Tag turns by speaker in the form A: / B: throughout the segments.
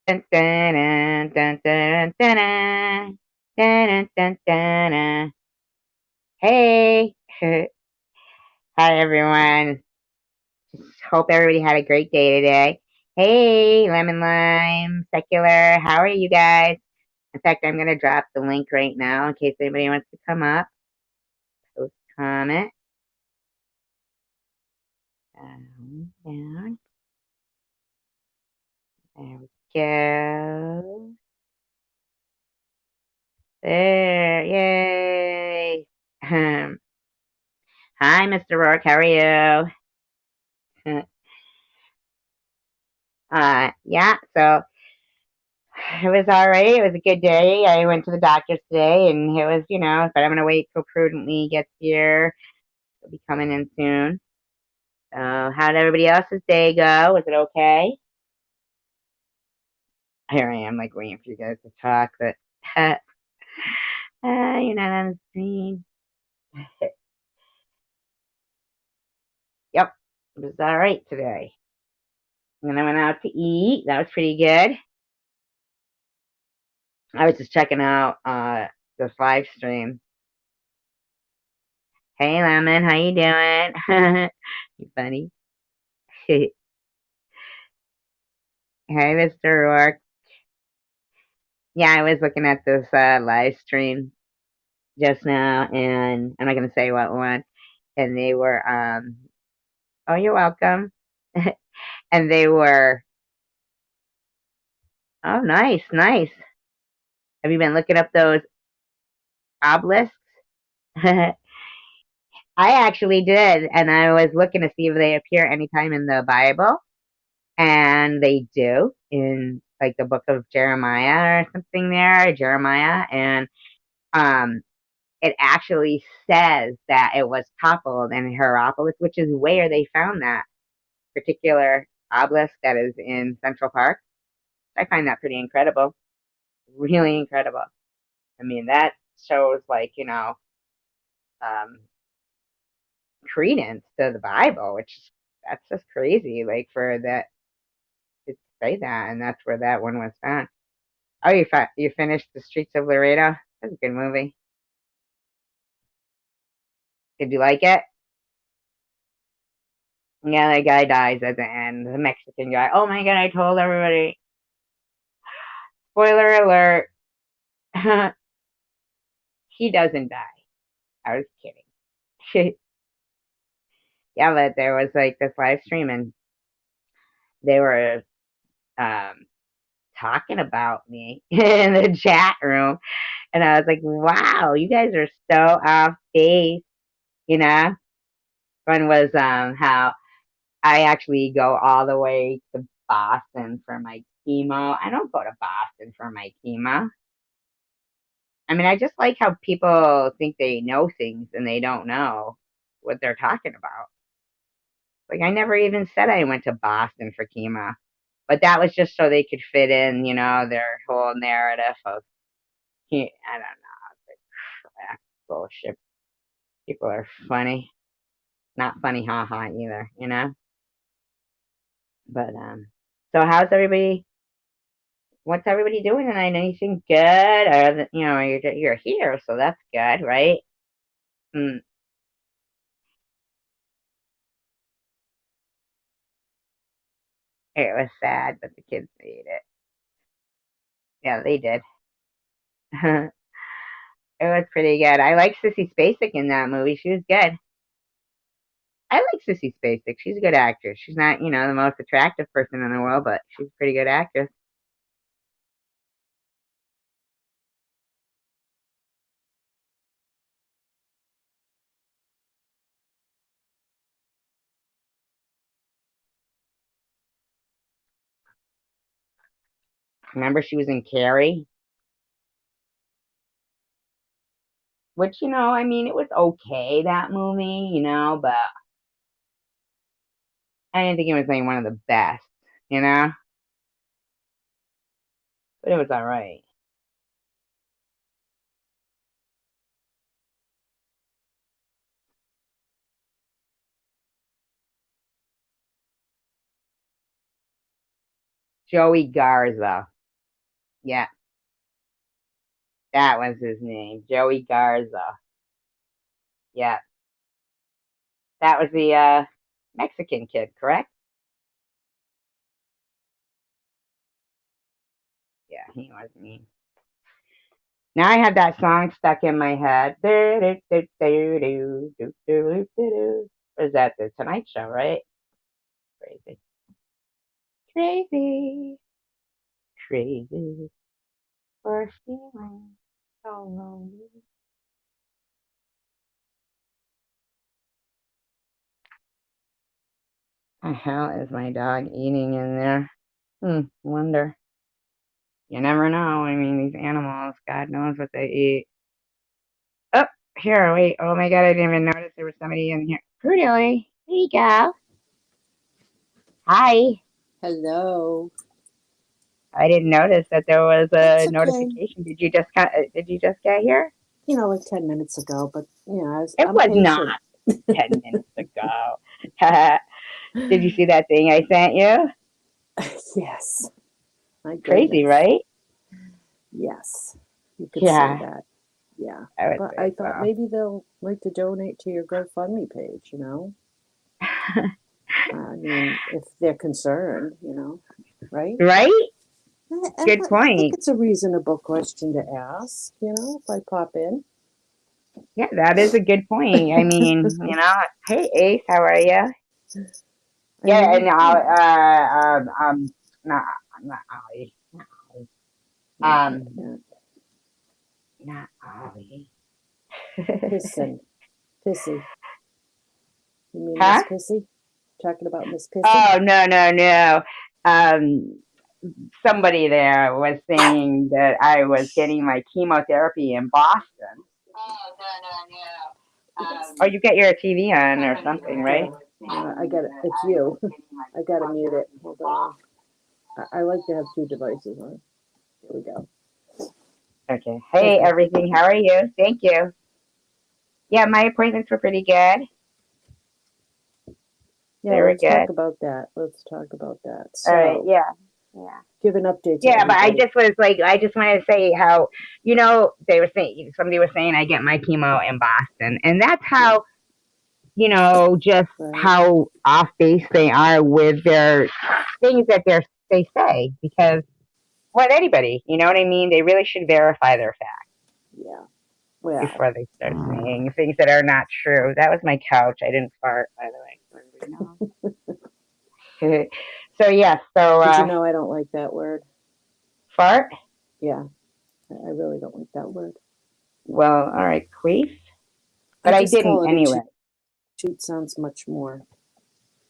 A: Dun, dun, dun, dun, dun, dun, dun, dun, dun, dun. Hey, hi everyone. Hope everybody had a great day today. Hey, Lemon Lime, Secular, how are you guys? In fact, I'm gonna drop the link right now in case anybody wants to come up, post comment. Down. There we go. There, yay. Hi, Mr. Rourke, how are you? Yeah, so it was all right. It was a good day. I went to the doctor's today and it was, but I'm gonna wait till Prudently gets here. He'll be coming in soon. So how did everybody else's day go? Was it okay? Here I am, like waiting for you guys to talk, but you're not on the screen. Yep, it was all right today. And then I went out to eat. That was pretty good. I was just checking out this live stream. Hey Lemon, how you doing? You funny. Hey Mr. Rourke. Yeah, I was looking at this live stream just now, and I'm not gonna say what one. And they were, oh, you're welcome. And they were, oh, nice, nice. Have you been looking up those obelisks? I actually did, and I was looking to see if they appear anytime in the Bible, and they do in like the book of Jeremiah or something there, Jeremiah, and um, it actually says that it was toppled in Hierapolis, which is where they found that particular obelisk that is in Central Park. I find that pretty incredible, really incredible. I mean, that shows like um, credence to the Bible, which that's just crazy. Like for that to say that, and that's where that one was found. Oh, you finished The Streets of Laredo? That's a good movie. Did you like it? Yeah, the guy dies at the end, the Mexican guy. Oh my god, I told everybody. Spoiler alert. He doesn't die. I was kidding. Yeah, but there was like this live stream and they were um talking about me in the chat room, and I was like, wow, you guys are so off base, you know? One was how I actually go all the way to Boston for my chemo. I don't go to Boston for my chemo. I mean, I just like how people think they know things and they don't know what they're talking about. Like, I never even said I went to Boston for chemo, but that was just so they could fit in, their whole narrative of, I don't know, it's like bullshit. People are funny, not funny, haha, either. But so how's everybody? What's everybody doing tonight? Anything good? Or you're here, so that's good, right? Mm, it was sad, but the kids made it. Yeah, they did. It was pretty good. I like Sissy Spacek in that movie. She was good. I like Sissy Spacek. She's a good actress. She's not, the most attractive person in the world, but she's a pretty good actress. Remember she was in Carrie? Which, I mean, it was okay, that movie, but I didn't think it was like one of the best, you know? But it was alright. Joey Garza. Yeah, that was his name, Joey Garza. Yeah, that was the Mexican kid, correct? Yeah, he was mean. Now I have that song stuck in my head. What is that? The Tonight Show, right? Crazy, crazy, crazy for feeling so lonely. The hell is my dog eating in there? Wonder. You never know. I mean, these animals, God knows what they eat. Oh, here, wait. Oh my God, I didn't even notice there was somebody in here. Prudily, there you go. Hi.
B: Hello.
A: I didn't notice that there was
B: That's
A: a
B: okay.
A: notification. Did you just get here?
B: Like 10 minutes ago, but
A: It
B: I'm
A: was not
B: patient.
A: 10 minutes ago. Did you see that thing I sent you?
B: Yes. My
A: Crazy,
B: goodness.
A: right?
B: Yes. You could say
A: Yeah,
B: that. Yeah.
A: I would
B: But I
A: say
B: thought maybe they'll like to donate to your GoFundMe page.
A: so.
B: I mean, if they're concerned, right?
A: Right? Good
B: I think
A: point.
B: it's a reasonable question to ask, if I pop in.
A: Yeah, that is a good point. I mean, hey Ace, how are you?
B: I
A: Yeah, and
B: mean,
A: not not Ollie, not Ollie,
B: not,
A: um,
B: not
A: not Ollie.
B: Pissin. Pissy. You mean
A: Huh?
B: Miss Pissy? Talking about Miss Pissy?
A: Oh no, no, no. Um, somebody there was saying that I was getting my chemotherapy in Boston. Oh no, no, no. Oh, you got your TV on or something, right?
B: Yeah, I got it. It's you. I gotta mute it. Hold on. I like to have two devices on. Here we go.
A: Okay. Hey,
B: Okay.
A: everything. How are you? Thank you. Yeah, my appointments were pretty good.
B: Yeah,
A: They were
B: let's
A: good.
B: talk about that. Let's talk about that.
A: All right.
B: So,
A: Yeah. Yeah.
B: give an update to
A: Yeah, but I
B: everybody.
A: just was like, I just wanted to say how, they were saying, somebody was saying I get my chemo in Boston. And that's
B: Yeah.
A: how, just
B: Right.
A: how off base they are with their things that they say. Because, what anybody, you know what I mean? They really should verify their facts
B: Yeah. Well,
A: before they start saying things that are not true. That was my couch. I didn't fart, by the way, so everybody knows. So, yes,
B: did you know I don't like that word?
A: fart?
B: Yeah, I really don't like that word.
A: Well, all right, queef.
B: I
A: But I
B: just
A: didn't
B: call it a
A: anyway.
B: toot. Toot sounds much more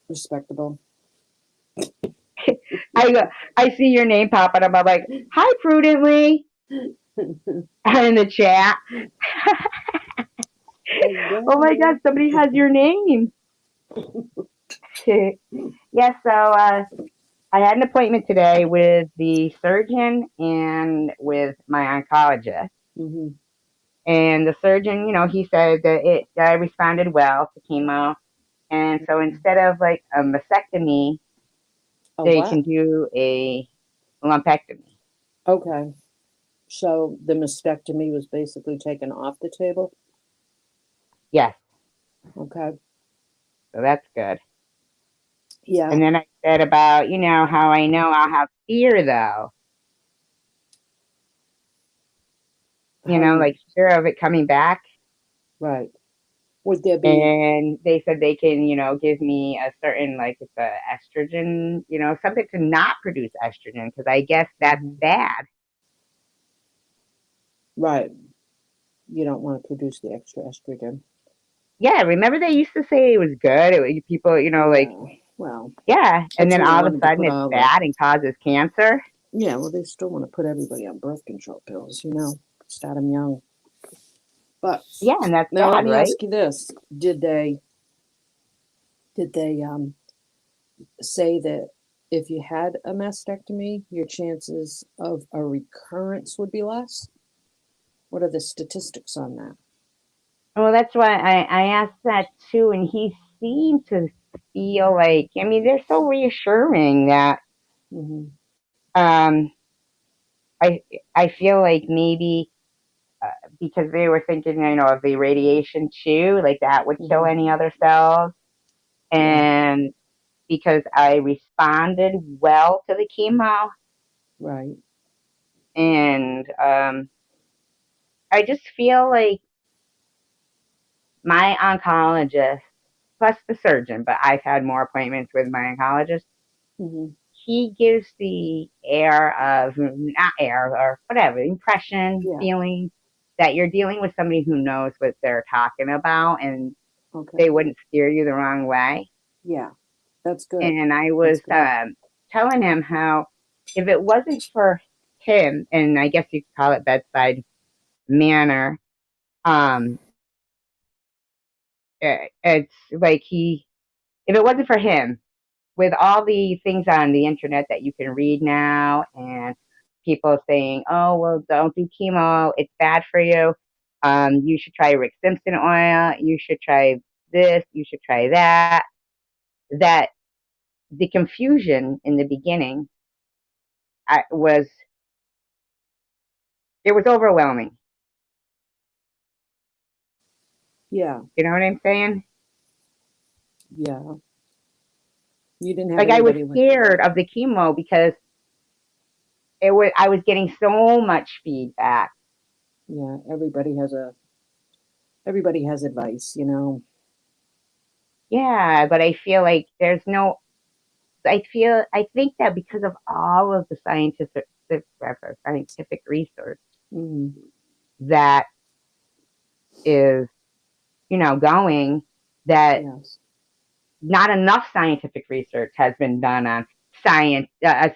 B: respectable.
A: I go, I see your name pop up. I'm like, hi, prudently, in the chat. Oh my God,
B: Hello.
A: somebody has your name. Yes, so I had an appointment today with the surgeon and with my oncologist.
B: Mm-hmm.
A: And the surgeon, he said that I responded well to chemo. And so instead of like a mastectomy,
B: A
A: they
B: what?
A: can do a lumpectomy.
B: Okay. So the mastectomy was basically taken off the table.
A: Yes,
B: Okay.
A: so that's good.
B: Yeah.
A: And then I said about, how I know I'll have fear though,
B: How you
A: like fear of it coming back.
B: right? Would there be?
A: And they said they can, give me a certain, like, it's a estrogen, something to not produce estrogen because I guess that's
B: Hmm.
A: bad.
B: Right. You don't want to produce the extra estrogen.
A: Yeah, remember they used to say it was good. People, like,
B: Yeah. Well,
A: yeah, and
B: that's
A: then
B: when they
A: all of a
B: wanted to
A: sudden
B: put
A: it's
B: all the.
A: bad and causes cancer.
B: Yeah. Well, they still want to put everybody on birth control pills. Start them young. But
A: Yeah, and that's
B: now let
A: bad,
B: me
A: right?
B: ask you this: Did they say that if you had a mastectomy, your chances of a recurrence would be less? What are the statistics on that?
A: Well, that's why I asked that too, and he seemed to feel like, I mean, they're so reassuring that
B: Mm-hmm.
A: um I I feel like maybe because they were thinking, of the radiation too, like that would kill
B: Hmm.
A: any other cells.
B: Yeah,
A: And because I responded well to the chemo,
B: right.
A: and I just feel like my oncologist, plus the surgeon, but I've had more appointments with my oncologist.
B: Hmm.
A: He gives the air of, not air, or whatever, impression,
B: Yeah,
A: feeling that you're dealing with somebody who knows what they're talking about and
B: okay.
A: they wouldn't steer you the wrong way.
B: Yeah, that's good.
A: And I
B: That's
A: was
B: good.
A: telling him how if it wasn't for him, and I guess you could call it bedside manner, um, it's like if it wasn't for him, with all the things on the internet that you can read now, and people saying, "Oh, well, don't do chemo; it's bad for you. You should try Rick Simpson oil. You should try this. You should try that." That the confusion in the beginning was it was overwhelming.
B: Yeah,
A: You know what I'm saying?
B: yeah. You didn't have
A: Like I was
B: anybody with you,
A: scared
B: right?
A: of the chemo because I was getting so much feedback.
B: Yeah, everybody has advice, you know.
A: Yeah, but I feel like I think that because of all of the scientific research
B: Hmm.
A: that is, going, that
B: Yes.
A: not enough scientific research has been done on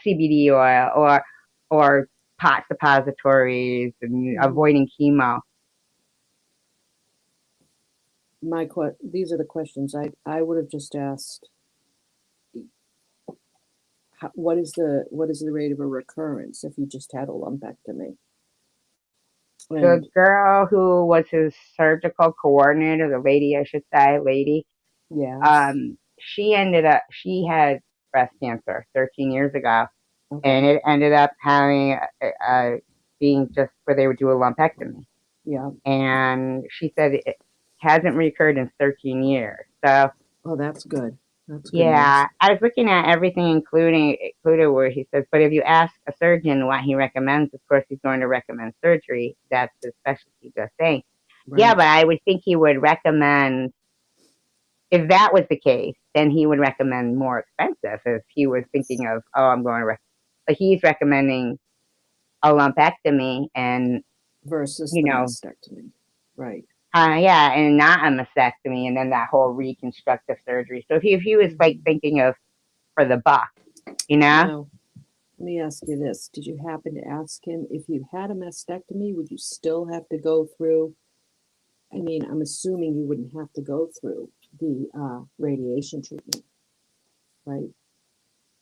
A: CBD oil or pot suppositories and
B: Hmm.
A: avoiding chemo.
B: These are the questions I would have just asked. What is the rate of a recurrence if you just had a lumpectomy?
A: The
B: And
A: girl who was his surgical coordinator, the lady, I should say,
B: yes,
A: she had breast cancer 13 years ago, and
B: okay,
A: it ended up having being just where they would do a lumpectomy.
B: yeah.
A: And she said it hasn't recurred in 13 years. So
B: Oh, that's good. That's good
A: yeah,
B: news.
A: I was looking at everything, included where he says, but if you ask a surgeon what he recommends, of course he's going to recommend surgery. That's his specialty. Just saying. Yeah,
B: Right.
A: but I would think he would recommend, if that was the case, then he would recommend more expensive. If he was thinking of, oh, I'm going to, but he's recommending a lumpectomy and
B: Versus
A: you
B: the
A: know,
B: mastectomy. Right.
A: yeah, and not a mastectomy, and then that whole reconstructive surgery. So if he was like
B: Hmm.
A: thinking of for the buck, you know.
B: Now, let me ask you this. Did you happen to ask him if you had a mastectomy, would you still have to go through? I mean, I'm assuming you wouldn't have to go through the radiation treatment, right?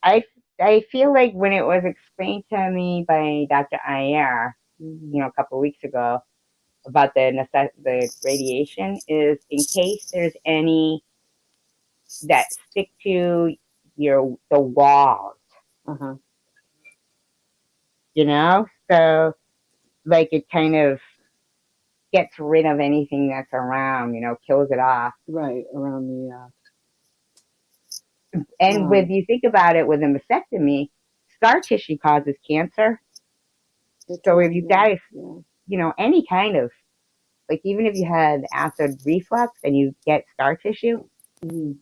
A: I I feel like when it was explained to me by Dr. Ayer,
B: Hmm.
A: a couple of weeks ago about the radiation is in case there's any that stick to the walls,
B: Uh-huh.
A: So like it kind of gets rid of anything that's around, kills it off.
B: Right. Around
A: And with you think about it with a mastectomy, scar tissue causes cancer.
B: it
A: So if
B: can,
A: you
B: yeah,
A: got,
B: yeah.
A: any kind of, like even if you had acid reflux and you get scar tissue,
B: Mm,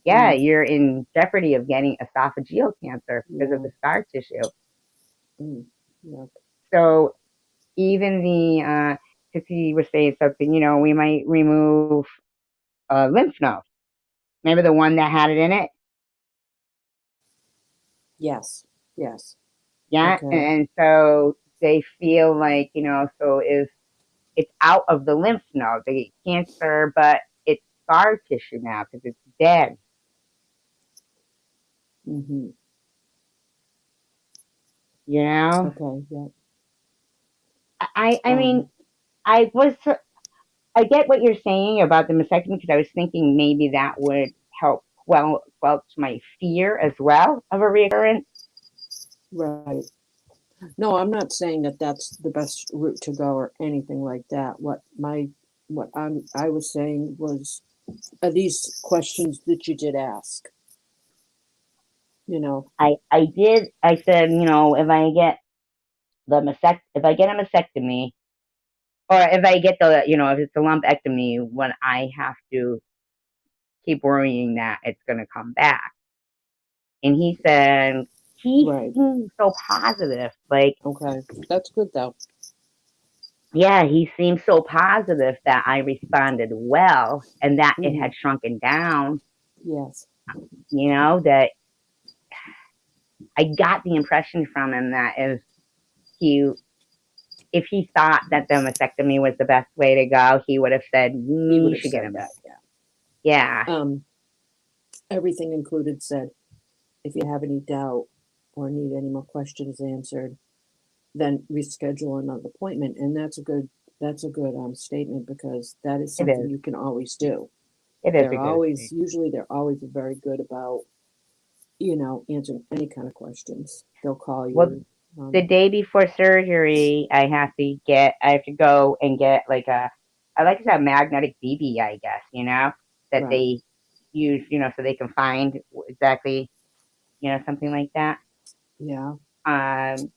A: yeah,
B: mm,
A: you're in jeopardy of getting esophageal cancer because of
B: yeah.
A: the scar tissue.
B: Mm, yeah.
A: So even because he was saying something, we might remove a lymph node. Remember the one that had it in it?
B: Yes. Yes.
A: Yeah.
B: Okay.
A: And so they feel like, so if it's out of the lymph node, they get cancer, but it's scar tissue now because it's dead,
B: Mm-hmm.
A: you know?
B: Okay. Yeah.
A: I mean, I was, I get what you're saying about the mastectomy because I was thinking maybe that would help quelch my fear as well of a recurrence.
B: Right. No, I'm not saying that that's the best route to go or anything like that. I was saying was, are these questions that you did ask? You know,
A: I did. I said, if I get if I get a mastectomy, or if I get if it's a lumpectomy, when I have to keep worrying that it's going to come back. And he said he
B: right.
A: seemed so positive. Like,
B: Okay. That's good though.
A: yeah, he seemed so positive that I responded well and that it
B: Hmm.
A: had shrunken down,
B: Yes.
A: that I got the impression from him that he if he thought that the mastectomy was the best way to go, he would have said,
B: He would
A: you
B: have
A: should get
B: said
A: him.
B: that, yeah.
A: Yeah,
B: Everything included said, if you have any doubt or need any more questions answered, then reschedule another appointment. And that's a good statement, because that is
A: it
B: something
A: is.
B: you can always do.
A: It is a good thing.
B: Usually they're always very good about, answering any kind of questions. They'll call
A: Well,
B: you.
A: the day before surgery, I have to go and get like I like to have magnetic BB, I guess, that
B: Right.
A: they use, so they can find exactly, something like that.
B: Yeah.
A: Um,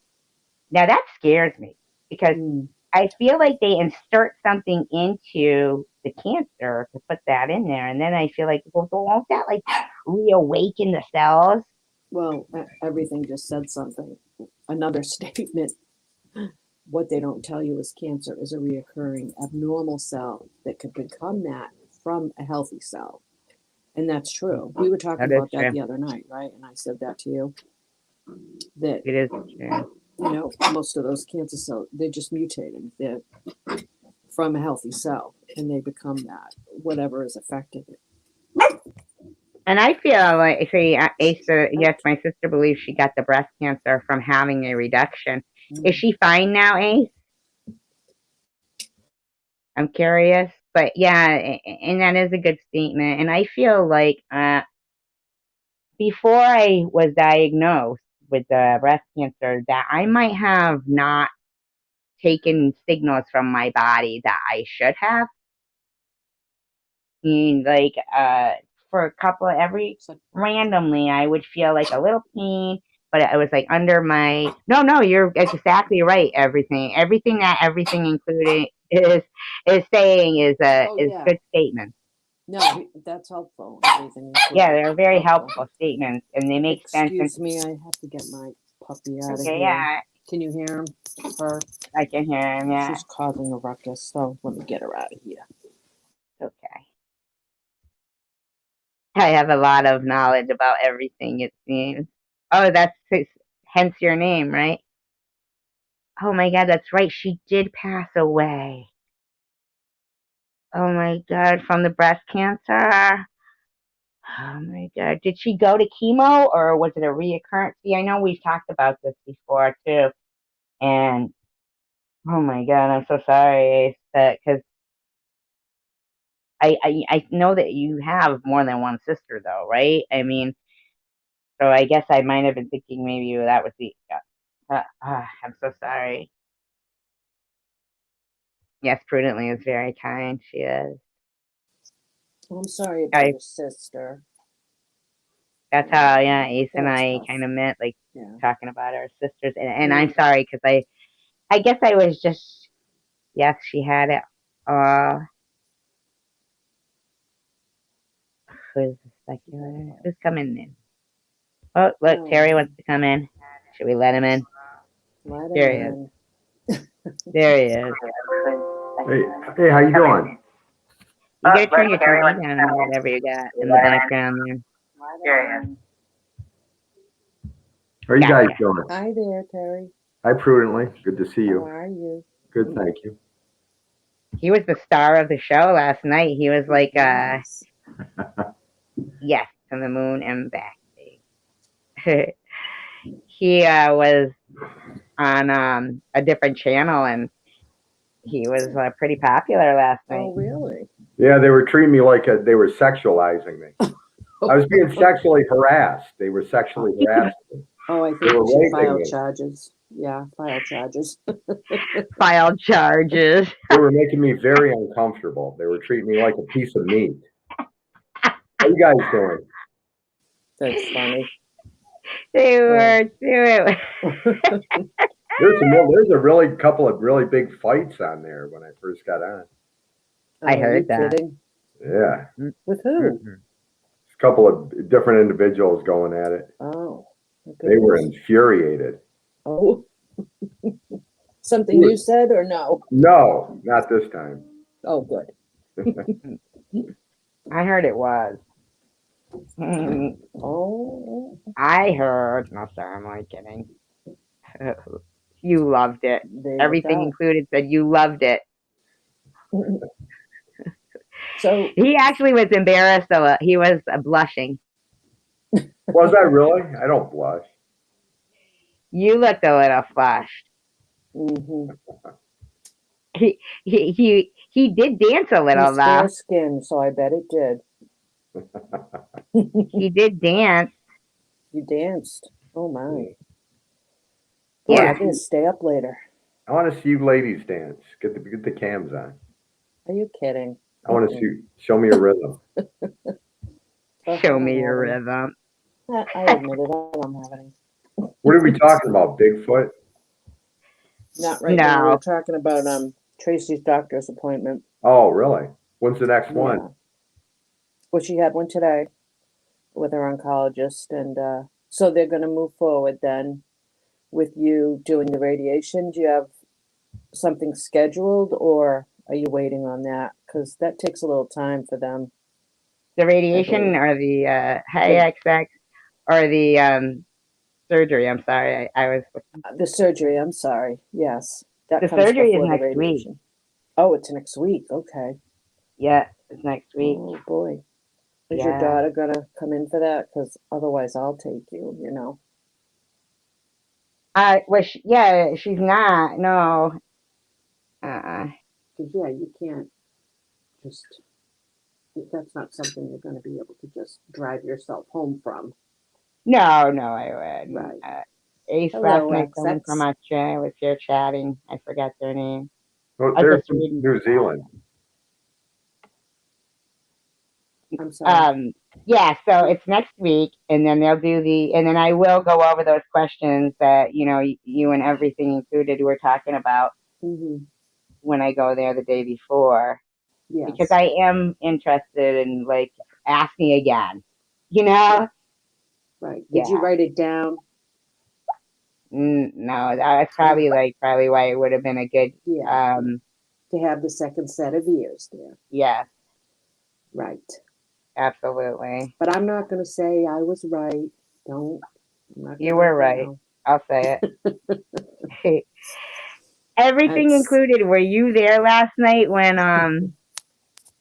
A: Now that scares me because
B: Mm.
A: I feel like they insert something into the cancer to put that in there, and then I feel like, well, won't that like reawaken the cells?
B: Well, everything just said something. Another statement. What they don't tell you is cancer is a reoccurring abnormal cell that could become that from a healthy cell. And that's true. We were talking
A: That is
B: about that
A: true.
B: the other night, right? And I said that to you, that,
A: It is true.
B: most of those cancer cells, they're just mutating. They're from a healthy cell, and they become that, whatever is affecting it.
A: And I feel like, see, Asa, yes, my sister believes she got the breast cancer from having a reduction. Is
B: Mm.
A: she fine now, Ace? I'm curious. But yeah, and that is a good statement. And I feel like before I was diagnosed with the breast cancer, that I might have not taken signals from my body that I should have. Like for a couple of
B: So,
A: randomly I would feel like a little pain, but it was like under my no, you're exactly right. Everything that everything including is saying
B: oh
A: is
B: yeah,
A: good statements.
B: no, that's helpful. Everything
A: Yeah,
B: included,
A: they're very
B: helpful.
A: helpful statements and they make sense. And
B: Excuse me, I have to get my puppy out of
A: okay,
B: here.
A: yeah,
B: Can you hear him? Her?
A: I can hear him. Yeah,
B: She's causing a ruckus, so let me get her out of here.
A: okay. I have a lot of knowledge about everything. It seems. Oh, hence your name, right? Oh my God, that's right. She did pass away. Oh my God, from the breast cancer. Oh my God. Did she go to chemo or was it a reoccurrence? See, I know we've talked about this before too. And oh my God, I'm so sorry, because I know that you have more than one sister though, right? I mean, so I guess I might have been thinking maybe that was I'm so sorry. Yes, Prudently is very kind. She is.
B: I'm sorry about
A: I
B: your sister.
A: That's how, yeah, Ace and
B: That's
A: I
B: tough.
A: kind of met, like
B: Yeah.
A: talking about our sisters. And I'm
B: Mm.
A: sorry because I guess I was just, yes, she had it. Uh, who's the speculator? Who's coming in? Oh, look, Terry wants to come in. Should we let him in?
B: Let him
A: There he is.
B: in.
A: There he is.
C: Hey, how you doing?
A: You gotta turn your TV down or whatever you got in the background there.
B: Let him in.
C: How are you guys
A: Gotcha.
C: doing?
B: Hi there, Terry.
C: Hi, Prudently. Good to see
B: How
C: you.
B: are you?
C: Good, thank you.
A: He was the star of the show last night. He was like,
B: Yes.
A: yes, to the moon and back. He was on a different channel and he was pretty popular last
B: Oh,
A: night.
B: really?
C: Yeah, they were treating me like they were sexualizing me. I was being sexually harassed. They were sexually harassing me.
B: Oh, I think
C: They were
B: you should
C: raping
B: file
C: me.
B: charges. Yeah, file charges.
A: Filed charges.
C: They were making me very uncomfortable. They were treating me like a piece of meat. How you guys doing?
B: That's funny.
A: They
B: Oh.
A: were too.
C: There's a really couple of really big fights on there when I first got on.
A: I
B: Are
A: heard
B: you
A: that.
B: kidding?
C: Yeah,
B: With who?
C: a couple of different individuals going at it.
B: Oh, my
C: They were
B: goodness.
C: infuriated.
B: Oh, something you said or no?
C: No, not this time.
B: Oh, good.
A: I heard it was.
B: Oh,
A: I heard. No, sorry, I'm only kidding. You loved it.
B: there
A: Everything
B: you
A: included said you loved it.
B: go. So,
A: He actually was embarrassed, though. He was blushing.
C: Was I really? I don't blush.
A: You looked a little flushed.
B: mhm.
A: He did dance a little,
B: He's
A: though.
B: fair skinned, so I bet it did.
A: He did dance.
B: You danced. Oh my. Boy,
A: Yeah.
B: I'm gonna stay up later.
C: I want to see you ladies dance. Get the cams on.
B: Are you kidding?
C: I want to show me a rhythm.
B: Oh,
A: Show
B: I
A: me
B: don't
A: your
B: have any.
A: rhythm.
B: I admit it. I don't have any.
C: What are we talking about? Bigfoot?
B: Not right now. We're
A: No.
B: talking about Tracy's doctor's appointment.
C: Oh, really? When's the next one?
B: Yeah. Well, she had one today with her oncologist, and so they're going to move forward then with you doing the radiation. Do you have something scheduled, or are you waiting on that? Because that takes a little time for them.
A: The
B: I
A: radiation
B: believe.
A: or the high XX or the surgery. I'm sorry. I was.
B: The surgery, I'm sorry. Yes, that
A: The
B: comes
A: surgery is
B: before the
A: next week.
B: radiation. Oh, it's next week. Okay.
A: Yeah, it's next week.
B: Oh boy. Is your
A: Yeah.
B: daughter gonna come in for that? Because otherwise, I'll take you.
A: Well, yeah, she's not. No.
B: Because yeah, you can't just. That's not something you're going to be able to just drive yourself home from.
A: No, I wouldn't.
B: Right.
A: Ace last
B: Hello,
A: night, someone from
B: XX.
A: Australia was here chatting. I forgot their name.
C: Oh,
A: I was
C: there's
A: just reading.
C: New Zealand.
B: I'm sorry.
A: Yeah, so it's next week, and then they'll do and then I will go over those questions that you and everything included were talking about
B: Mm-hmm.
A: when I go there the day before,
B: Yes.
A: because I am interested in like asking again. You know?
B: Right. Did you
A: Yeah.
B: write it down?
A: No, that's probably why it would have been a good.
B: Yeah. To have the second set of ears there.
A: Yeah,
B: Right.
A: absolutely.
B: But I'm not going to say I was right. Don't. I'm not
A: You
B: gonna
A: were
B: write that
A: right.
B: down.
A: I'll say it. Everything
B: That's
A: included. Were you there last night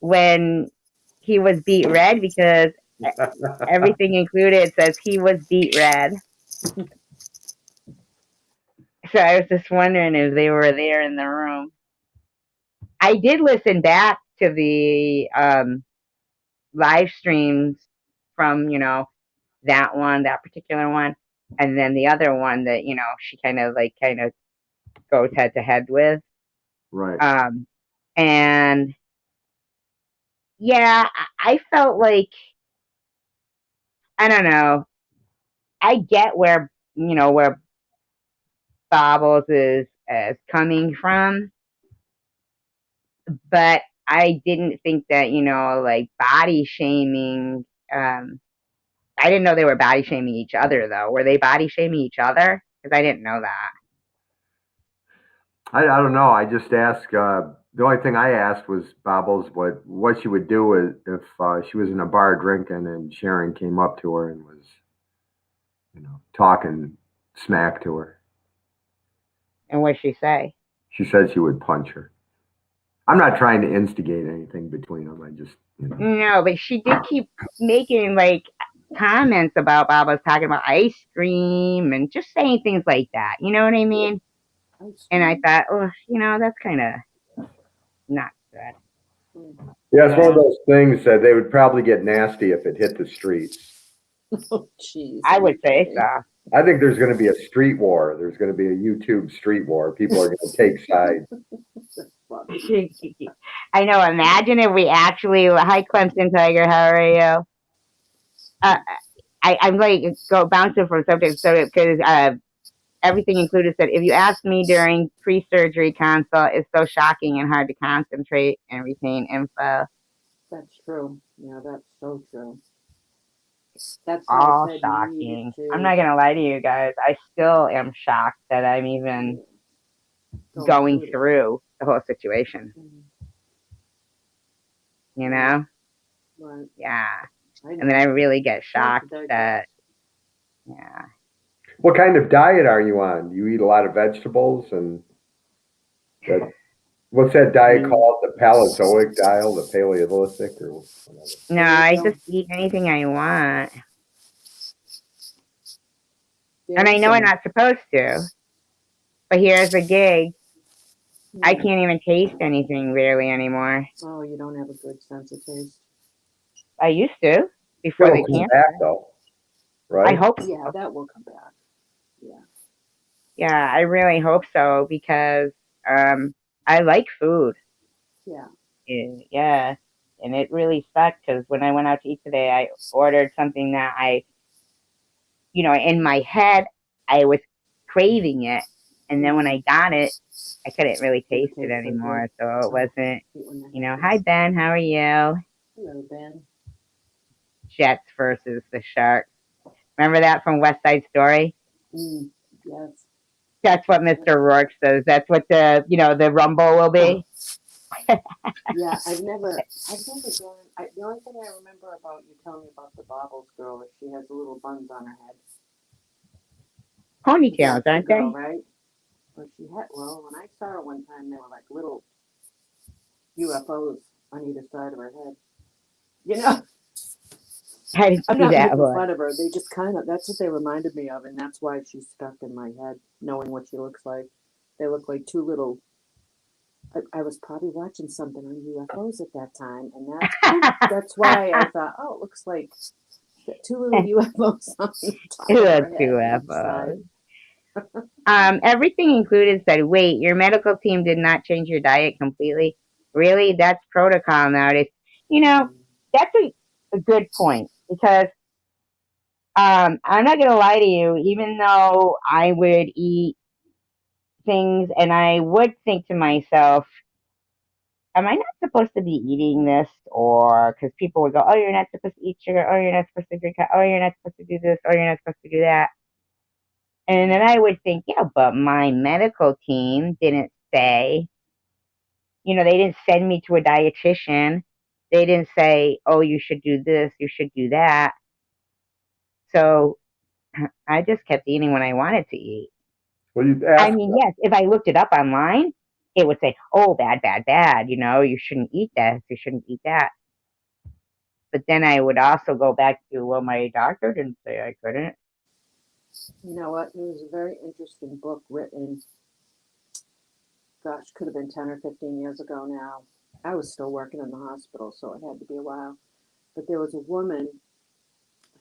A: when he was beat red? Because everything included says he was beat red. So I was just wondering if they were there in the room. I did listen back to the live streams from that particular one, and then the other one that she kind of goes head to head with.
C: Right.
A: And yeah, I felt like, I don't know. I get where Bobbles is coming from, but I didn't think that like body shaming. I didn't know they were body shaming each other though. Were they body shaming each other? Because I didn't know that.
C: I don't know. I just asked. The only thing I asked was Bobbles what she would do if she was in a bar drinking and Sharon came up to her and was, talking smack to her.
A: And what'd she say?
C: She said she would punch her. I'm not trying to instigate anything between them. I just,
A: No, but she did keep making like comments about Bobbles talking about ice cream and just saying things like that. You know what I mean? And I thought, oh, that's kind of not good.
C: Yeah, it's one of those things that they would probably get nasty if it hit the streets.
B: Oh, jeez.
A: I would say so.
C: I think there's going to be a street war. There's going to be a YouTube street war. People are going to take sides.
A: I know. Imagine if we actually. Hi, Clemson Tiger. How are you? I'm like go bouncing from subject to subject because everything included said if you ask me during pre-surgery consult, it's so shocking and hard to concentrate and retain info.
B: That's true. Yeah, that's so true. That's why I
A: All
B: said you needed
A: shocking. I'm
B: to
A: not gonna lie to you guys. I still am shocked that I'm even going
B: this.
A: through the whole situation. You know?
B: Right.
A: Yeah.
B: I
A: And then I really get shocked
B: digest.
A: that. Yeah.
C: What kind of diet are you on? You eat a lot of vegetables and that. What's that diet called? The Paleozoic diet, the Paleolithic, or whatever?
A: No, I just eat anything I want. And I know I'm not supposed to. But here's the gig. I can't even taste anything really anymore.
B: Oh, you don't have a good sense of taste.
A: I used to before
C: It'll
A: the
C: come
A: cancer.
C: back though, right?
A: I hope so.
B: Yeah, that will come back. Yeah.
A: Yeah, I really hope so because I like food.
B: Yeah.
A: Yeah. And it really sucked because when I went out to eat today, I ordered something that in my head, I was craving it. And then when I got it, I couldn't really taste it anymore. So it wasn't, hi, Ben, how are you?
B: Hello, Ben.
A: Jets versus the Sharks. Remember that from West Side Story?
B: Yes.
A: That's what Mr. Rourke says. That's what the rumble will be.
B: Yeah, I've never gone. The only thing I remember about you telling me about the Bobbles girl is she has little buns on her head.
A: Ponytails, aren't they?
B: Right? Well, when I saw her one time, they were like little UFOs on either side of her head. You know?
A: I didn't
B: I'm
A: see
B: not
A: that
B: making
A: one.
B: fun of her. They just that's what they reminded me of, and that's why she's stuck in my head, knowing what she looks like. They look like two little. I was probably watching something on UFOs at that time, and that's why I thought, oh, it looks like two little UFOs on the top of her head.
A: UFOs. Everything included said, wait, your medical team did not change your diet completely? Really? That's protocol nowadays. That's a good point because I'm not going to lie to you, even though I would eat things and I would think to myself, am I not supposed to be eating this? Or because people would go, oh, you're not supposed to eat sugar. Oh, you're not supposed to drink. Oh, you're not supposed to do this. Oh, you're not supposed to do that. And then I would think, yeah, but my medical team didn't say, they didn't send me to a dietitian. They didn't say, oh, you should do this, you should do that. So I just kept eating when I wanted to eat.
C: Well, you ask.
A: I mean, yes, if I looked it up online, it would say, oh, bad, bad, bad. You shouldn't eat this, you shouldn't eat that. But then I would also go back to, well, my doctor didn't say I couldn't.
B: You know what? It was a very interesting book written, gosh, could have been 10 or 15 years ago now. I was still working in the hospital, so it had to be a while. But there was a woman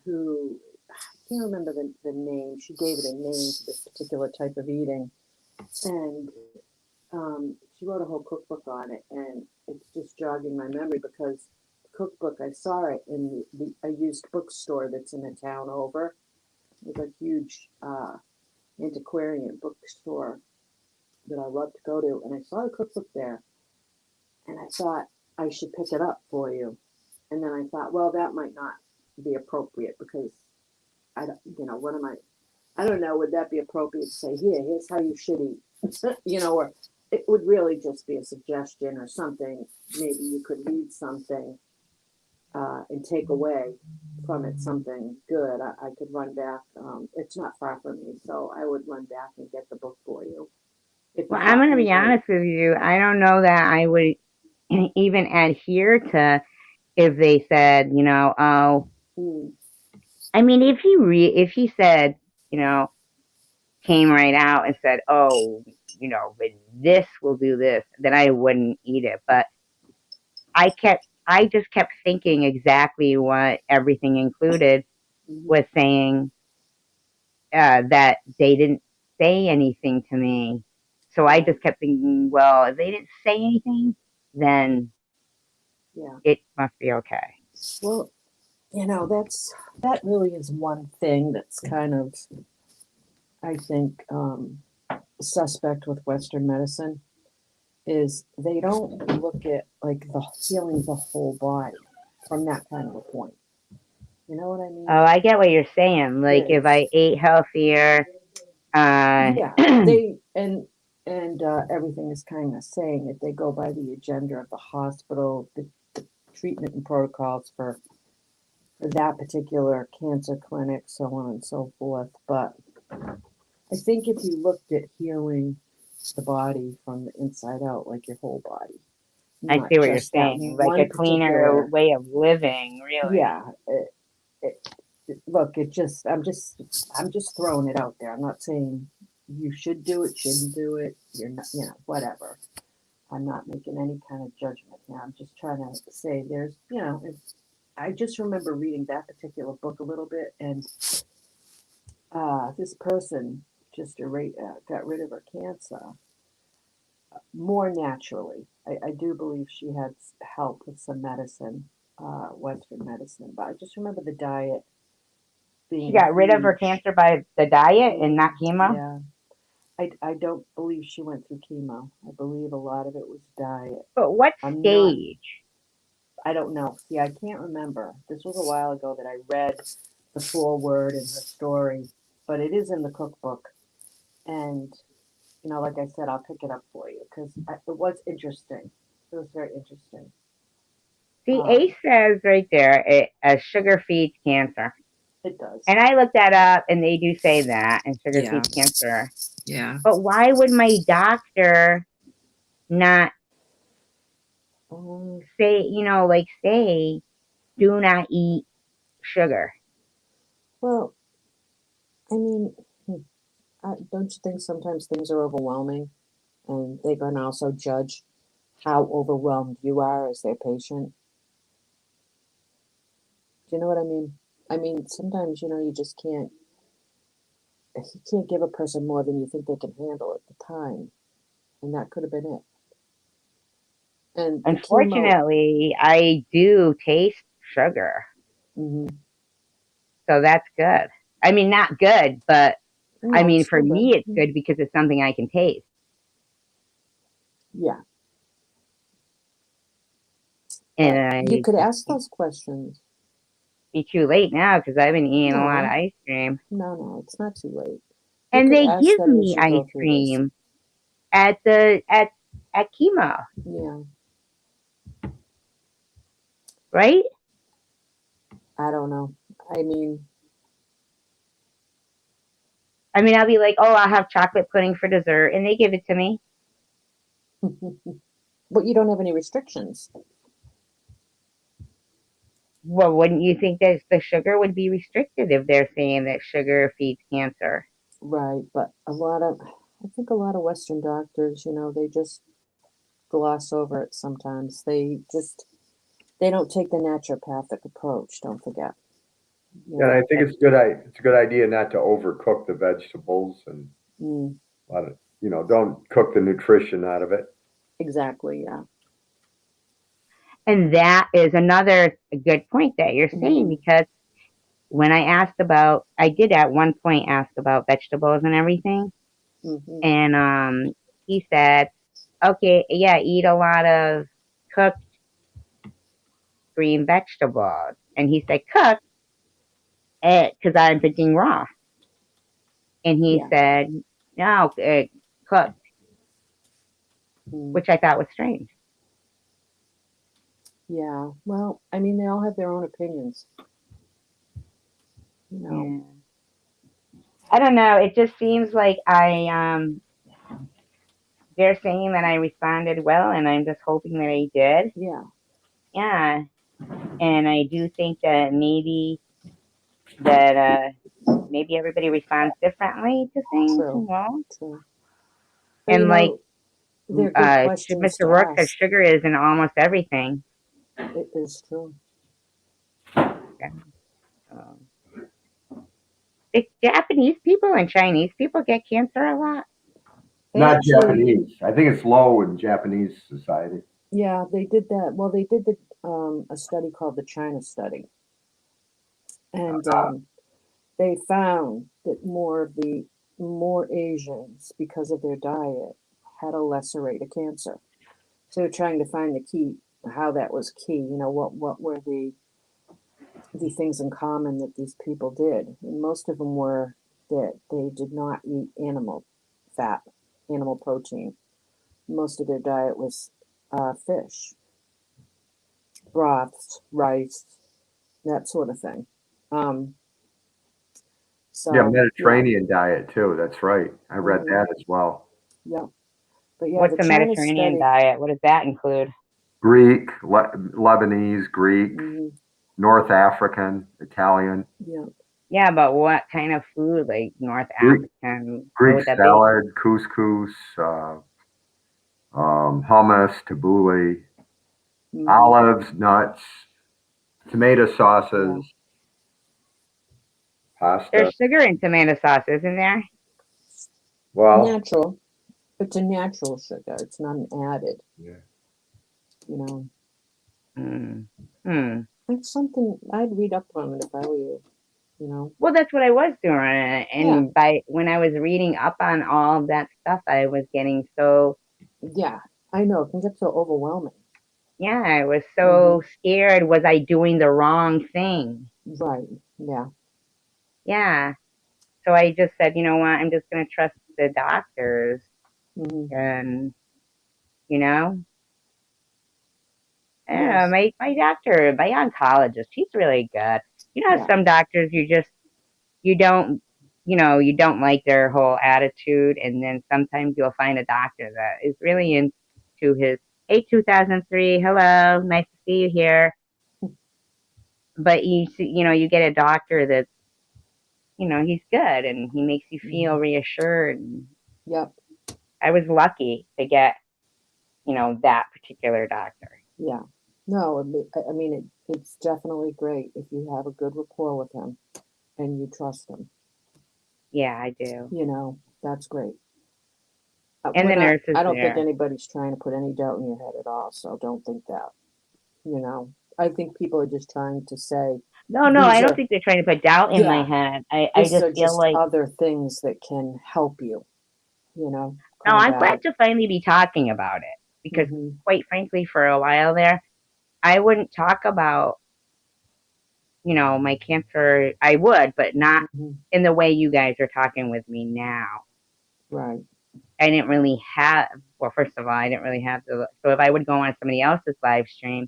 B: who, I can't remember the name, she gave it a name to this particular type of eating. And she wrote a whole cookbook on it, and it's just jogging my memory because the cookbook, I saw it in a used bookstore that's in a town over. It was a huge antiquarian bookstore that I love to go to, and I saw the cookbook there, and I thought I should pick it up for you. And then I thought, well, that might not be appropriate because I don't, what am I don't know, would that be appropriate to say, here's how you should eat, or it would really just be a suggestion or something. Maybe you could read something and take away from it something good. I could run back. It's not far from me, so I would run back and get the book for you.
A: Well, I'm going to be honest with you. I don't know that I would even adhere to if they said, oh, I mean, if he said, came right out and said, oh, but this will do this, then I wouldn't eat it. But I just kept thinking exactly what everything included was saying. that they didn't say anything to me. So I just kept thinking, well, if they didn't say anything, then
B: Yeah.
A: it must be okay.
B: Well, that really is one thing that's kind of, I think, suspect with Western medicine is they don't look at like the healing the whole body from that kind of a point. You know what I mean?
A: Oh, I get what you're saying. Like if I ate healthier,
B: Yeah,
A: I
B: they and everything is kind of saying that they go by the agenda of the hospital, the treatment and protocols for that particular cancer clinic, so on and so forth. But I think if you looked at healing the body from the inside out, like your whole body, not
A: see what you're
B: just that
A: saying. Like a
B: one
A: cleaner
B: particular,
A: way of living, really.
B: yeah. Look, I'm just throwing it out there. I'm not saying you should do it, shouldn't do it. You're not, whatever. I'm not making any kind of judgment here. I'm just trying to say I just remember reading that particular book a little bit, and this person just got rid of her cancer more naturally. I do believe she had help with some medicine, Western medicine, but I just remember the diet
A: She
B: being
A: got rid of her
B: huge.
A: cancer by the diet and not chemo.
B: Yeah. I don't believe she went through chemo. I believe a lot of it was diet.
A: But what
B: I'm not,
A: stage?
B: I don't know. See, I can't remember. This was a while ago that I read the foreword and the story, but it is in the cookbook. And, like I said, I'll pick it up for you because it was interesting. It was very interesting.
A: See,
B: Um,
A: ACE says right there, sugar feeds cancer.
B: it does.
A: And I looked that up, and they do say that, and sugar
B: Yeah.
A: feeds cancer.
B: Yeah.
A: But why would my doctor not
B: Um,
A: say, say, do not eat sugar?
B: well, I mean, don't you think sometimes things are overwhelming and they're going to also judge how overwhelmed you are as their patient? Do you know what I mean? I mean, sometimes, you can't give a person more than you think they can handle at the time. And that could have been it. And the chemo,
A: Unfortunately, I do taste sugar,
B: hmm
A: so that's good. I mean, not good, but I
B: no,
A: mean,
B: it's
A: for
B: still good.
A: me, it's good because it's something I can taste.
B: Yeah.
A: And
B: But you
A: I
B: could ask those questions.
A: be too late now because I've been eating a lot of
B: No,
A: ice cream.
B: no, it's not too late. You
A: And
B: could
A: they
B: ask
A: give
B: them
A: me
B: as you
A: ice
B: go through this.
A: cream at chemo,
B: Yeah.
A: right?
B: I don't know. I mean,
A: I mean, I'll be like, oh, I'll have chocolate pudding for dessert, and they give it to me.
B: but you don't have any restrictions.
A: Well, wouldn't you think that the sugar would be restricted if they're saying that sugar feeds cancer?
B: Right. But I think a lot of Western doctors, they just gloss over it sometimes. They don't take the naturopathic approach, don't forget.
C: And I think it's a good idea not to overcook the vegetables and
B: Mm,
C: a lot of, don't cook the nutrition out of it.
B: exactly, yeah.
A: And that is another good point that you're saying
B: Hmm.
A: because when I did at one point ask about vegetables and everything,
B: Hmm.
A: and he said, okay, yeah, eat a lot of cooked green vegetables. And he said cooked because I'm thinking raw. And he
B: Yeah.
A: said, no, cooked,
B: Mm,
A: which I thought was strange.
B: yeah. Well, I mean, they all have their own opinions, you know.
A: Yeah. I don't know. It just seems like they're saying that I responded well, and I'm just hoping that I did.
B: Yeah.
A: Yeah. And I do think that maybe everybody responds differently to things,
B: True. True. But
A: And like
B: they're good questions
A: Mr.
B: to
A: Rourke says,
B: ask.
A: sugar is in almost everything.
B: It is true.
A: Yeah. Um, The Japanese people and Chinese people get cancer a lot.
B: They
C: Not
B: actually,
C: Japanese. I think it's low in Japanese society.
B: yeah, they did that. Well, they did a study called the China study, and they found that more Asians, because of their diet, had a lesser rate of cancer. So they're trying to find the key, how that was key. You know, what were the things in common that these people did, and most of them were that they did not eat animal fat, animal protein. Most of their diet was fish, broths, rice, that sort of thing. Um,
C: Yeah,
B: so yeah,
C: Mediterranean diet too. That's right. I read
B: hmm
C: that as well.
B: yeah, but yeah,
A: What's
B: the
A: the
B: China
A: Mediterranean
B: study.
A: diet? What does that include?
C: Greek, Lebanese, Greek,
B: Hmm.
C: North African, Italian,
B: Yeah,
A: Yeah, but what kind of food? Like North
C: Greek,
A: African? What
C: Greek
A: would that be?
C: salad, couscous, hummus, tabbouleh,
B: hmm,
C: olives, nuts, tomato
B: yeah,
C: sauces, pasta.
A: There's sugar in tomato sauce, isn't there?
C: Well,
B: natural. It's a natural sugar. It's not an added.
C: yeah.
B: You know,
A: Hmm. Hmm.
B: it's something I'd read up on it if I were you. You know,
A: Well, that's what I was doing,
B: yeah,
A: and by when I was reading up on all that stuff, I was getting so
B: yeah. I know it can get so overwhelming.
A: yeah, I was
B: Hmm.
A: so scared. Was I doing the wrong thing?
B: Right. Yeah.
A: Yeah. So I just said, you know what? I'm just gonna trust the doctors,
B: Hmm.
A: and you know, I don't know,
B: Yes.
A: my doctor, my oncologist, he's really good. You know, how
B: Yeah.
A: some doctors you don't you don't like their whole attitude, and then sometimes you'll find a doctor that is really into his hey 2003, hello, nice to see you here. But you get a doctor that's he's good and he makes you feel
B: Hmm.
A: reassured. And
B: Yep.
A: I was lucky to get that particular doctor.
B: Yeah. No, I mean, it's definitely great if you have a good rapport with him and you trust him.
A: Yeah, I do.
B: You know, that's great.
A: And the nurses
B: I don't think
A: there.
B: anybody's trying to put any doubt in your head at all. So don't think that. You know, I think people are just trying to say
A: No, I
B: these
A: don't
B: are,
A: think they're trying to put doubt in my
B: yeah,
A: head. I
B: these
A: just
B: are
A: feel
B: just
A: like
B: other things that can help you,
A: no, I'm
B: combat
A: glad
B: it.
A: to finally be talking about it because,
B: Hmm.
A: quite frankly, for a while there, I wouldn't talk about, my cancer. I would, but not
B: Hmm.
A: in the way you guys are talking with me now.
B: Right.
A: I didn't really have, well, first of all, I didn't really have so if I would go on somebody else's live stream,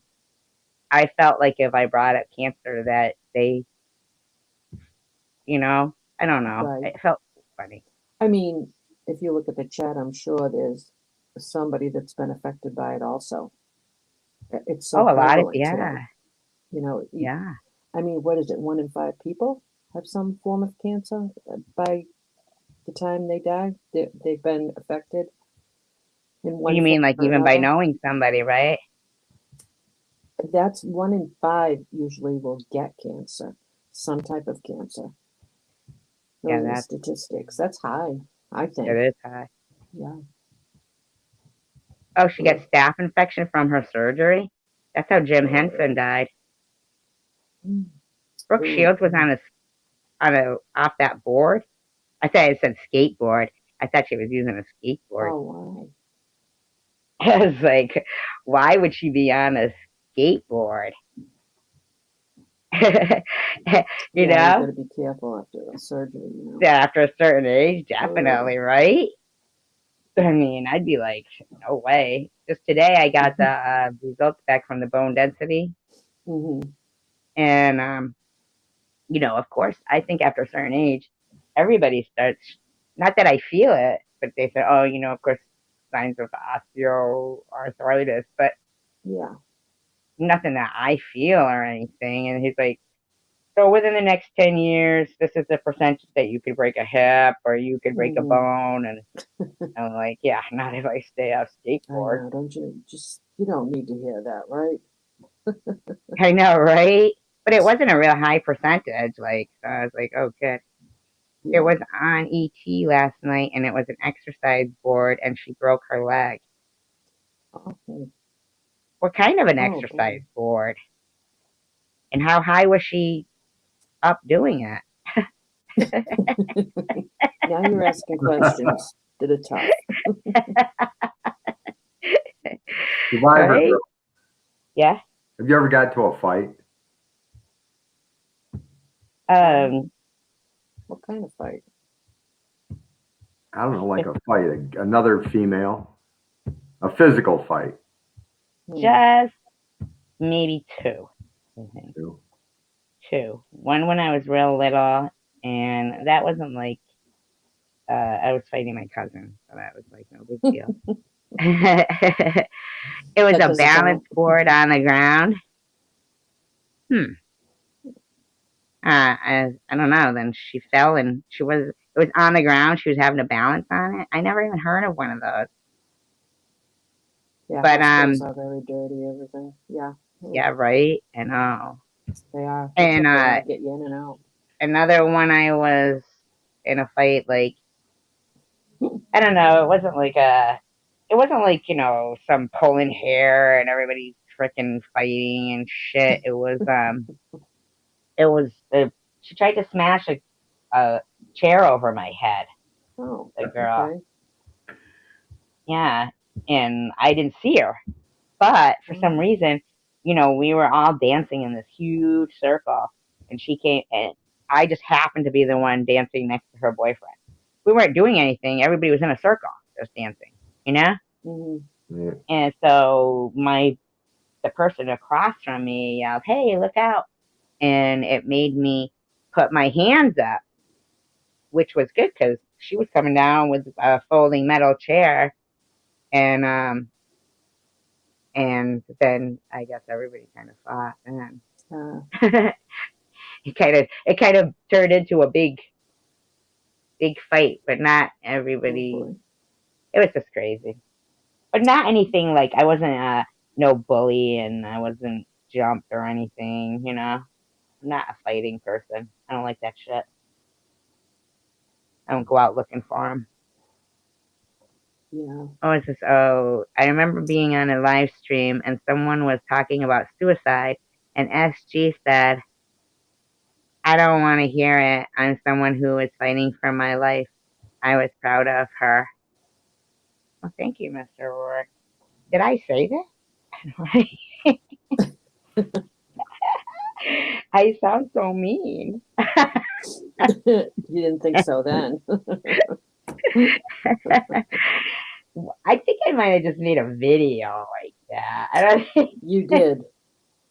A: I felt like if I brought up cancer that I don't know.
B: Right.
A: It felt funny.
B: I mean, if you look at the chat, I'm sure there's somebody that's been affected by it also. It's so
A: Oh, a lot of,
B: prevalent today.
A: yeah,
B: You know,
A: yeah.
B: I mean, what is it? 1 in 5 people have some form of cancer by the time they die. They've been affected in one
A: You
B: form
A: mean like
B: or
A: even by
B: another.
A: knowing somebody, right?
B: That's 1 in 5 usually will get cancer, some type of cancer.
A: Yeah,
B: Those are the statistics. That's high, I
A: it
B: think.
A: is high.
B: Yeah.
A: Oh, she got
B: Ugh.
A: staph infection from her surgery. That's how Jim Henson died.
B: Mm.
A: Brooke
B: Ooh.
A: Shields was on a off that board. I said skateboard. I thought she was using a skateboard.
B: Oh, wow.
A: I was like, why would she be on a skateboard? you
B: Yeah, you got
A: know,
B: to be careful after a surgery, you know.
A: after a certain age,
B: Ugh.
A: definitely, right? I mean, I'd be like, no way. Just today, I got the results back from the bone density,
B: Hmm.
A: and of course, I think after a certain age, everybody starts. Not that I feel it, but they say, oh, of course, signs of osteoarthritis, but
B: Yeah.
A: nothing that I feel or anything. And he's like, so within the next 10 years, this is the percentage that you could break a hip or you could break a
B: Hmm.
A: bone. And I'm like, yeah, not if I stay off
B: I
A: skateboard.
B: know, don't you? Just, you don't need to hear that, right?
A: I know, right? But it wasn't a real high percentage. Like, so I was like, oh, good. It was on ET last night, and it was an exercise board, and she broke her leg.
B: Oh,
A: What kind of an
B: boy.
A: exercise board? And how high was she up doing it?
B: Now you're asking questions that are tough.
C: Survivor
A: Right?
C: Girl,
A: Yeah.
C: have you ever got to a fight?
B: What kind of fight?
C: I don't know, like a fight, another female, a physical fight.
A: Just maybe two, I think.
C: Too.
A: Two. One when I was real little, and that wasn't like I was fighting my cousin, so that was like no big deal. It was
B: That
A: a
B: doesn't
A: balance
B: count.
A: board on the ground. I don't know. Then she fell, and it was on the ground. She was having to balance on it. I never even heard of one of those.
B: Yeah,
A: But
B: hospitals are very dirty, everything. Yeah.
A: yeah, right. I know.
B: They are.
A: And
B: Get you in and out.
A: another one, I was in a fight. Like, I don't know. It wasn't like some pulling hair and everybody freaking fighting and shit. She tried to smash a chair over my head.
B: Oh,
A: The girl.
B: okay.
A: Yeah, and I didn't see her, but for some reason, we were all dancing in this huge circle, and she came, and I just happened to be the one dancing next to her boyfriend. We weren't doing anything. Everybody was in a circle, just dancing, you know.
B: Mm-hmm.
C: Yeah.
A: And so the person across from me yelled, "Hey, look out!" And it made me put my hands up, which was good because she was coming down with a folding metal chair, and then I guess everybody kind of fought, and it kind of turned into a big fight, but not everybody.
B: Oh,
A: It was just crazy, but not anything like I wasn't no bully, and I wasn't jumped or anything. I'm not a fighting person. I don't like that shit. I don't go out looking for them.
B: yeah.
A: I remember being on a live stream and someone was talking about suicide, and SG said, "I don't want to hear it. I'm someone who is fighting for my life." I was proud of her. Well, thank you, Mr. Rourke. Did I say that? I sound so mean.
B: You didn't think so then.
A: I think I might have just made a video like that. I don't think.
B: You did.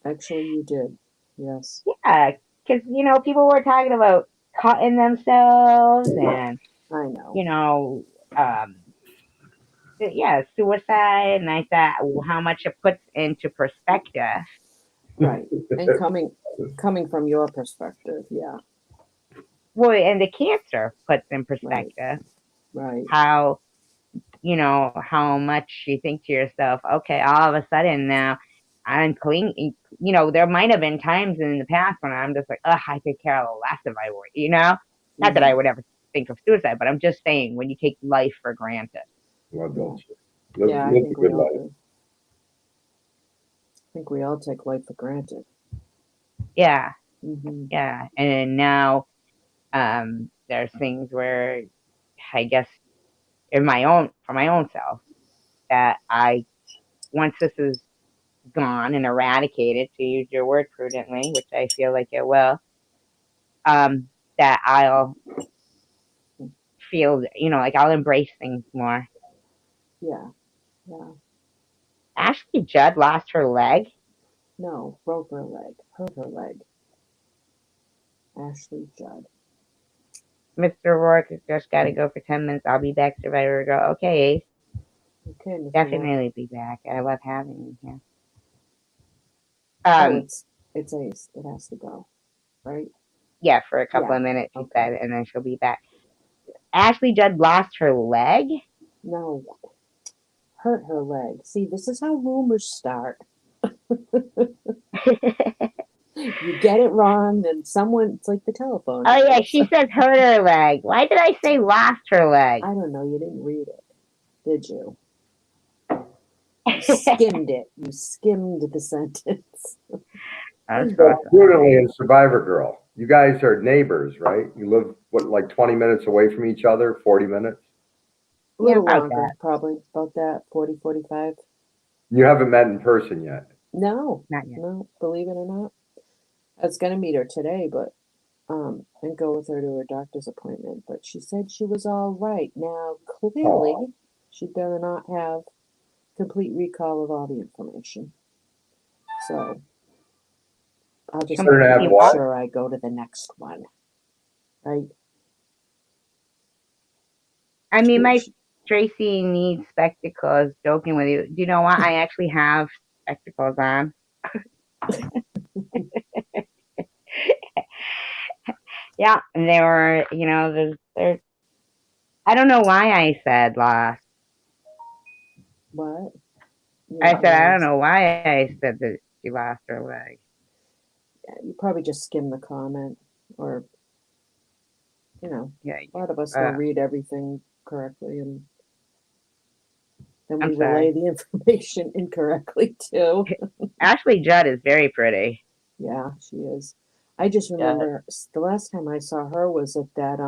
B: Actually, you did. Yes.
A: Yeah, because people were talking about cutting themselves, and
B: I know.
A: Yeah, suicide, and I thought how much it puts into perspective.
B: Right. And coming from your perspective, yeah.
A: Well, and the cancer puts in perspective
B: Right.
A: how how much you think to yourself, okay, all of a sudden now I'm clean. There might have been times in the past when I'm just like, ugh, I could care less if I were. Not that I would ever think of suicide, but I'm just saying when you take life for granted.
C: Well, don't you?
B: Yeah, I
C: Live a
B: think we
C: good
B: all
C: life.
B: do. I think we all take life for granted.
A: Yeah.
B: Mm-hmm.
A: Yeah. And now there's things where I guess for my own self, that once this is gone and eradicated, to use your word prudently, which I feel like it will, that I'll feel, like I'll embrace things more.
B: Yeah. Yeah.
A: Ashley Judd lost her leg.
B: No, broke her leg. Hurt her leg. Ashley Judd.
A: Mr. Rourke has just got to go for 10 minutes. I'll be back, Survivor Girl. Okay, Ace.
B: Okay, Mr.
A: Definitely be back. I love having you here.
B: It's Ace. It has to go, right?
A: Yeah, for a couple of minutes, she said, and then she'll be back. Ashley Judd lost her leg?
B: No. Hurt her leg. See, this is how rumors start. You get it wrong, then someone, it's like the telephone.
A: Oh, yeah,
B: number.
A: she says hurt her leg. Why did I say lost her leg?
B: I don't know. You didn't read it, did you? You skimmed it. You skimmed the sentence.
A: I'm
C: So
A: so sorry.
C: Prudently and Survivor Girl, you guys are neighbors, right? You live, what, like 20 minutes away from each other, 40 minutes?
B: A
A: Yeah,
B: little
A: about
B: longer,
A: that.
B: probably about that, 40, 45.
C: You haven't met in person yet.
B: No,
A: Not yet.
B: no, believe it or not. I was gonna meet her today, but and go with her to her doctor's appointment. But she said she was all right. Now, clearly,
C: Oh,
B: she does not have complete recall of all the information. So I'll just
C: better to have
B: make
C: what?
B: sure I go to the next one. Right?
A: I mean, my
B: She-
A: Tracy needs spectacles. Joking with you. Do you know what? I actually have spectacles on. Yeah, and they were, they're. I don't know why I said lost.
B: What?
A: I
B: You
A: said I don't
B: lost.
A: know why I said that she lost her leg.
B: You probably just skim the comment, or
A: Yeah,
B: a lot of us
A: uh,
B: don't read everything correctly, and then we
A: I'm
B: relay
A: sorry.
B: the information incorrectly too.
A: Ashley Judd is very pretty.
B: Yeah, she is. I just
A: Judd.
B: remember the last time I saw her was at that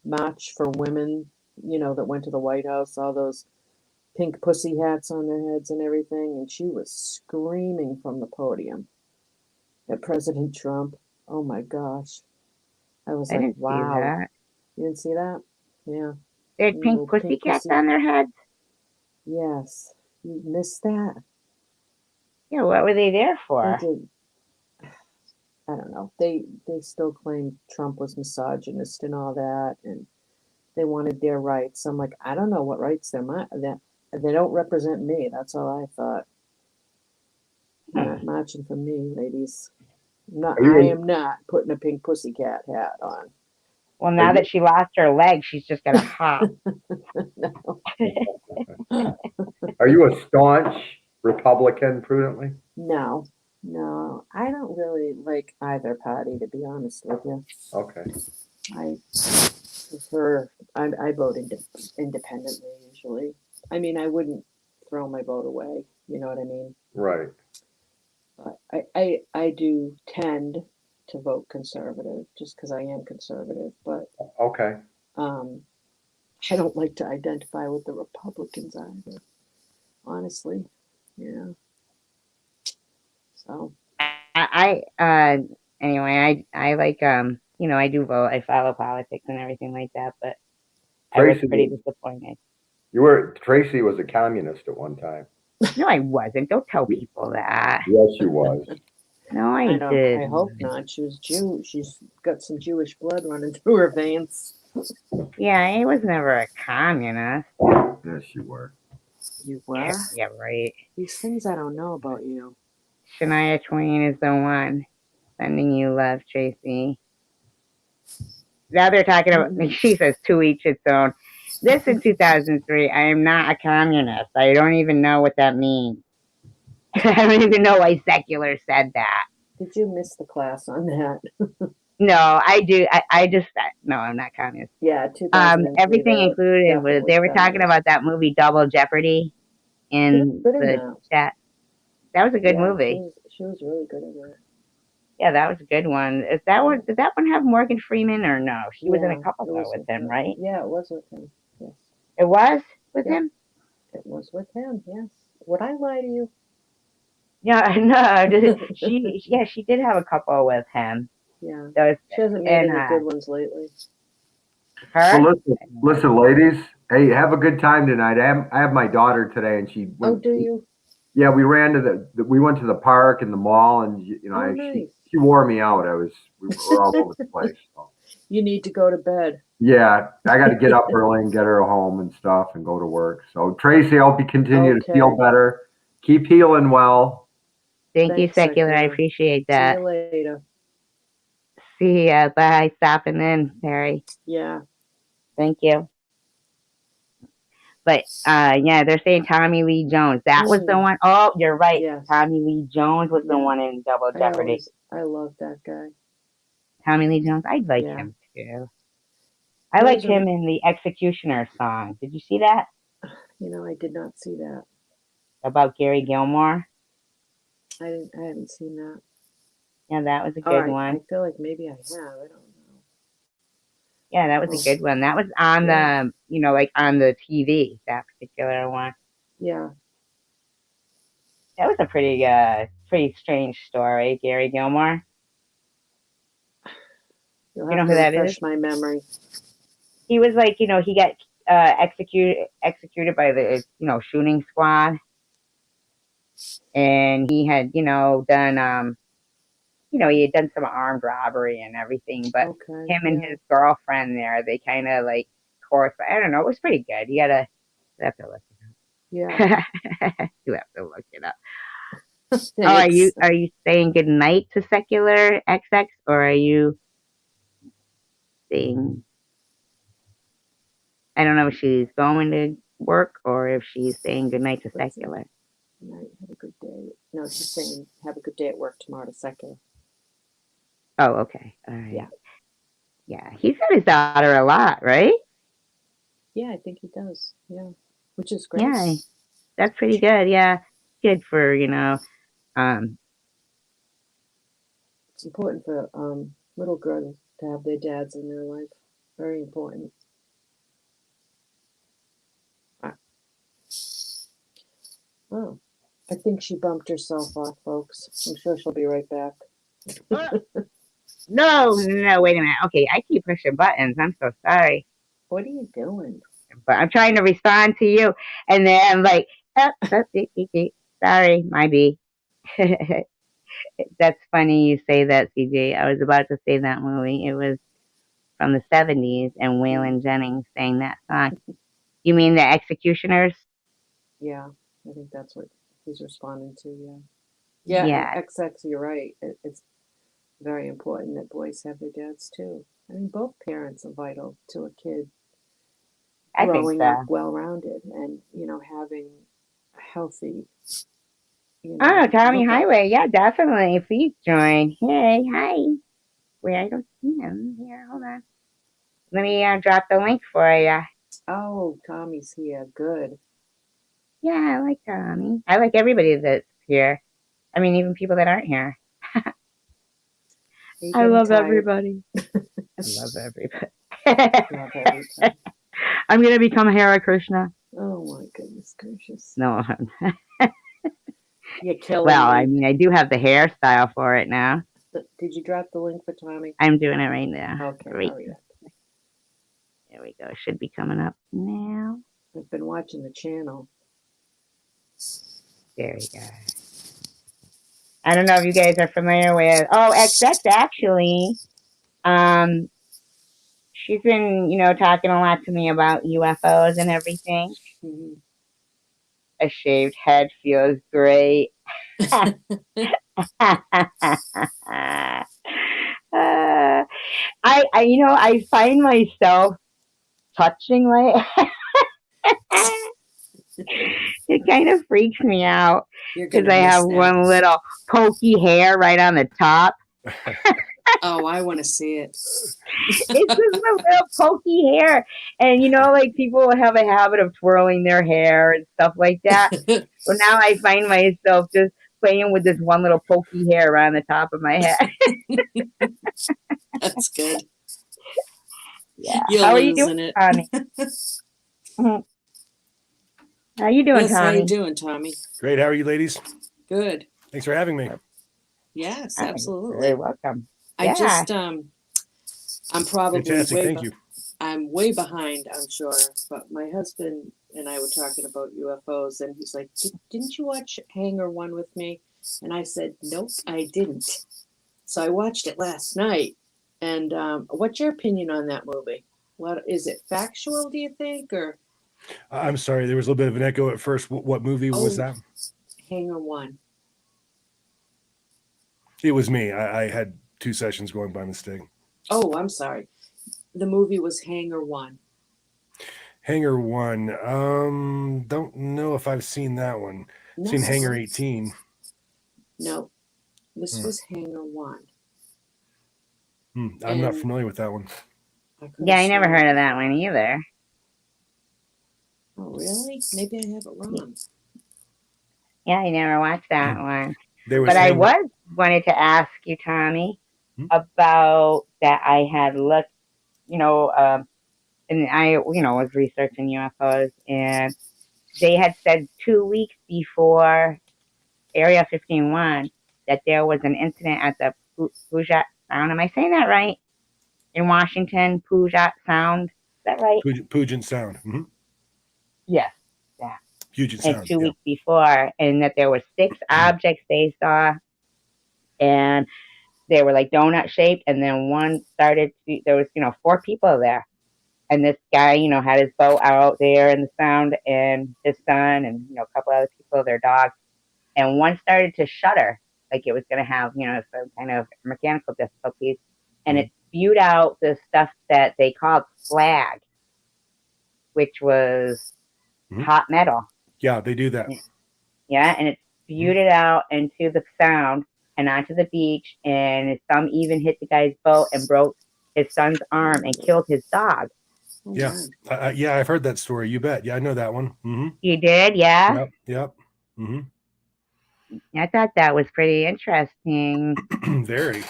B: march for women, that went to the White House, all those pink pussy hats on their heads and everything, and she was screaming from the podium at President Trump. Oh my gosh. I was
A: I
B: like,
A: didn't see
B: wow.
A: that.
B: You didn't see that? Yeah.
A: They had pink
B: Little pink
A: pussycats
B: pussy.
A: on their heads.
B: Yes. You missed that.
A: Yeah, what were they there
B: They
A: for?
B: did. I don't know. They still claim Trump was misogynist and all that, and they wanted their rights. I'm like, I don't know what rights that they don't represent me. That's all I thought. You're
A: Huh.
B: not marching for me, ladies. Not,
C: Are
B: I
C: you
B: am not putting a pink pussycat hat on.
A: Well,
C: a, are
A: now
C: you
A: that she lost her leg, she's just gonna hop.
B: No,
C: are you a staunch Republican, Prudently?
B: no, no. I don't really like either party, to be honest with you.
C: Okay.
B: I prefer. I vote independently usually. I mean, I wouldn't throw my vote away. You know what I mean?
C: Right.
B: But I do tend to vote conservative just because I am conservative. But
C: Okay.
B: um, I don't like to identify with the Republicans either. Honestly, yeah. So
A: Anyway, I like, I do vote. I follow politics and everything like that, but I was
C: Tracy
A: pretty
C: was,
A: disappointed.
C: Tracy was a communist at one time.
A: No, I wasn't. Don't tell people that.
C: Yes, she was.
A: No,
B: I
A: I
B: don't. I hope
A: didn't.
B: not. She was Jew. She's got some Jewish blood running through her veins.
A: Yeah, I was never a communist.
C: Yes, you were.
B: You were?
A: Yeah, right.
B: These things I don't know about you.
A: Shania Twain is the one. Sending you love, Tracy. Now they're talking about, she says, to each its own. This in 2003, I am not a communist. I don't even know what that means. I don't even know why secular said that.
B: Did you miss the class on that?
A: No, I do. I just, no, I'm not communist.
B: Yeah, 2003.
A: Everything included was,
B: Definitely
A: they were talking
B: communist.
A: about that movie Double Jeopardy
B: She was
A: in
B: good in
A: the
B: that.
A: chat. That was a good
B: Yeah,
A: movie.
B: she was really good in that.
A: Yeah, that was a good one. Is that one? Did that one have Morgan Freeman or no? She was in a
B: Yeah,
A: couple
B: it
A: though
B: was
A: with
B: with
A: him,
B: him.
A: right?
B: Yeah, it was with him. Yes.
A: It was with
B: Yep,
A: him.
B: it was with him. Yes. Would I lie to you?
A: Yeah, no. She did have a couple with him.
B: Yeah.
A: Those
B: She hasn't made
A: and
B: any good ones lately.
A: her.
C: Well, listen, ladies. Hey, have a good time tonight. I have my daughter today, and she
B: Oh,
C: went.
B: do you?
C: Yeah, we ran to we went to the park and the mall, and
B: Oh,
C: she wore me out. We were all
B: nice.
C: over the place. So.
B: You need to go to bed.
C: Yeah, I got to get up early and get her home and stuff and go to work. So Tracy, I hope you continue to feel
B: Okay.
C: better. Keep healing well.
A: Thank you,
B: Thanks,
A: secular. I
B: Secular.
A: appreciate
B: See
A: that.
B: you later.
A: See ya. Bye. Stopping in, Harry.
B: Yeah.
A: Thank you. But yeah, they're saying Tommy Lee Jones. That was the one. Oh, you're right.
B: Yes.
A: Tommy Lee Jones was the one in Double Jeopardy.
B: I love that guy.
A: Tommy Lee Jones. I'd like him too. I
B: He
A: like
B: was
A: him in the Executioner song. Did you see that?
B: You know, I did not see that.
A: About Gary Gilmore?
B: I haven't seen that.
A: Yeah, that was a good one.
B: I feel like maybe I have. I don't know.
A: Yeah, that was a good one. That was on the, you know, like on the TV, that particular one.
B: Yeah.
A: That was a pretty strange story, Gary Gilmore.
B: You'll
A: You know
B: have
A: who
B: to
A: that
B: refresh
A: is?
B: my memory.
A: He was like, you know, he got executed by the, you know, shooting squad. And he had, you know, done he had done some armed robbery and everything, but him and his girlfriend there, they kind of like, of course, I don't know, it was pretty good. You have to look it up.
B: Yeah.
A: You have to look it up. Oh, are you saying good night to Secular XX, or are you saying, I don't know if she's going to work or if she's saying good night to Secular?
B: Good night, have a good day. No, she's saying have a good day at work tomorrow to Secular.
A: Oh, okay. All right. Yeah, he's got his daughter a lot, right?
B: Yeah, I think he does. Yeah, which is great.
A: Yeah, that's pretty good. Yeah, good for, you know.
B: It's important for little girls to have their dads in their life. Very important. Oh, I think she bumped herself off, folks. I'm sure she'll be right back.
A: No, wait a minute. Okay, I keep pushing buttons. I'm so sorry.
B: What are you doing?
A: But I'm trying to respond to you, and then I'm like, oh, sorry, my B. That's funny you say that, CJ. I was about to say that movie. It was from the 70s, and Waylon Jennings sang that song. You mean The Executioners?
B: Yeah, I think that's what he's responding to. Yeah. Yeah, and XX, you're right. It's very important that boys have their dads too. I mean, both parents are vital to a kid growing up well-rounded and, you know, having a healthy, you know.
A: Oh, Tommy Highway. Yeah, definitely. Please join. Hey, hi. Wait, I don't see him here. Hold on. Let me drop the link for you.
B: Oh, Tommy's here. Good.
A: Yeah, I like Tommy. I like everybody that's here. I mean, even people that aren't here. I love everybody. I love everybody. I'm going to become Hare Krishna.
B: Oh, my goodness gracious.
A: No.
B: You're killing
A: Well,
B: me.
A: I mean, I do have the hairstyle for it now.
B: Did you drop the link for Tommy?
A: I'm doing it right now.
B: Okay, hurry up.
A: There we go. Should be coming up now.
B: I've been watching the channel.
A: There we go. I don't know if you guys are familiar with. Oh, XX actually. She's been, you know, talking a lot to me about UFOs and everything.
B: Mm-hmm.
A: A shaved head feels great. I find myself touching my it kind of freaks me out because I have one little pokey hair right on the top.
B: Oh, I want to see it.
A: It's just a little pokey hair. And, you know, like people have a habit of twirling their hair and stuff like that. So now I find myself just playing with this one little pokey hair around the top of my head.
B: That's good.
A: Yeah. How are you doing, Tommy? How you doing, Tommy?
B: How you doing, Tommy?
D: Great. How are you, ladies?
B: Good.
D: Thanks for having me.
B: Yes, absolutely.
A: You're welcome.
B: I just, I'm probably
D: fantastic. Thank you.
B: I'm way behind, I'm sure. But my husband and I were talking about UFOs, and he's like, "Didn't you watch Hangar 1 with me?" And I said, "Nope, I didn't." So I watched it last night. And what's your opinion on that movie? What is it, factual, do you think, or?
D: I'm sorry, there was a little bit of an echo at first. What movie was that?
B: Hangar 1.
D: It was me. I had 2 sessions going by mistake.
B: Oh, I'm sorry. The movie was Hangar 1.
D: Hangar 1. Don't know if I've seen that one.
B: No,
D: Seen Hangar 18.
B: no, this was Hangar 1.
D: I'm not
B: And
D: familiar with that one.
A: Yeah, I never heard of that one either.
B: Oh, really? Maybe I have it wrong.
A: Yeah, I never watched that one.
D: There was
A: But I
D: Hangar.
A: wanted to ask you, Tommy,
D: Hmm?
A: about that. I had looked, and I, was researching UFOs, and they had said 2 weeks before Area 51 that there was an incident at the Puget Sound. Am I saying that right? In Washington, Puget Sound. Is that right?
D: Puget Sound.
A: Yes. Yeah.
D: Puget
A: And
D: Sound.
A: 2 weeks before, and that there were 6 objects they saw, and they were like donut shaped, and then one started to, there was 4 people there, and this guy had his boat out there in the Sound, and his son, and a couple other people, their dogs, and one started to shudder like it was going to have some kind of mechanical difficulties, and it spewed out the stuff that they called slag, which was hot metal.
D: Yeah, they do that.
A: Yeah, and it spewed it out into the Sound and onto the beach, and some even hit the guy's boat and broke his son's arm and killed his dog.
B: Oh,
D: Yeah. Yeah, I've heard that story. You bet. Yeah, I know that one.
A: You did? Yeah?
D: Yep.
A: I thought that was pretty interesting.
D: Very.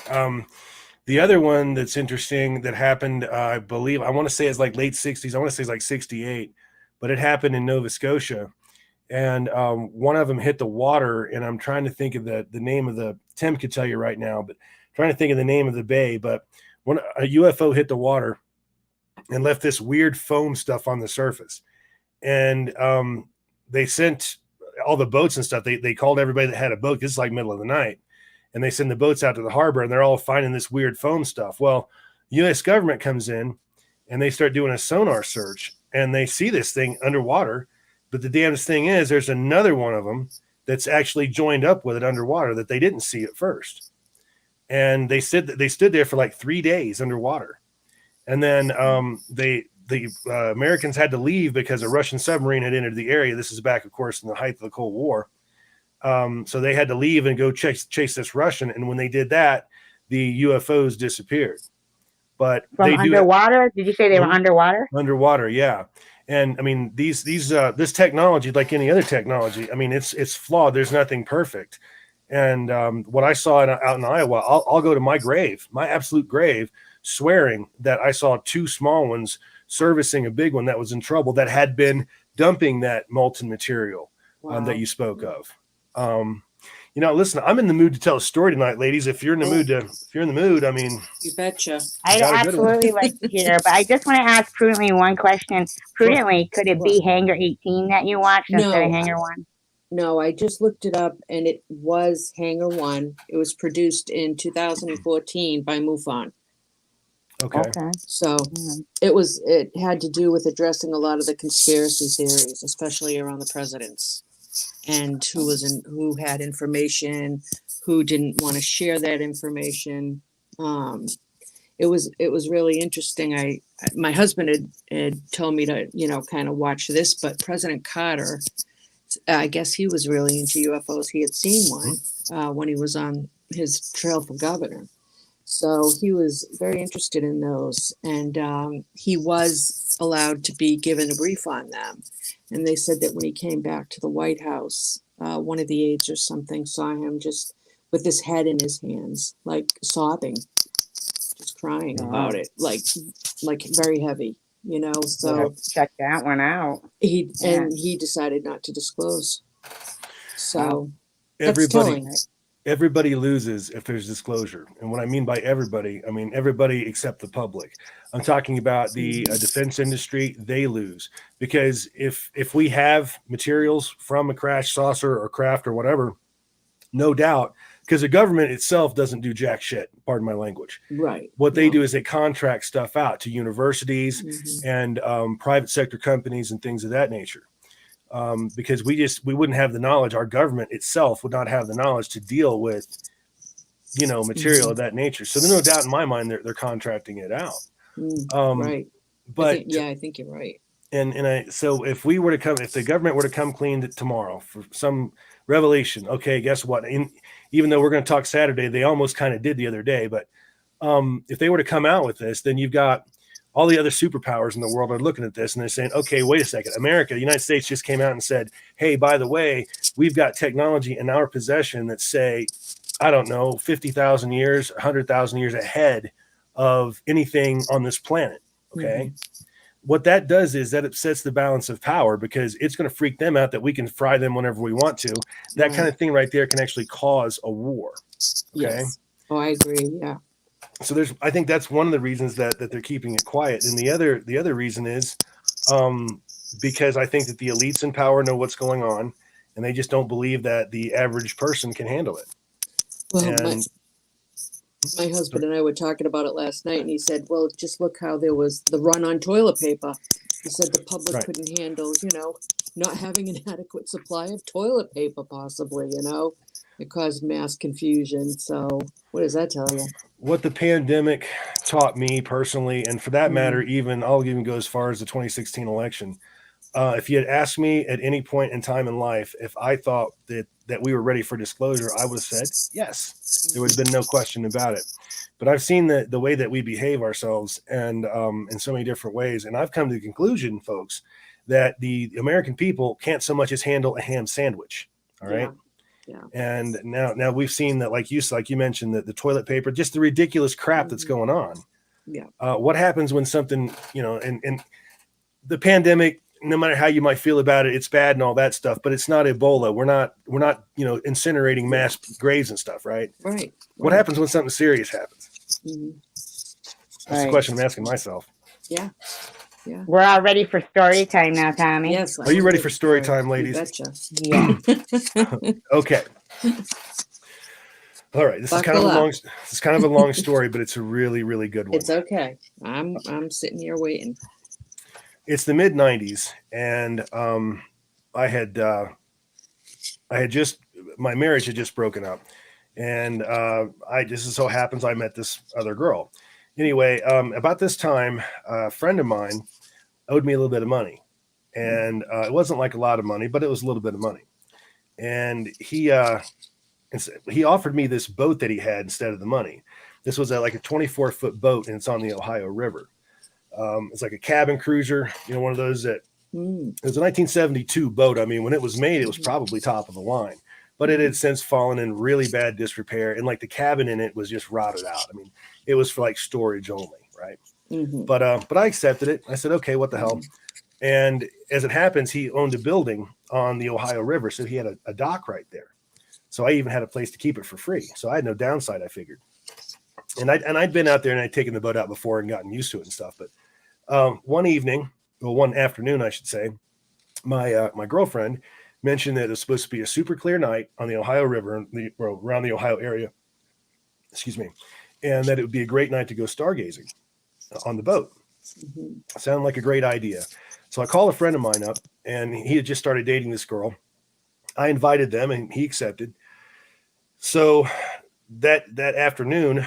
D: The other one that's interesting that happened, I believe, I want to say it's like late 60s. I want to say it's like 68, but it happened in Nova Scotia. And one of them hit the water, and I'm trying to think of the name of the, Tim could tell you right now, but trying to think of the name of the bay. But when a UFO hit the water and left this weird foam stuff on the surface, and they sent all the boats and stuff. They called everybody that had a boat. This is like middle of the night, and they send the boats out to the harbor, and they're all finding this weird foam stuff. Well, U.S. government comes in, and they start doing a sonar search, and they see this thing underwater. But the damnedest thing is there's another one of them that's actually joined up with it underwater that they didn't see at first. And they said that they stood there for like 3 days underwater. And then the Americans had to leave because a Russian submarine had entered the area. This is back, of course, in the height of the Cold War. So they had to leave and go chase this Russian. And when they did that, the UFOs disappeared. But
A: from
D: they
A: underwater? Did you say they were underwater?
D: Underwater, yeah. And I mean, this technology, like any other technology, I mean, it's flawed. There's nothing perfect. And what I saw out in Iowa, I'll go to my grave, my absolute grave, swearing that I saw 2 small ones servicing a big one that was in trouble, that had been dumping that molten material that you spoke of. Listen, I'm in the mood to tell a story tonight, ladies. If you're in the mood, I mean,
B: you betcha.
A: I'd absolutely like to hear, but I just want to ask Prudently one question. Prudently, could it be Hangar 18 that you watched instead of Hangar 1?
B: No, I just looked it up, and it was Hangar 1. It was produced in 2014 by MUFON.
D: Okay.
B: So it had to do with addressing a lot of the conspiracy theories, especially around the presidents, and who had information, who didn't want to share that information. It was really interesting. My husband had told me to, kind of watch this, but President Carter, I guess he was really into UFOs. He had seen one when he was on his trail for governor. So he was very interested in those, and he was allowed to be given a brief on them. And they said that when he came back to the White House, one of the aides or something saw him just with his head in his hands, like sobbing, just crying about it, like very heavy, So
A: check that one out.
B: He decided not to disclose. So
D: everybody loses if there's disclosure. And what I mean by everybody, I mean everybody except the public. I'm talking about the defense industry. They lose because if we have materials from a crash saucer or craft or whatever, no doubt, because the government itself doesn't do jack shit, pardon my language.
B: Right.
D: What they do is they contract stuff out to universities and private sector companies and things of that nature. Because we wouldn't have the knowledge. Our government itself would not have the knowledge to deal with, material of that nature. So there's no doubt in my mind they're contracting it out.
B: Right.
D: But
B: I think you're right.
D: So if the government were to come clean tomorrow for some revelation, okay, guess what? Even though we're going to talk Saturday, they almost kind of did the other day, but if they were to come out with this, then you've got all the other superpowers in the world are looking at this and they're saying, okay, wait a second. America, the United States just came out and said, hey, by the way, we've got technology in our possession that say, I don't know, 50,000 years, 100,000 years ahead of anything on this planet. Okay. What that does is that it sets the balance of power because it's going to freak them out that we can fry them whenever we want to. That kind of thing right there can actually cause a war. Okay.
B: Yes. Oh, I agree. Yeah.
D: So I think that's one of the reasons that they're keeping it quiet. And the other reason is because I think that the elites in power know what's going on and they just don't believe that the average person can handle it.
B: Well, my husband and I were talking about it last night, and he said, well, just look how there was the run on toilet paper. He said the public couldn't handle, not having an adequate supply of toilet paper, possibly, It caused mass confusion. So what does that tell you?
D: What the pandemic taught me personally, and for that matter, I'll even go as far as the 2016 election. If you had asked me at any point in time in life if I thought that we were ready for disclosure, I would have said yes. There would have been no question about it. But I've seen the way that we behave ourselves and in so many different ways. And I've come to the conclusion, folks, that the American people can't so much as handle a ham sandwich. All right.
B: Yeah.
D: And now we've seen that, like you mentioned, that the toilet paper, just the ridiculous crap that's going on.
B: Yeah.
D: What happens when something, and the pandemic, no matter how you might feel about it, it's bad and all that stuff, but it's not Ebola. We're not, incinerating mass graves and stuff, right?
B: Right.
D: What happens when something serious happens? That's the question I'm asking myself.
B: Yeah. Yeah.
A: We're all ready for story time now, Tommy.
B: Yes.
D: Are you ready for story time, ladies?
B: Betcha.
A: Yeah.
D: Okay. All right. This is kind of a long story, but it's a really, really good one.
B: It's okay. I'm sitting here waiting.
D: It's the mid '90s, and I had my marriage had just broken up, and just so happens I met this other girl. Anyway, about this time, a friend of mine owed me a little bit of money, and it wasn't like a lot of money, but it was a little bit of money, and he offered me this boat that he had instead of the money. This was like a 24-foot boat, and it's on the Ohio River. It's like a cabin cruiser, one of those that it was a 1972 boat. I mean, when it was made, it was probably top of the line, but it had since fallen in really bad disrepair. And like the cabin in it was just rotted out. I mean, it was for like storage only. Right. But I accepted it. I said, okay, what the hell? And as it happens, he owned a building on the Ohio River. So he had a dock right there. So I even had a place to keep it for free. So I had no downside, I figured. And I'd been out there and I'd taken the boat out before and gotten used to it and stuff. But one afternoon, I should say, my girlfriend mentioned that it was supposed to be a super clear night on the Ohio River, around the Ohio area. Excuse me. And that it would be a great night to go stargazing on the boat. Sounded like a great idea. So I called a friend of mine up, and he had just started dating this girl. I invited them, and he accepted. So that afternoon,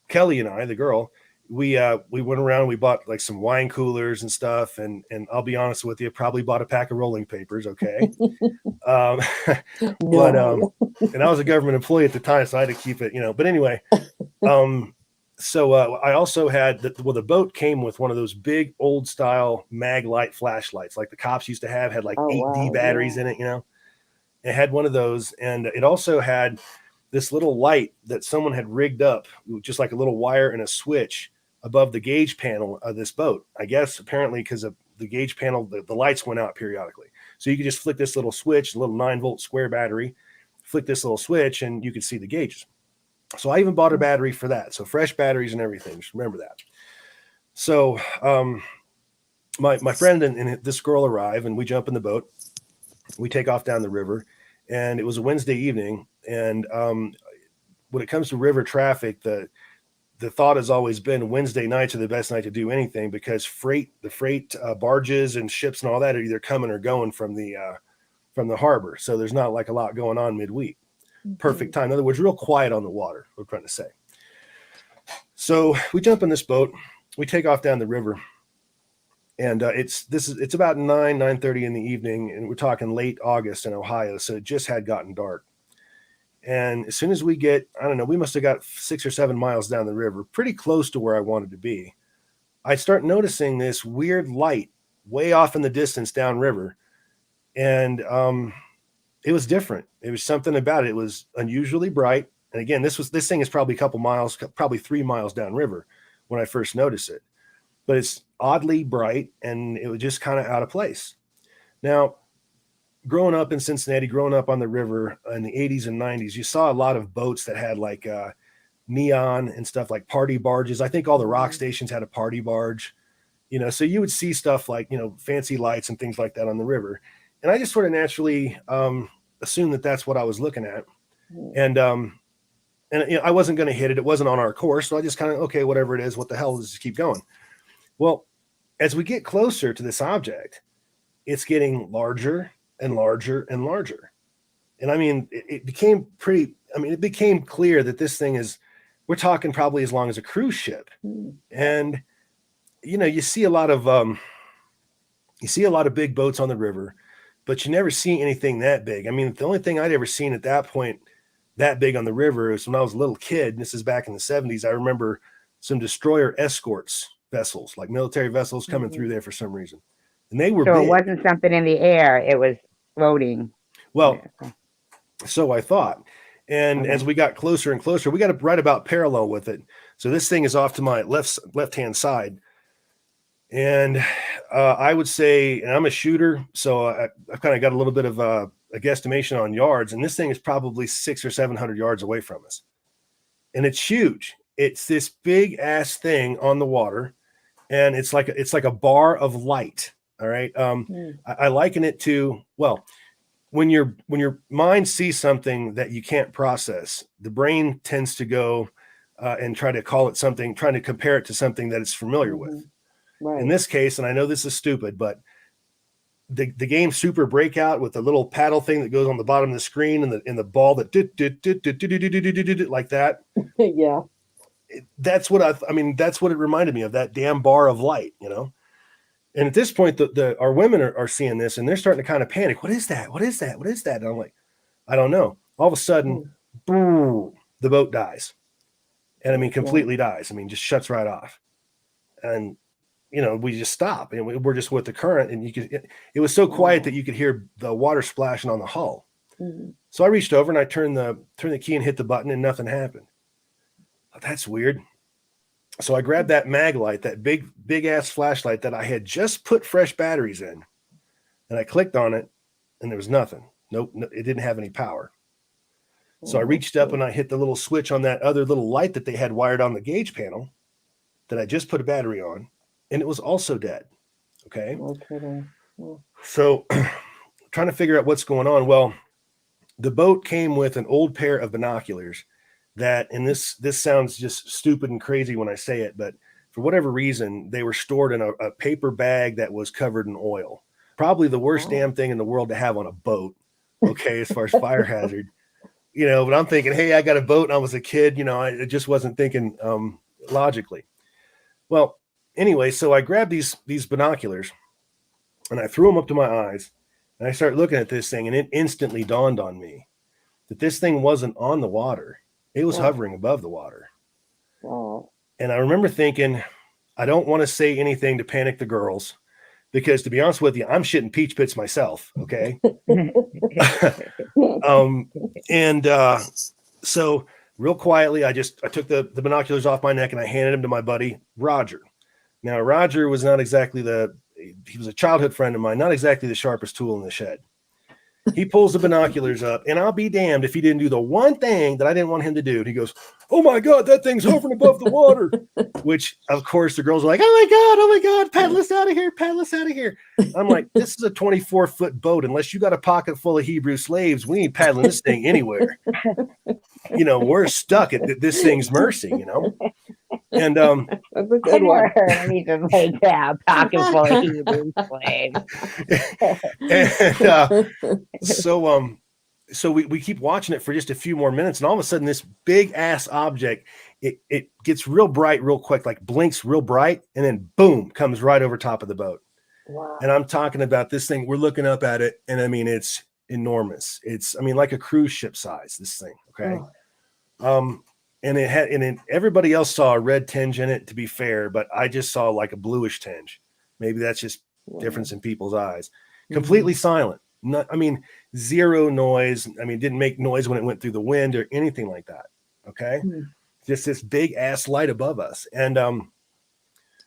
D: Kelly and I, the girl, we went around. We bought like some wine coolers and stuff, and I'll be honest with you, probably bought a pack of rolling papers. Okay, but and I was a government employee at the time, so I had to keep it, But anyway, so I also had the boat came with one of those big old style mag light flashlights, like the cops used to have, had like 8D batteries in it. It had one of those, and it also had this little light that someone had rigged up, just like a little wire and a switch above the gauge panel of this boat. I guess apparently because of the gauge panel, the lights went out periodically. So you could just flick this little switch, a little 9-volt square battery, flick this little switch, and you could see the gauges. So I even bought a battery for that. So fresh batteries and everything. Just remember that. So my friend and this girl arrive, and we jump in the boat. We take off down the river, and it was a Wednesday evening. And when it comes to river traffic, the thought has always been Wednesday nights are the best night to do anything because the freight barges and ships and all that are either coming or going from the harbor. So there's not like a lot going on midweek. Perfect time. In other words, real quiet on the water, we're trying to say. So we jump in this boat. We take off down the river. And it's about 9:30 in the evening, and we're talking late August in Ohio, so it just had gotten dark. And as soon as we get, I don't know, we must have got 6 or 7 miles down the river, pretty close to where I wanted to be. I start noticing this weird light way off in the distance downriver, and it was different. It was something about it. It was unusually bright. And again, this thing is probably a couple miles, probably 3 miles downriver when I first noticed it. But it's oddly bright, and it was just kind of out of place. Now, growing up in Cincinnati, growing up on the river in the 80s and 90s, you saw a lot of boats that had like neon and stuff, like party barges. I think all the rock stations had a party barge, so you would see stuff like, fancy lights and things like that on the river. And I just sort of naturally assumed that that's what I was looking at. And I wasn't going to hit it. It wasn't on our course. So I just kind of, okay, whatever it is, what the hell, let's just keep going. Well, as we get closer to this object, it's getting larger and larger and larger. And I mean, it became clear that this thing we're talking probably as long as a cruise ship. And, you see a lot of big boats on the river, but you never see anything that big. I mean, the only thing I'd ever seen at that point that big on the river is when I was a little kid, and this is back in the 70s. I remember some destroyer escorts vessels, like military vessels coming through there for some reason. And they were
A: So
D: big.
A: it wasn't something in the air, it was floating.
D: Well, so I thought. And as we got closer and closer, we got up right about parallel with it. So this thing is off to my left-hand side. And I would say, and I'm a shooter, so I've kind of got a little bit of a guesstimation on yards. And this thing is probably 600 or 700 yards away from us. And it's huge. It's this big ass thing on the water. And it's like a bar of light. All right. I liken it to, well, when your mind sees something that you can't process, the brain tends to go and try to call it something, trying to compare it to something that it's familiar with.
B: Right.
D: In this case, and I know this is stupid, but the game Super Breakout with the little paddle thing that goes on the bottom of the screen and the ball that like that.
B: Yeah.
D: That's what that's what it reminded me of, that damn bar of light, And at this point, our women are seeing this, and they're starting to kind of panic. What is that? What is that? What is that? And I'm like, I don't know. All of a sudden, boom, the boat dies. And I mean, completely dies. I mean, just shuts right off. And, we just stop, and we're just with the current, and it was so quiet that you could hear the water splashing on the hull. So I reached over and I turned the key and hit the button, and nothing happened. Oh, that's weird. So I grabbed that mag light, that big ass flashlight that I had just put fresh batteries in, and I clicked on it, and there was nothing. Nope, it didn't have any power. So I reached up and I hit the little switch on that other little light that they had wired on the gauge panel that I just put a battery on, and it was also dead. Okay. So trying to figure out what's going on. Well, the boat came with an old pair of binoculars that, and this sounds just stupid and crazy when I say it, but for whatever reason, they were stored in a paper bag that was covered in oil. Probably the worst damn thing in the world to have on a boat. Okay. As far as fire hazard, but I'm thinking, hey, I got a boat and I was a kid, I just wasn't thinking logically. Well, anyway, so I grabbed these binoculars and I threw them up to my eyes, and I started looking at this thing, and it instantly dawned on me that this thing wasn't on the water. It was hovering above the water. And I remember thinking, I don't want to say anything to panic the girls, because to be honest with you, I'm shitting peach pits myself. Okay. So real quietly, I took the binoculars off my neck and I handed them to my buddy, Roger. Now, Roger was not exactly he was a childhood friend of mine, not exactly the sharpest tool in the shed. He pulls the binoculars up, and I'll be damned if he didn't do the one thing that I didn't want him to do. He goes, "Oh my God, that thing's hovering above the water," which of course the girls are like, oh my God, paddle us out of here, paddle us out of here. I'm like, this is a 24-foot boat. Unless you got a pocket full of Hebrew slaves, we ain't paddling this thing anywhere. We're stuck at this thing's mercy, And
B: That's a good one.
A: Anything like that, pocket full of Hebrew slaves.
D: So we keep watching it for just a few more minutes, and all of a sudden this big ass object, it gets real bright real quick, like blinks real bright, and then boom, comes right over top of the boat.
B: Wow.
D: And I'm talking about this thing. We're looking up at it, and I mean, it's enormous. It's, I mean, like a cruise ship size, this thing. Okay. And everybody else saw a red tinge in it, to be fair, but I just saw like a bluish tinge. Maybe that's just difference in people's eyes. Completely silent. I mean, zero noise. I mean, it didn't make noise when it went through the wind or anything like that. Okay. Just this big ass light above us. And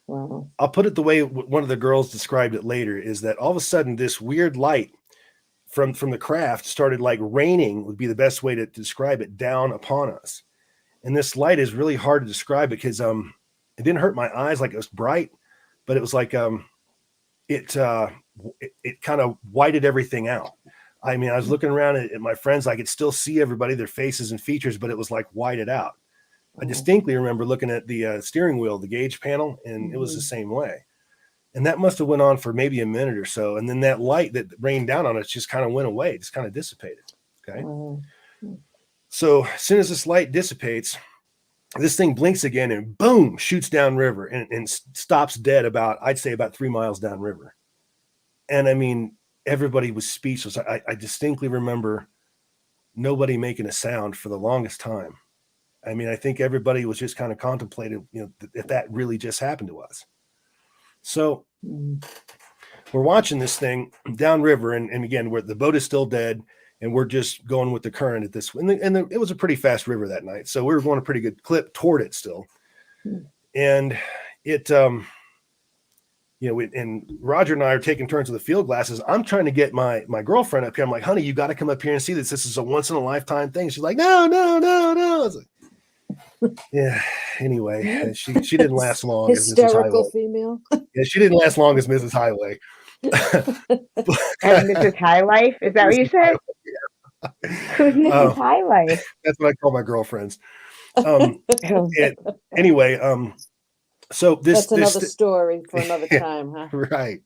B: Wow.
D: I'll put it the way one of the girls described it later, is that all of a sudden this weird light from the craft started like raining, would be the best way to describe it, down upon us. And this light is really hard to describe because it didn't hurt my eyes, like it was bright, but it was like it kind of whited everything out. I mean, I was looking around at my friends, I could still see everybody, their faces and features, but it was like whited out. I distinctly remember looking at the steering wheel, the gauge panel, and it was the same way. And that must have went on for maybe a minute or so. And then that light that rained down on us just kind of went away, just kind of dissipated. Okay. So as soon as this light dissipates, this thing blinks again and boom, shoots downriver and stops dead about, I'd say about 3 miles downriver. And I mean, everybody was speechless. I distinctly remember nobody making a sound for the longest time. I mean, I think everybody was just kind of contemplating, you know, if that really just happened to us. So we're watching this thing downriver, and again, where the boat is still dead, and we're just going with the current at this. And it was a pretty fast river that night, so we were going a pretty good clip toward it still. And it, you know, and Roger and I are taking turns with the field glasses. I'm trying to get my girlfriend up here. I'm like, honey, you got to come up here and see this. This is a once in a lifetime thing. She's like, no. I was like, yeah. Anyway, she didn't last long.
B: Hysterical female.
D: Yeah, she didn't last long as Mrs. Highway.
A: And Mrs. High Life? Is that what you said? Who's Mrs. High Life?
D: That's what I call my girlfriends. Anyway, so
B: that's another story for another time, huh?
D: Right.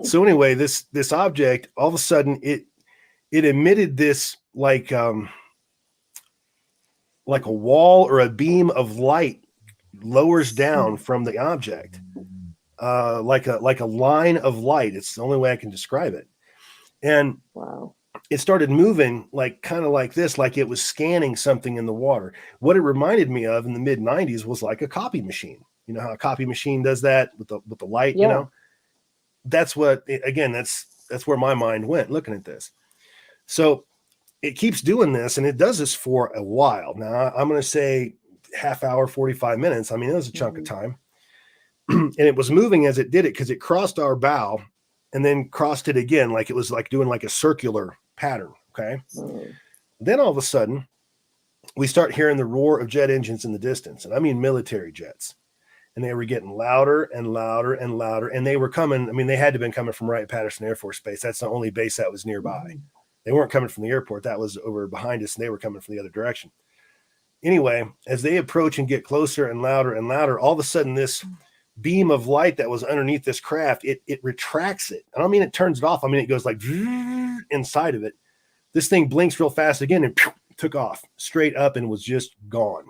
D: So anyway, this object, all of a sudden, it emitted this like a wall or a beam of light lowers down from the object, like a line of light. It's the only way I can describe it. And it started moving like kind of like this, like it was scanning something in the water. What it reminded me of in the mid 90s was like a copy machine. You know how a copy machine does that with the light, you know? That's what, again, that's where my mind went looking at this. So it keeps doing this, and it does this for a while. Now I'm going to say half hour, 45 minutes. I mean, it was a chunk of time. And it was moving as it did it, because it crossed our bow and then crossed it again. Like it was like doing like a circular pattern. Okay. Then all of a sudden we start hearing the roar of jet engines in the distance. And I mean, military jets. And they were getting louder and louder and louder. And they were coming. I mean, they had to have been coming from Wright-Patterson Air Force Base. That's the only base that was nearby. They weren't coming from the airport. That was over behind us, and they were coming from the other direction. Anyway, as they approach and get closer and louder, all of a sudden this beam of light that was underneath this craft, it retracts it. I don't mean it turns it off. I mean, it goes like inside of it. This thing blinks real fast again and took off straight up and was just gone.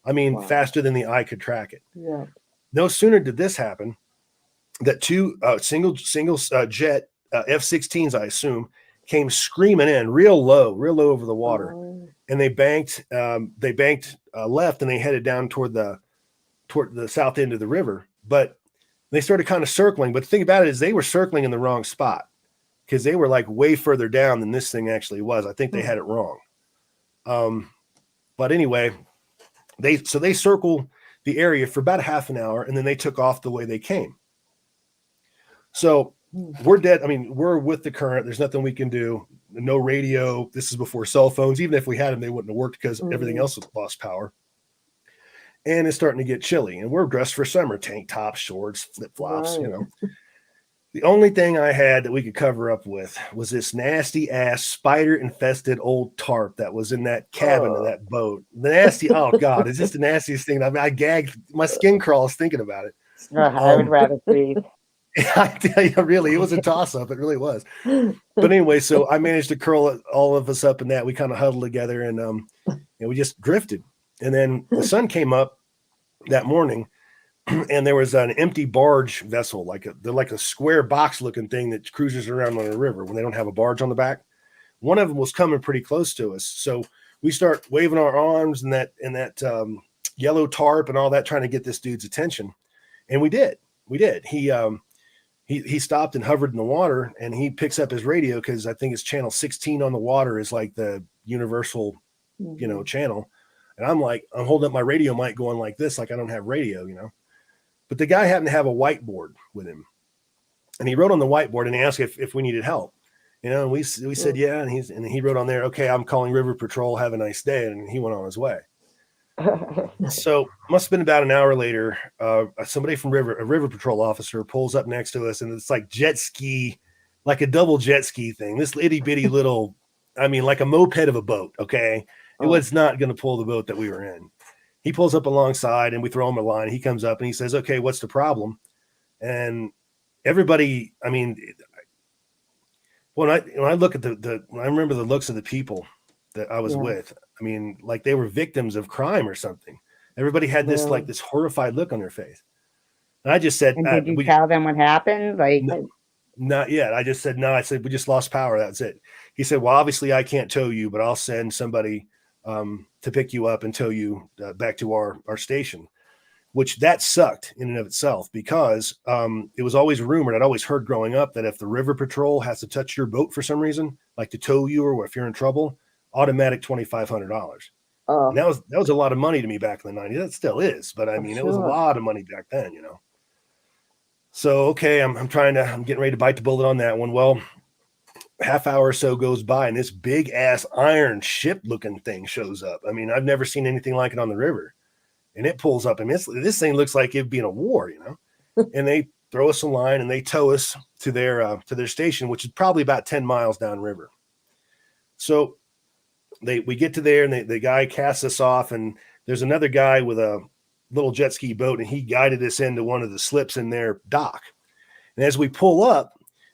D: I mean, faster than the eye could track it.
B: Yeah.
D: No sooner did this happen that two single jet F-16s, I assume, came screaming in real low over the water, and they banked left, and they headed down toward the south end of the river. But they started kind of circling. But the thing about it is they were circling in the wrong spot, because they were like way further down than this thing actually was. I think they had it wrong. But anyway, they circle the area for about a half an hour, and then they took off the way they came. So we're dead. I mean, we're with the current. There's nothing we can do. No radio. This is before cell phones. Even if we had them, they wouldn't have worked because everything else was lost power. And it's starting to get chilly, and we're dressed for summer: tank tops, shorts, flip flops. You know, the only thing I had that we could cover up with was this nasty ass spider infested old tarp that was in that cabin of that boat. The nasty. Oh God, it's just the nastiest thing. I mean, I gagged. My skin crawls thinking about it.
A: I would rather breathe.
D: I tell you, really, it was a toss-up. It really was. But anyway, so I managed to curl all of us up in that. We kind of huddled together, and we just drifted. And then the sun came up that morning, and there was an empty barge vessel, they're like a square box looking thing that cruises around on a river when they don't have a barge on the back. One of them was coming pretty close to us, so we start waving our arms and that yellow tarp and all that, trying to get this dude's attention, and we did. He stopped and hovered in the water, and he picks up his radio because I think it's channel 16 on the water is like the universal, channel. And I'm holding up my radio mic going like this, like I don't have radio, But the guy happened to have a whiteboard with him, and he wrote on the whiteboard and he asked if we needed help, and we said yeah, and he wrote on there, okay, I'm calling River Patrol, have a nice day, and he went on his way. So must have been about an hour later, somebody from a river patrol officer pulls up next to us, and it's like jet ski, like a double jet ski thing, this itty bitty little, like a moped of a boat. Okay. It was not going to pull the boat that we were in. He pulls up alongside and we throw him a line. He comes up and he says, okay, what's the problem? And everybody, when I look at when I remember the looks of the people that I was with, like they were victims of crime or something. Everybody had this this horrified look on their face. And I just said,
A: and did you tell them what happened?
D: Not yet. I just said, no, I said, we just lost power. That's it. He said, well, obviously I can't tow you, but I'll send somebody to pick you up and tow you back to our station, which that sucked in and of itself, because it was always rumored. I'd always heard growing up that if the river patrol has to touch your boat for some reason, like to tow you, or if you're in trouble, automatic $2,500. And that was a lot of money to me back in the 90s. That still is, but it was a lot of money back then, So, okay, I'm getting ready to bite the bullet on that one. Well, half hour or so goes by, and this big ass iron ship looking thing shows up. I've never seen anything like it on the river. And it pulls up, and this thing looks like it'd be in a war, and they throw us a line and they tow us to their station, which is probably about 10 miles downriver. So we get to there, and the guy casts us off, and there's another guy with a little jet ski boat, and he guided us into one of the slips in their dock. And as we pull up,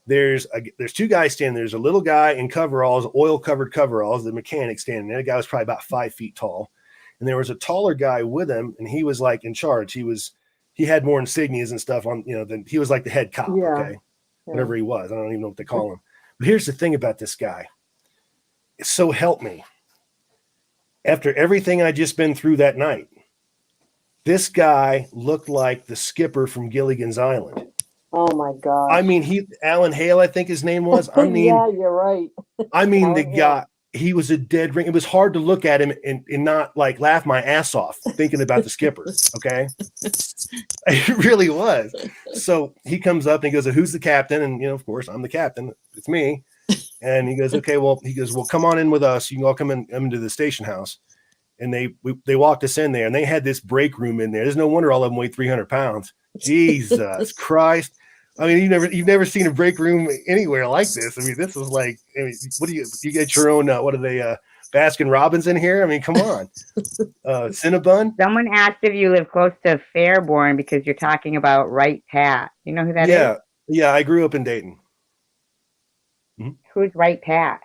D: there's two guys standing. There's a little guy in coveralls, oil covered coveralls, the mechanic standing there. The guy was probably about 5 feet tall. And there was a taller guy with him, and he was like in charge. He had more insignias and stuff on, than he was like the head cop. Yeah. Okay. Yeah. Whatever he was. I don't even know what they call him. But here's the thing about this guy. So help me. After everything I just been through that night, this guy looked like the skipper from Gilligan's Island.
B: Oh my God.
D: Alan Hale, I think his name was.
B: Yeah, you're right.
D: The guy, he was a dead ring. It was hard to look at him and not like laugh my ass off thinking about the skipper. Okay. It really was. So he comes up and he goes, who's the captain? And, of course, I'm the captain. It's me. And he goes, okay, well, come on in with us. You can all come into the station house. And they walked us in there, and they had this break room in there. There's no wonder all of them weigh 300 pounds. Jesus Christ. You've never seen a break room anywhere like this. This was like, what do you get your own, what are they, Baskin Robbins in here? Come on. Cinnabon.
A: Someone asked if you live close to Fairborn because you're talking about Wright Pat. You know who that is?
D: Yeah, I grew up in Dayton.
A: Mm-hmm. Who's Wright Pat?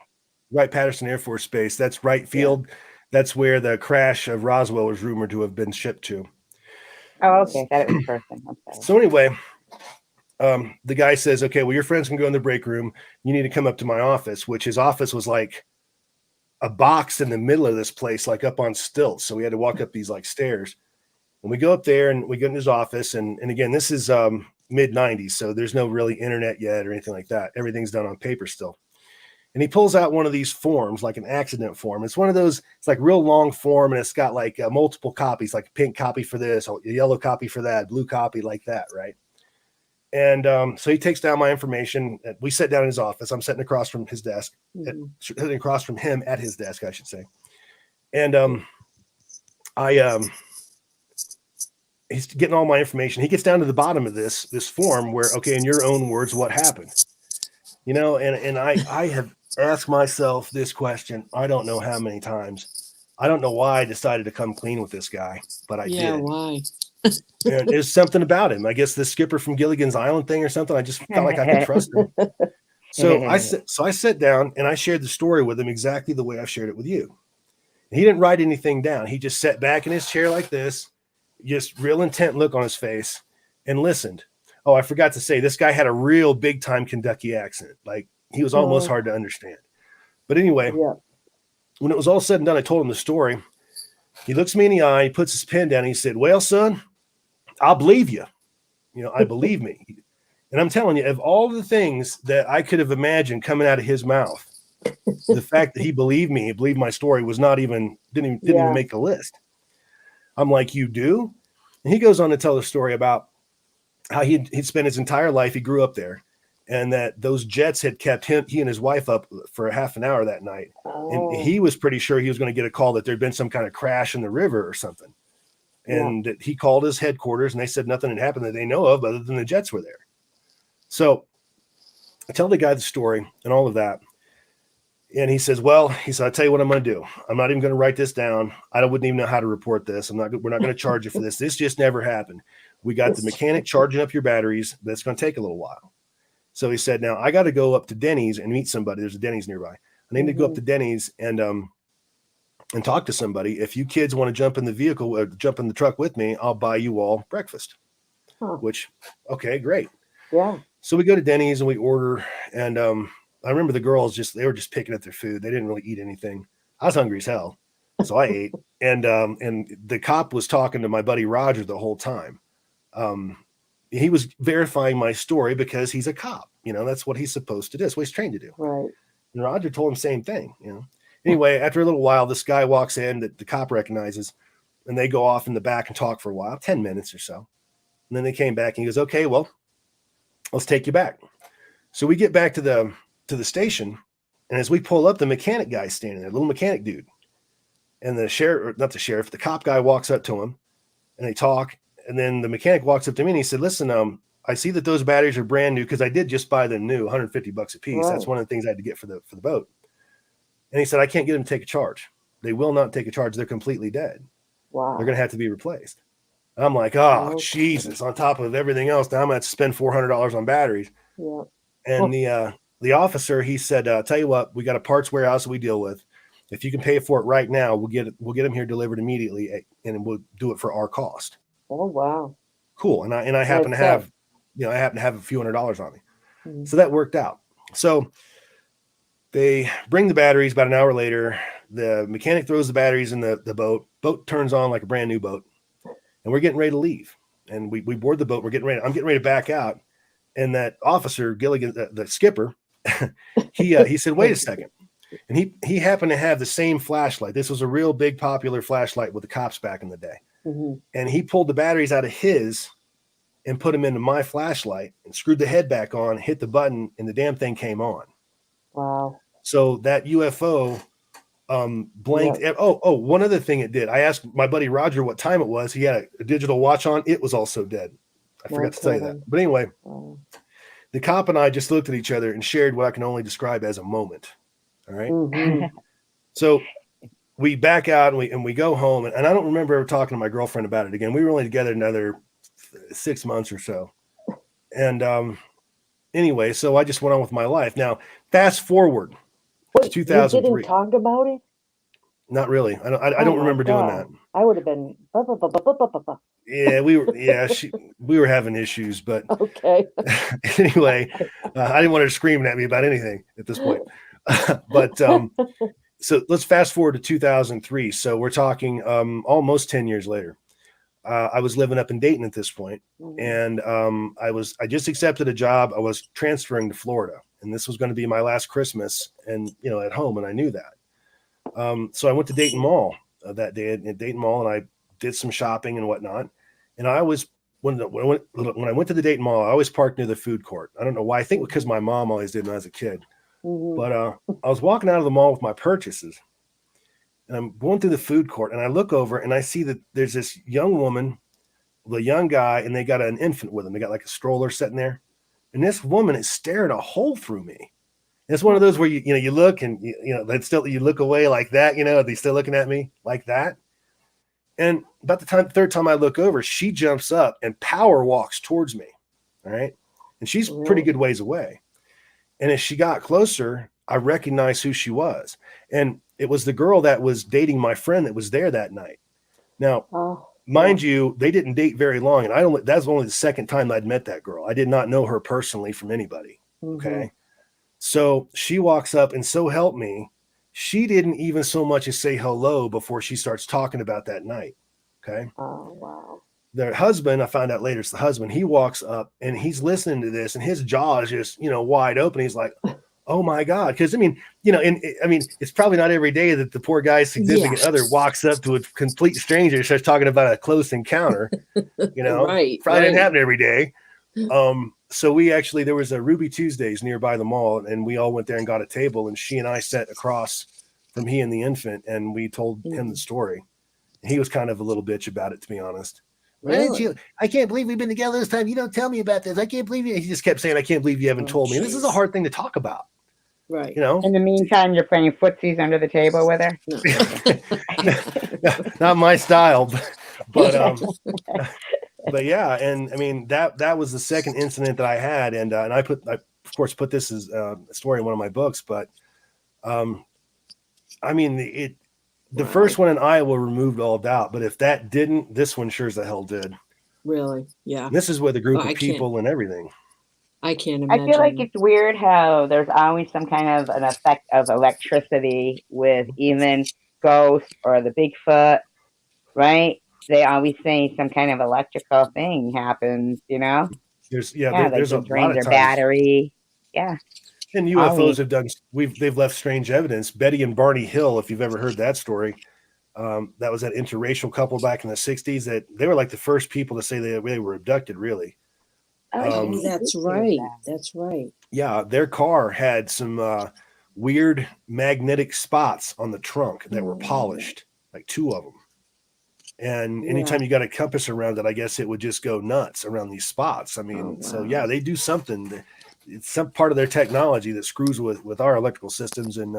D: Wright-Patterson Air Force Base. That's Wright Field. Yeah. That's where the crash of Roswell was rumored to have been shipped to.
A: Oh, okay. I thought it was person. Okay.
D: So anyway, the guy says, okay, well, your friends can go in the break room. You need to come up to my office, which his office was like a box in the middle of this place, like up on stilts. So we had to walk up these like stairs. And we go up there and we go in his office. And again, this is mid 90s. So there's no really internet yet or anything like that. Everything's done on paper still. And he pulls out one of these forms, like an accident form. It's one of those, it's like real long form, and it's got like multiple copies, like a pink copy for this, a yellow copy for that, blue copy like that, right? And so he takes down my information. We sit down in his office. I'm sitting across from his desk, sitting across from him at his desk, I should say. And he's getting all my information. He gets down to the bottom of this form where, okay, in your own words, what happened? And I have asked myself this question, I don't know how many times. I don't know why I decided to come clean with this guy, but I did.
B: Yeah, why?
D: And there's something about him. I guess the skipper from Gilligan's Island thing or something. I just felt like I could trust him. So I sat down and I shared the story with him exactly the way I've shared it with you. And he didn't write anything down. He just sat back in his chair like this, just real intent look on his face, and listened. Oh, I forgot to say, this guy had a real big time Kentucky accent. Like, he was almost hard to understand. But anyway,
B: Yeah.
D: when it was all said and done, I told him the story. He looks me in the eye, he puts his pen down, and he said, "Well, son, I'll believe you. I believe me." And I'm telling you, of all the things that I could have imagined coming out of his mouth, the fact that he believed me, he believed my story, was didn't even make the list. I'm like, "You do?" And he goes on to tell the story about how he'd spent his entire life, he grew up there, and that those jets had kept he and his wife up for a half an hour that night.
B: Oh.
D: And he was pretty sure he was going to get a call that there'd been some kind of crash in the river or something. And that he called his headquarters, and they said nothing had happened that they know of other than the jets were there. So I tell the guy the story and all of that. And he says, "Well," he said, "I'll tell you what I'm going to do. I'm not even going to write this down. Wouldn't even know how to report this. We're not going to charge you for this. This just never happened. We got the mechanic charging up your batteries. That's going to take a little while." So he said, "Now I got to go up to Denny's and meet somebody. There's a Denny's nearby. I need to go up to Denny's and talk to somebody. If you kids want to jump in the vehicle, jump in the truck with me, I'll buy you all breakfast." Which, okay, great.
B: Yeah.
D: So we go to Denny's and we order. And I remember the girls they were just picking at their food. They didn't really eat anything. I was hungry as hell, so I ate. And the cop was talking to my buddy Roger the whole time. He was verifying my story because he's a cop. That's what he's supposed to do. That's what he's trained to do.
B: Right.
D: And Roger told him the same thing. Anyway, after a little while, this guy walks in that the cop recognizes, and they go off in the back and talk for a while, 10 minutes or so. And then they came back and he goes, "Okay, well, let's take you back." So we get back to the station, and as we pull up, the mechanic guy's standing there, little mechanic dude. And the cop guy walks up to him, and they talk. And then the mechanic walks up to me and he said, "Listen, I see that those batteries are brand new because I did just buy them new, $150 a piece. Right. That's one of the things I had to get for the boat." And he said, "I can't get them to take a charge. They will not take a charge. They're completely dead. Wow. They're going to have to be replaced." I'm like, "Oh, Jesus, on top of everything else, now I'm going to have to spend $400 on batteries." Yeah. And the officer, he said, "Tell you what, we got a parts warehouse that we deal with. If you can pay for it right now, we'll get them here delivered immediately, and we'll do it for our cost."
B: Oh, wow.
D: Cool. And I happen to have, a few $100s on me. Mm-hmm. So that worked out. So they bring the batteries. About an hour later, the mechanic throws the batteries in the boat. Boat turns on like a brand new boat. And we're getting ready to leave. And we board the boat. I'm getting ready to back out. And that officer, Gilligan, the skipper, he said, "Wait a second." And he happened to have the same flashlight. This was a real big popular flashlight with the cops back in the day. Mm-hmm. And he pulled the batteries out of his and put them into my flashlight and screwed the head back on, hit the button, and the damn thing came on.
B: Wow.
D: So that UFO blanked. Yep. Oh, one other thing it did. I asked my buddy Roger what time it was. He had a digital watch on. It was also dead. I forgot to tell you that. But anyway, the cop and I just looked at each other and shared what I can only describe as a moment. All right. Mm-hmm. So we back out and we go home. And I don't remember ever talking to my girlfriend about it again. We were only together another 6 months or so. And anyway, so I just went on with my life. Now, fast forward to 2003.
B: You didn't talk about it?
D: Not really. I don't remember doing that.
B: I would have been.
D: Yeah, we were having issues, but
B: okay.
D: Anyway, I didn't want her screaming at me about anything at this point. But so let's fast forward to 2003. So we're talking almost 10 years later. I was living up in Dayton at this point, and I just accepted a job. I was transferring to Florida, and this was going to be my last Christmas, and at home, and I knew that. So I went to Dayton Mall that day at Dayton Mall, and I did some shopping and whatnot. And I always when I went to the Dayton Mall, I always parked near the food court. I don't know why. I think because my mom always did when I was a kid. Mm-hmm. But I was walking out of the mall with my purchases, and I'm going through the food court, and I look over and I see that there's this young woman, the young guy, and they got an infant with them. They got like a stroller sitting there, and this woman is staring a hole through me. And it's one of those where you look and you look away like that. Are they still looking at me like that? And about the third time I look over, she jumps up and power walks towards me. All right, and she's pretty good ways away. And as she got closer, I recognized who she was. And it was the girl that was dating my friend that was there that night. Now, mind you, they didn't date very long, and that's only the second time I'd met that girl. I did not know her personally from anybody. Okay. So she walks up, and so help me, she didn't even so much as say hello before she starts talking about that night. Okay.
B: Oh, wow.
D: Their husband, I found out later, it's the husband. He walks up and he's listening to this, and his jaw is just, wide open. He's like, oh my God. Because it's probably not every day that the poor guy's significant other walks up to a complete stranger and starts talking about a close encounter.
B: Right.
D: Probably didn't happen every day. So there was a Ruby Tuesdays nearby the mall, and we all went there and got a table, and she and I sat across from he and the infant, and we told him the story. He was kind of a little bitch about it, to be honest.
B: Really?
D: I can't believe we've been together this time. You don't tell me about this. I can't believe you. He just kept saying, I can't believe you haven't told me. This is a hard thing to talk about.
B: Right.
A: In the meantime, you're playing footsies under the table with her?
D: No. Not my style, but yeah. And I mean, that was the second incident that I had. And I of course put this as a story in one of my books, but the first one in Iowa removed all doubt, but if that didn't, this one sure as the hell did.
B: Really? Yeah.
D: And this is with a group of people and everything.
B: I can't imagine.
A: I feel like it's weird how there's always some kind of an effect of electricity with even ghosts or the Bigfoot, right? They always say some kind of electrical thing happens,
D: There's
A: they
D: a
A: drain
D: lot of
A: their
D: times.
A: Battery. Yeah.
D: And UFOs have done. They've left strange evidence. Betty and Barney Hill, if you've ever heard that story, that was that interracial couple back in the '60s. That they were like the first people to say they were abducted. Really.
B: That's right. That's right.
D: Yeah, their car had some weird magnetic spots on the trunk that were polished, like 2 of them. And anytime you got a compass around it, I guess it would just go nuts around these spots. I mean, so yeah, they do something. It's some part of their technology that screws with our electrical systems and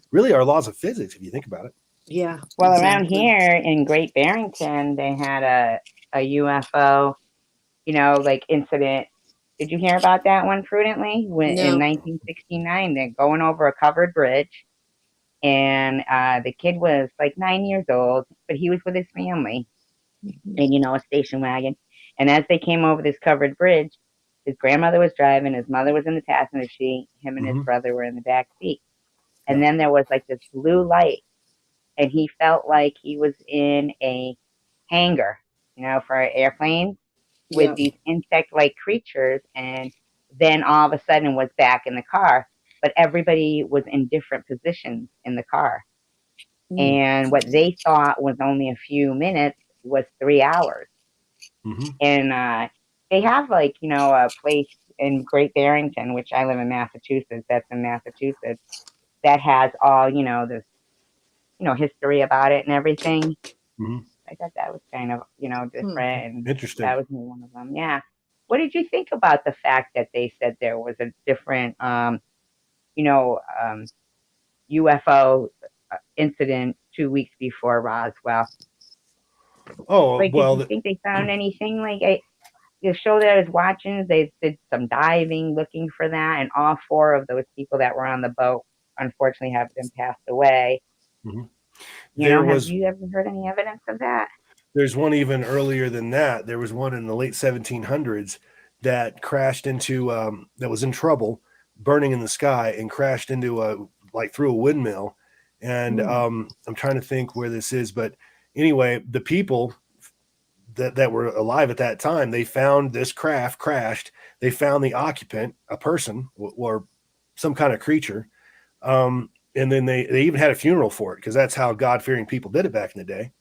D: really our laws of physics, if you think about it.
B: Yeah.
A: Well, around here in Great Barrington, they had a UFO, incident. Did you hear about that one, Prudently? In 1969, they're going over a covered bridge, and the kid was like 9 years old, but he was with his family in, a station wagon. And as they came over this covered bridge, his grandmother was driving, his mother was in the passenger seat, him and his brother were in the back seat. And then there was like this blue light, and he felt like he was in a hangar, for airplanes with these insect-like creatures. And then all of a sudden was back in the car, but everybody was in different positions in the car. And what they thought was only a few minutes was 3 hours. And they have a place in Great Barrington, which I live in Massachusetts. That's in Massachusetts. That has all, this, history about it and everything. I thought that was kind of, different. And
D: interesting.
A: That was one of them. Yeah. What did you think about the fact that they said there was a different, UFO incident 2 weeks before Roswell?
D: Oh,
A: did you think they found anything? The show that I was watching, they did some diving looking for that, and all 4 of those people that were on the boat unfortunately have been passed away. Have you ever heard any evidence of that?
D: There's one even earlier than that. There was one in the late 1700s that crashed into that was in trouble, burning in the sky, and crashed into through a windmill. And I'm trying to think where this is, but anyway, the people that were alive at that time, they found this craft crashed. They found the occupant, a person or some kind of creature. And then they even had a funeral for it, because that's how God-fearing people did it back in the day.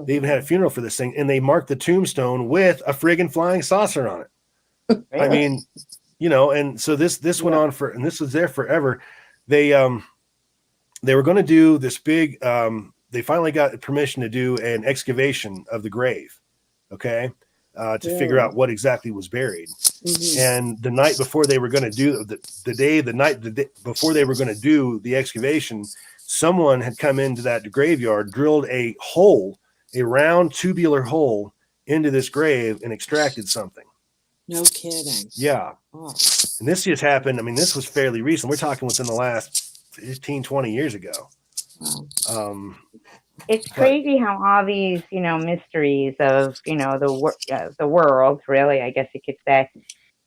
D: They even had a funeral for this thing, and they marked the tombstone with a friggin' flying saucer on it. Really? I mean, and so this went on and this was there forever. They were going to do this big, they finally got permission to do an excavation of the grave. Okay. To figure out what exactly was buried. And the night before they were going to do the night before they were going to do the excavation, someone had come into that graveyard, drilled a round tubular hole into this grave, and extracted something.
B: No kidding.
D: Yeah. Oh. And this just happened. I mean, this was fairly recent. We're talking within the last 15, 20 years ago.
B: Wow.
A: it's
D: But
A: crazy how all these, mysteries of, the world, really, I guess you could say,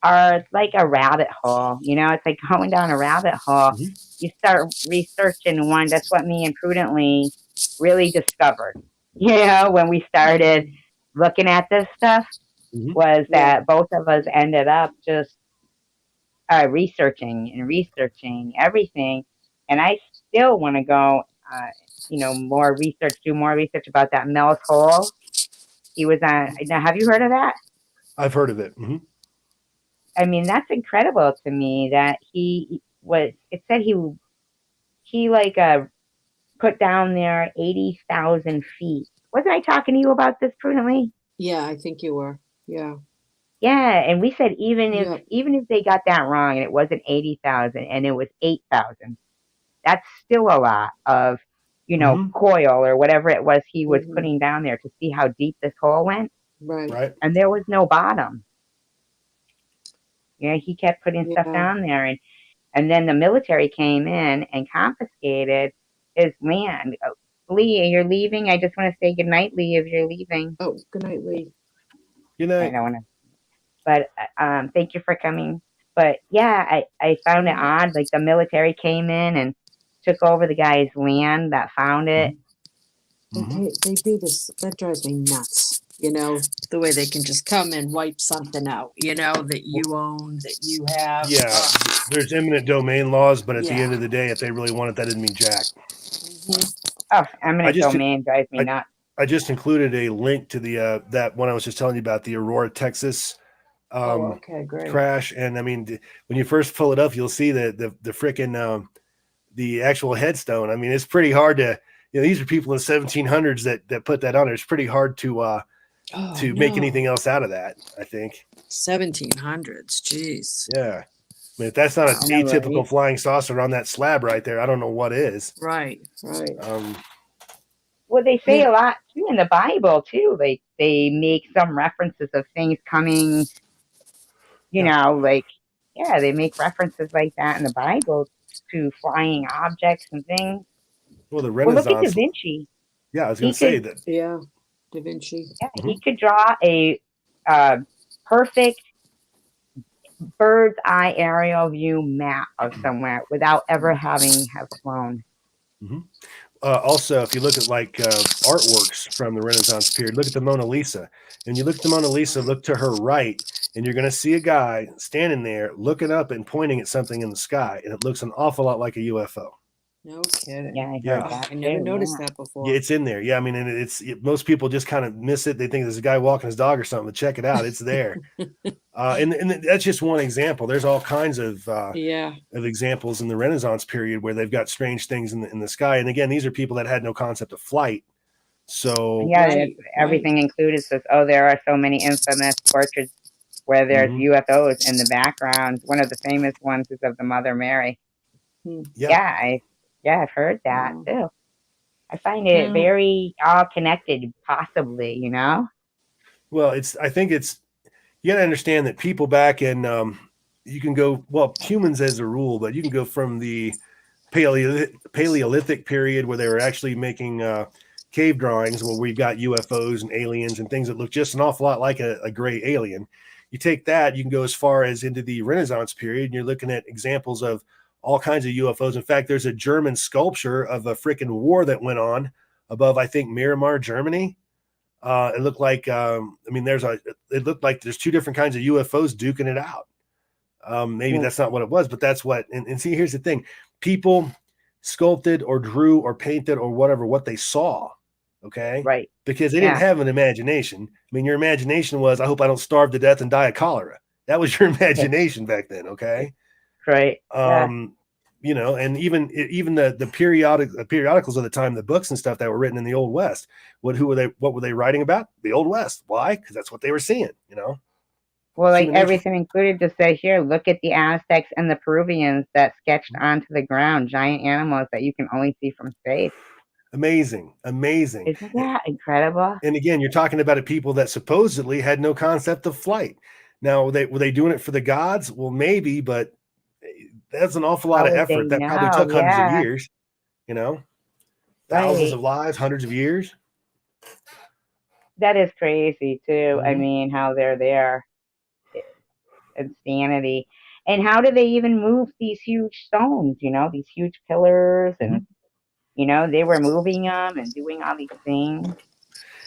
A: are like a rabbit hole. It's like going down a rabbit hole.
D: Mhm.
A: You start researching one. That's what me and Prudently really discovered. When we started looking at this stuff,
D: Mhm.
A: was
B: Yeah.
A: that both of us ended up just researching and researching everything. And I still want to go, do more research about that Mel's Hole. He was on. Now, have you heard of that?
D: I've heard of it.
A: I mean, that's incredible to me that he was. It said he like put down there 80,000 feet. Wasn't I talking to you about this, Prudently?
B: Yeah, I think you were. Yeah.
A: Yeah, and we said
B: Yep.
A: even if they got that wrong and it wasn't 80,000 and it was 8,000, that's still a lot of,
D: Mhm.
A: coil or whatever it was he was
B: Mhm.
A: putting down there to see how deep this hole went,
B: Right.
D: Right.
A: and there was no bottom. He kept putting stuff
B: Yeah.
A: down there, and then the military came in and confiscated his land. Lee, you're leaving. I just want to say goodnight, Lee, if you're leaving.
B: Oh, good night, Lee.
D: Good
A: I
D: night.
A: don't want to, but thank you for coming. But yeah, I found it odd. Like the military came in and took over the guy's land that found it.
B: They do this. That drives me nuts. The way they can just come and wipe something out, that you own, that you have.
D: Yeah, there's eminent domain laws, but at the
B: Yeah.
D: end of the day, if they really want it, that didn't mean jack.
A: Oh, eminent
D: just-
A: domain drives me
D: I-
A: nuts.
D: I just included a link to the that one I was just telling you about, the Aurora, Texas
B: Okay, great.
D: crash. And I mean, when you first pull it up, you'll see the freaking the actual headstone. I mean, it's pretty hard to, these are people in the 1700s that put that on there. It's pretty hard to make anything else out of that, I think.
B: 1700s. Jeez.
D: Yeah. I mean, if that's not an
A: Yeah,
D: atypical
A: right.
D: flying saucer on that slab right there, I don't know what is.
B: Right.
A: Well, they say
B: Yeah.
A: a lot too in the Bible too. Like they make some references of things coming. They make references like that in the Bible to flying objects and things.
D: Well, the
A: Well, look at Da
D: Renaissance.
A: Vinci.
D: Yeah, I was
A: He
D: going to say
A: could,
D: that.
B: Yeah. Da Vinci.
A: he could draw a perfect bird's eye aerial view map of somewhere without ever having have flown.
D: Also, if you look at like artworks from the Renaissance period, look at the Mona Lisa. And you look at the Mona Lisa, look to her right, and you're going to see a guy standing there looking up and pointing at something in the sky. And it looks an awful lot like a UFO.
B: No kidding.
A: Yeah, I heard
D: Yeah.
A: that.
B: I never
A: too,
B: noticed
A: yeah.
B: that before.
D: Yeah, it's in there. Yeah, I mean, and most people just kind of miss it. They think there's a guy walking his dog or something. But check it out, it's there. And that's just one example. There's all kinds of examples in the Renaissance period where they've got strange things in the sky. And again, these are people that had no concept of flight. So
A: Yeah, everything included says, there are so many infamous portraits where there's UFOs in the background. One of the famous ones is of the Mother Mary.
D: yeah,
A: I've heard that too. I find it very all connected, possibly,
D: Well, I think you got to understand that people back in, you can go, humans as a rule, but you can go from the Paleolithic period where they were actually making cave drawings where we've got UFOs and aliens and things that look just an awful lot like a gray alien. You take that, you can go as far as into the Renaissance period, and you're looking at examples of all kinds of UFOs. In fact, there's a German sculpture of a freaking war that went on above, I think, Miramar, Germany. It looked like, it looked like there's two different kinds of UFOs duking it out. Maybe that's not what it was, but that's what, and see, here's the thing. People sculpted or drew or painted or whatever, what they saw. Okay.
A: Right.
D: Because they didn't have an imagination. I mean, your imagination was, I hope I don't starve to death and die of cholera. That was your imagination back then. Okay.
A: Right.
D: And even the periodicals of the time, the books and stuff that were written in the Old West, what were they writing about? The Old West. Why? Because that's what they were seeing,
A: Well, like everything included to say here, look at the Aztecs and the Peruvians that sketched onto the ground, giant animals that you can only see from space.
D: Amazing.
A: Isn't that incredible?
D: And again, you're talking about people that supposedly had no concept of flight. Now, were they doing it for the gods? Well, maybe, but that's an awful lot of effort that probably took hundreds of years, thousands
A: Right.
D: of lives, hundreds of years.
A: That is crazy too. I
D: Mhm.
A: mean, how they're there. Insanity. And how do they even move these huge stones, these huge pillars and they were moving them and doing all these things.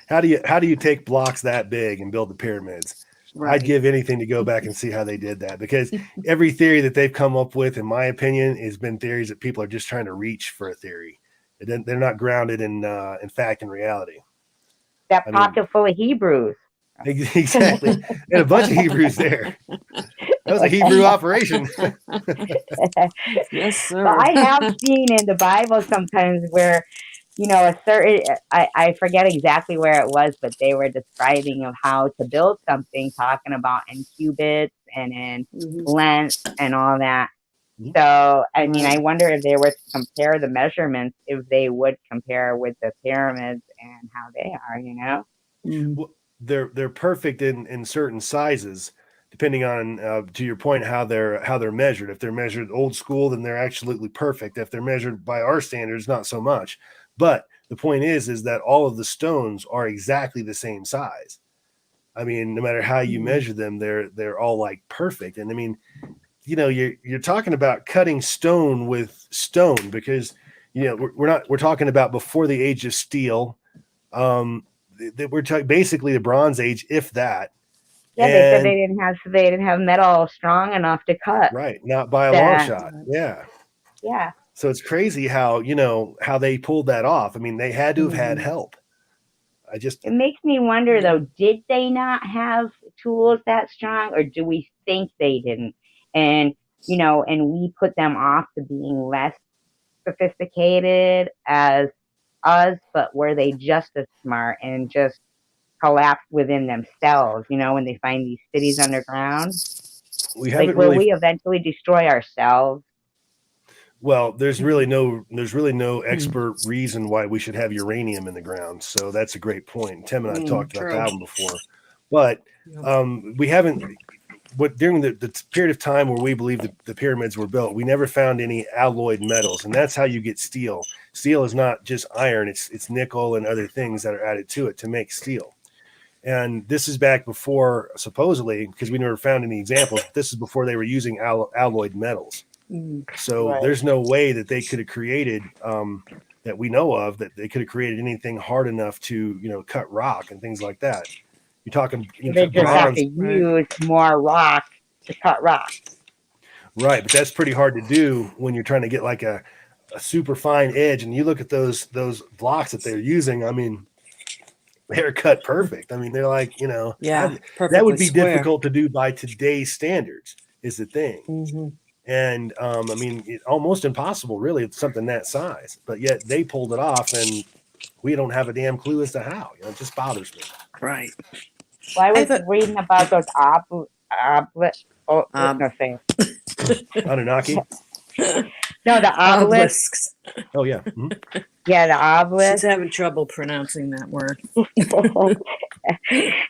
D: How do you take blocks that big and build the pyramids? I'd
B: Right.
D: give anything to go back and see how they did that, because every theory that they've come up with, in my opinion, has been theories that people are just trying to reach for a theory. They're not grounded in fact and reality.
A: That
D: I mean,
A: pocket full of Hebrews.
D: exactly. And a bunch of Hebrews there. That was a Hebrew operation.
B: Yes, sir.
A: But I have seen in the Bible sometimes where, a certain, I forget exactly where it was, but they were describing of how to build something, talking about in cubits and in length and all that. So, I mean, I wonder if they were to compare the measurements, if they would compare with the pyramids and how they are.
D: Well, they're perfect in certain sizes, depending on to your point how they're measured. If they're measured old school, then they're absolutely perfect. If they're measured by our standards, not so much. But the point is that all of the stones are exactly the same size. I mean, no matter how you measure them, they're all like perfect. And I mean, you're talking about cutting stone with stone, because we're talking about before the age of steel. We're talking basically the Bronze Age, if that.
A: Yeah, they said
D: And
A: they didn't have metal strong enough to cut
D: right, not by a long
A: that.
D: shot. Yeah.
A: Yeah.
D: So it's crazy how they pulled that off. I mean, they had to have had help.
A: It makes me wonder though, did they not have tools that strong, or do we think they didn't? And and we put them off to being less sophisticated as us, but were they just as smart and just collapsed within themselves, when they find these cities underground?
D: we
A: Like,
D: haven't
A: will
D: really
A: we eventually destroy ourselves?
D: well, there's really no expert reason why we should have uranium in the ground. So that's a great point. Tim and I talked about that one before. But we haven't during the period of time where we believe that the pyramids were built, we never found any alloyed metals, and that's how you get steel. Steel is not just iron; it's nickel and other things that are added to it to make steel. And this is back before, supposedly, because we never found any examples. This is before they were using alloyed metals. So
A: Right.
D: there's no way that they could have created, that we know of, that they could have created anything hard enough to cut rock and things like that. You're talking
A: They just have
D: bronze.
A: to use more rock to cut rock.
D: Right, but that's pretty hard to do when you're trying to get like a super fine edge. And you look at those blocks that they're using. I mean, they're cut perfect. I mean, they're like that would be difficult to do by today's standards. Is the thing. And I mean, almost impossible, really. It's something that size, but yet they pulled it off, and we don't have a damn clue as to how. It just bothers me.
B: Right.
A: Well, I was reading about those
D: Anunnaki.
A: No, the obelisks.
B: Obelisks.
D: Oh yeah.
A: Yeah, the obelisk.
B: She's having trouble pronouncing that word.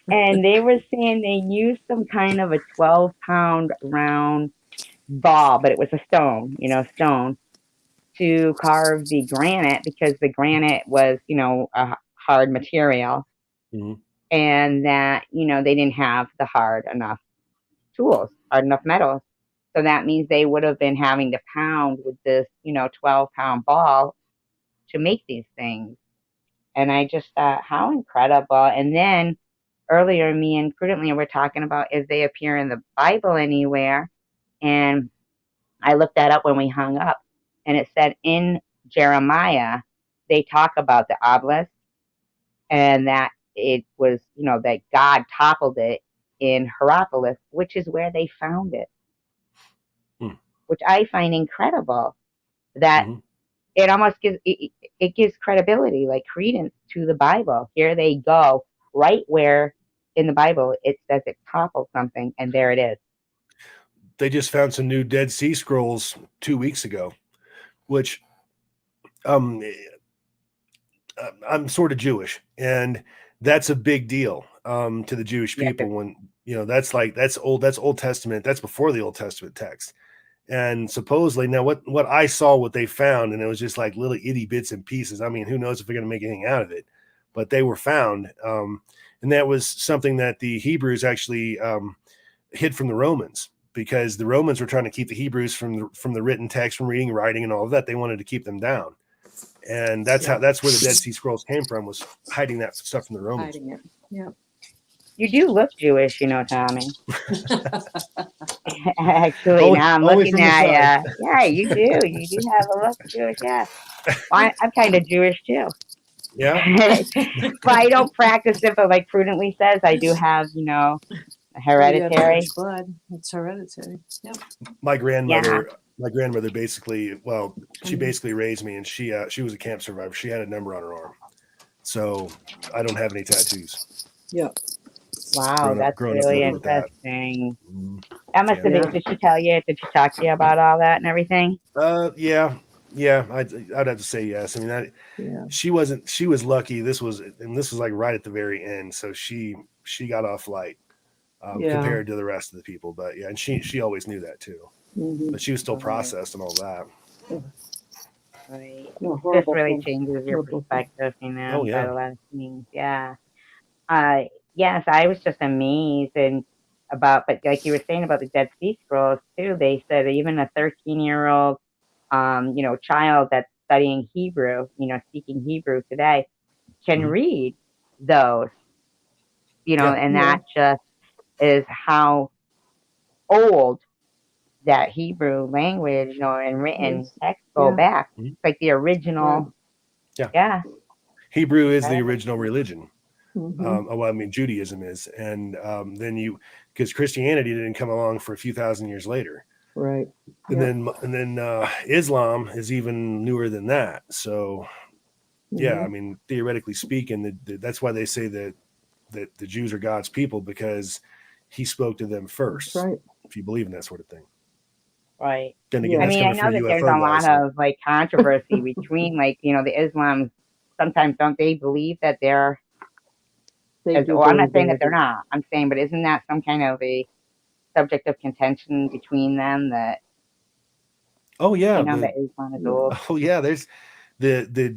A: And they were saying they used some kind of a 12-pound round ball, but it was a stone, to carve the granite, because the granite was, a hard material. And that, they didn't have the hard enough metals. So that means they would have been having to pound with this, 12-pound ball to make these things. And I just thought, how incredible. And then earlier, me and Prudently were talking about if they appear in the Bible anywhere. And I looked that up when we hung up. And it said in Jeremiah, they talk about the obelisk, and that it was, that God toppled it in Hierapolis, which is where they found it. Which I find incredible. That it almost gives it gives credibility, like credence to the Bible. Here they go, right where in the Bible it says it toppled something, and there it is.
D: They just found some new Dead Sea Scrolls 2 weeks ago, which I'm sort of Jewish, and that's a big deal to the Jewish people. When that's Old Testament, that's before the Old Testament text. And supposedly, now what I saw, what they found, and it was just like little itty bits and pieces. I mean, who knows if they're going to make anything out of it? But they were found, and that was something that the Hebrews actually hid from the Romans, because the Romans were trying to keep the Hebrews from the written text, from reading, writing, and all of that. They wanted to keep them down, and that's where the Dead Sea Scrolls came from, was hiding that stuff from the Romans.
B: Hiding it. Yeah.
A: You do look Jewish, Tommy. Actually,
D: Only-
A: now I'm
D: only
A: looking
D: from the
A: at
D: side.
A: you. Yeah, you do. You do have a look Jewish. Yeah, well, I'm kind of Jewish too.
D: Yeah.
A: But I don't practice it. But like Prudently says, I do have,
B: Oh, you have
A: hereditary.
B: Jewish blood. It's hereditary. Yeah.
D: My grandmother basically, well, she basically raised me, and she was a camp survivor. She had a number on her arm, so I don't have any tattoos.
B: Yeah.
A: Wow, that's
D: growing up
A: really
D: living with that.
A: interesting.
D: Mhm.
A: That must have been. Did she tell you? Did she talk to you about all that and everything?
D: Yeah. I'd have to say yes. I mean, she was lucky. This was like right at the very end, so she got off light compared to the rest of the people. But yeah, and she always knew that too.
B: Mm-hmm.
D: But she was still processed and all that.
A: Right.
B: No,
A: This
B: horrible
A: really
B: thing.
A: changes your
B: Horrible thing.
A: perspective,
D: Oh, yeah.
A: about a lot of things. Yeah. Yes, I was just amazed but like you were saying about the Dead Sea Scrolls too, they said even a 13-year-old, child that's studying Hebrew, speaking Hebrew today can
D: Mhm.
A: read those, and that just is how old that Hebrew language, and written texts go back.
D: Mhm.
A: It's like the original.
D: Yeah.
A: Yeah.
D: Hebrew is the original religion.
B: Mm-hmm.
D: Judaism is, and then because Christianity didn't come along for a few thousand years later,
B: Right.
D: and then Islam is even newer than that. So, yeah, I mean, theoretically speaking, that's why they say that the Jews are God's people, because He spoke to them first.
B: That's right.
D: If you believe in that sort of thing.
A: Right.
D: Then again,
A: I
D: that's
A: mean, I
D: coming
A: know
D: from
A: that
D: UFO
A: there's a
D: guys,
A: lot of like controversy between the Islam. Sometimes don't they believe that they're? I'm not saying that they're not. I'm saying, but isn't that some kind of a subject of contention between them that?
D: Oh yeah,
A: that Islam is old.
D: Oh yeah, there's the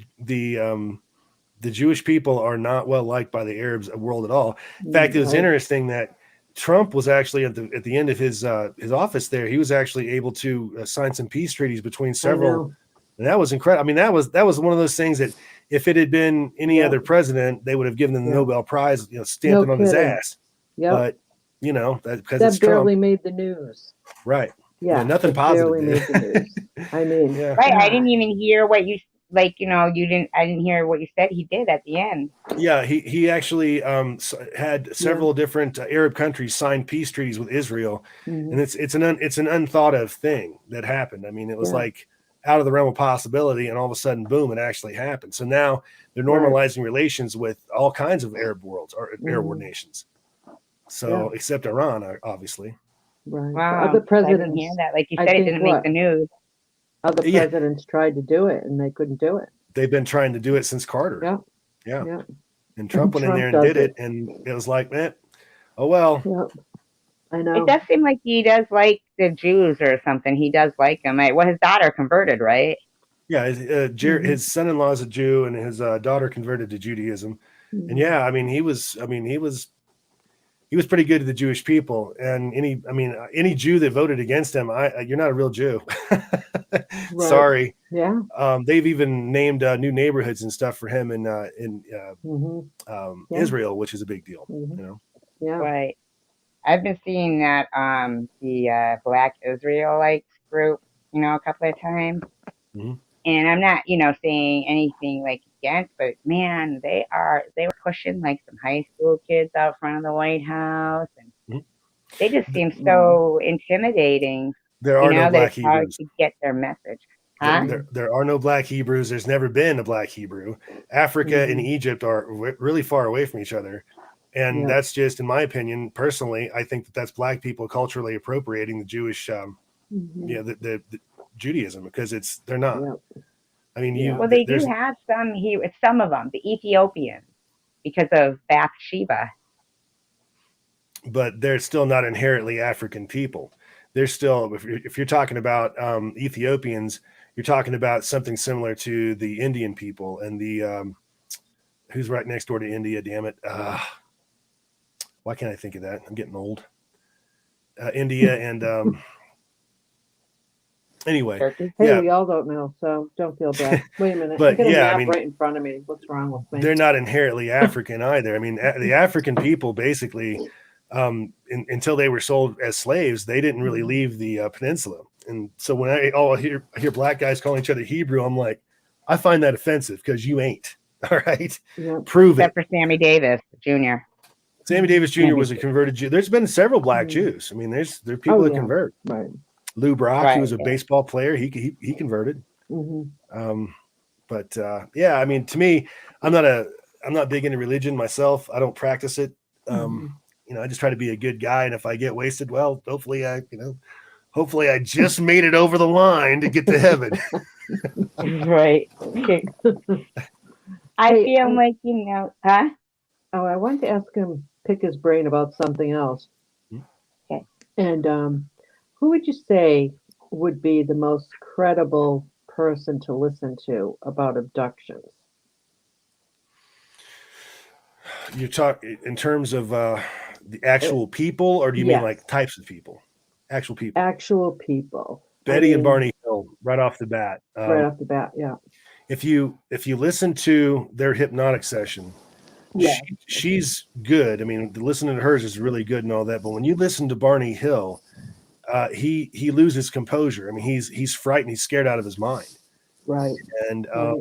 D: Jewish people are not well liked by the Arabs world at all. In fact, it was interesting that Trump was actually at the end of his office there. He was actually able to sign some peace treaties between several, and that was incredible. I mean, that was one of those things that if it had been any other president, they would have given him the Nobel Prize, stamped it on his ass. But because it's
B: barely
D: Trump,
B: made the news.
D: Right?
B: Yeah,
D: nothing positive.
B: Barely made the news. I mean,
A: right? I didn't even hear what you I didn't hear what you said. He did at the end.
D: Yeah, he actually had several different Arab countries sign peace treaties with Israel, and it's an unthought of thing that happened. I mean, it was like out of the realm of possibility, and all of a sudden, boom, it actually happened. So now they're normalizing relations with all kinds of Arab worlds or Arab world nations. So except Iran, obviously.
B: Right.
A: Wow.
B: Other presidents.
A: I didn't hear that. Like you said, it didn't make the news.
B: Other presidents tried to do it, and they couldn't do it.
D: They've been trying to do it since Carter. Yeah. And Trump went in there and did it, and it was like, man, oh well.
B: Yep. I know.
A: It does seem like he does like the Jews or something. He does like them. Well, his daughter converted, right?
D: Yeah, his son-in-law is a Jew, and his daughter converted to Judaism. And yeah, I mean, he was pretty good to the Jewish people. And any Jew that voted against him, you're not a real Jew. Sorry.
B: Yeah.
D: They've even named new neighborhoods and stuff for him in Israel, which is a big deal.
B: Yeah.
A: Right. I've been seeing that the Black Israelites group, a couple of times, and I'm not, saying anything like against, but man, they were pushing like some high school kids out front of the White House, and they just seem so intimidating.
D: There are no Black Hebrews.
A: Hard to get their message. Huh?
D: There are no Black Hebrews. There's never been a Black Hebrew. Africa and Egypt are really far away from each other. And that's just, in my opinion, personally, I think that's Black people culturally appropriating the Jewish, the Judaism, because they're not. I mean,
A: well, they do have some of them, the Ethiopians, because of Bathsheba.
D: But they're still not inherently African people. there's still, if you're talking about Ethiopians, you're talking about something similar to the Indian people and the who's right next door to India. Damn it! Why can't I think of that? I'm getting old. India and anyway,
A: Turkey.
B: Hey,
D: yeah,
B: we all don't know, so don't feel bad. Wait a minute. I
D: but
B: got a
D: yeah, I
B: map
D: mean,
B: right in front of me. What's wrong with me?
D: they're not inherently African either. I mean, the African people basically, until they were sold as slaves, they didn't really leave the peninsula. And so when I hear black guys calling each other Hebrew, I'm like, I find that offensive because you ain't. All right,
B: Yep.
D: prove it.
A: Except for Sammy Davis Jr.
D: Sammy Davis Jr.
A: Sammy
D: was a converted Jew. There's been several black Jews. I mean, there are people
B: Oh,
D: that
B: yeah.
D: convert.
B: Right.
D: Lou Brock, who
A: Right.
D: was a baseball player, he converted.
B: Hmm.
D: But yeah, I mean, to me, I'm not big into religion myself. I don't practice it. I just try to be a good guy, and if I get wasted, well, hopefully I just made it over the line to get to heaven.
A: Right. I
B: Hey,
A: feel like, huh?
B: Oh, I wanted to ask him, pick his brain about something else.
A: Okay.
B: And who would you say would be the most credible person to listen to about abductions?
D: You talk in terms of the actual people, or do you mean
B: Yes.
D: like types of people? Actual people.
B: Actual people.
D: Betty and Barney Hill, right off the bat.
B: Right off the bat, yeah.
D: If you listen to their hypnotic session,
B: Yeah.
D: she's good. I mean, listening to hers is really good and all that. But when you listen to Barney Hill, he loses composure. I mean, he's frightened. He's scared out of his mind.
B: Right.
D: And
B: Right.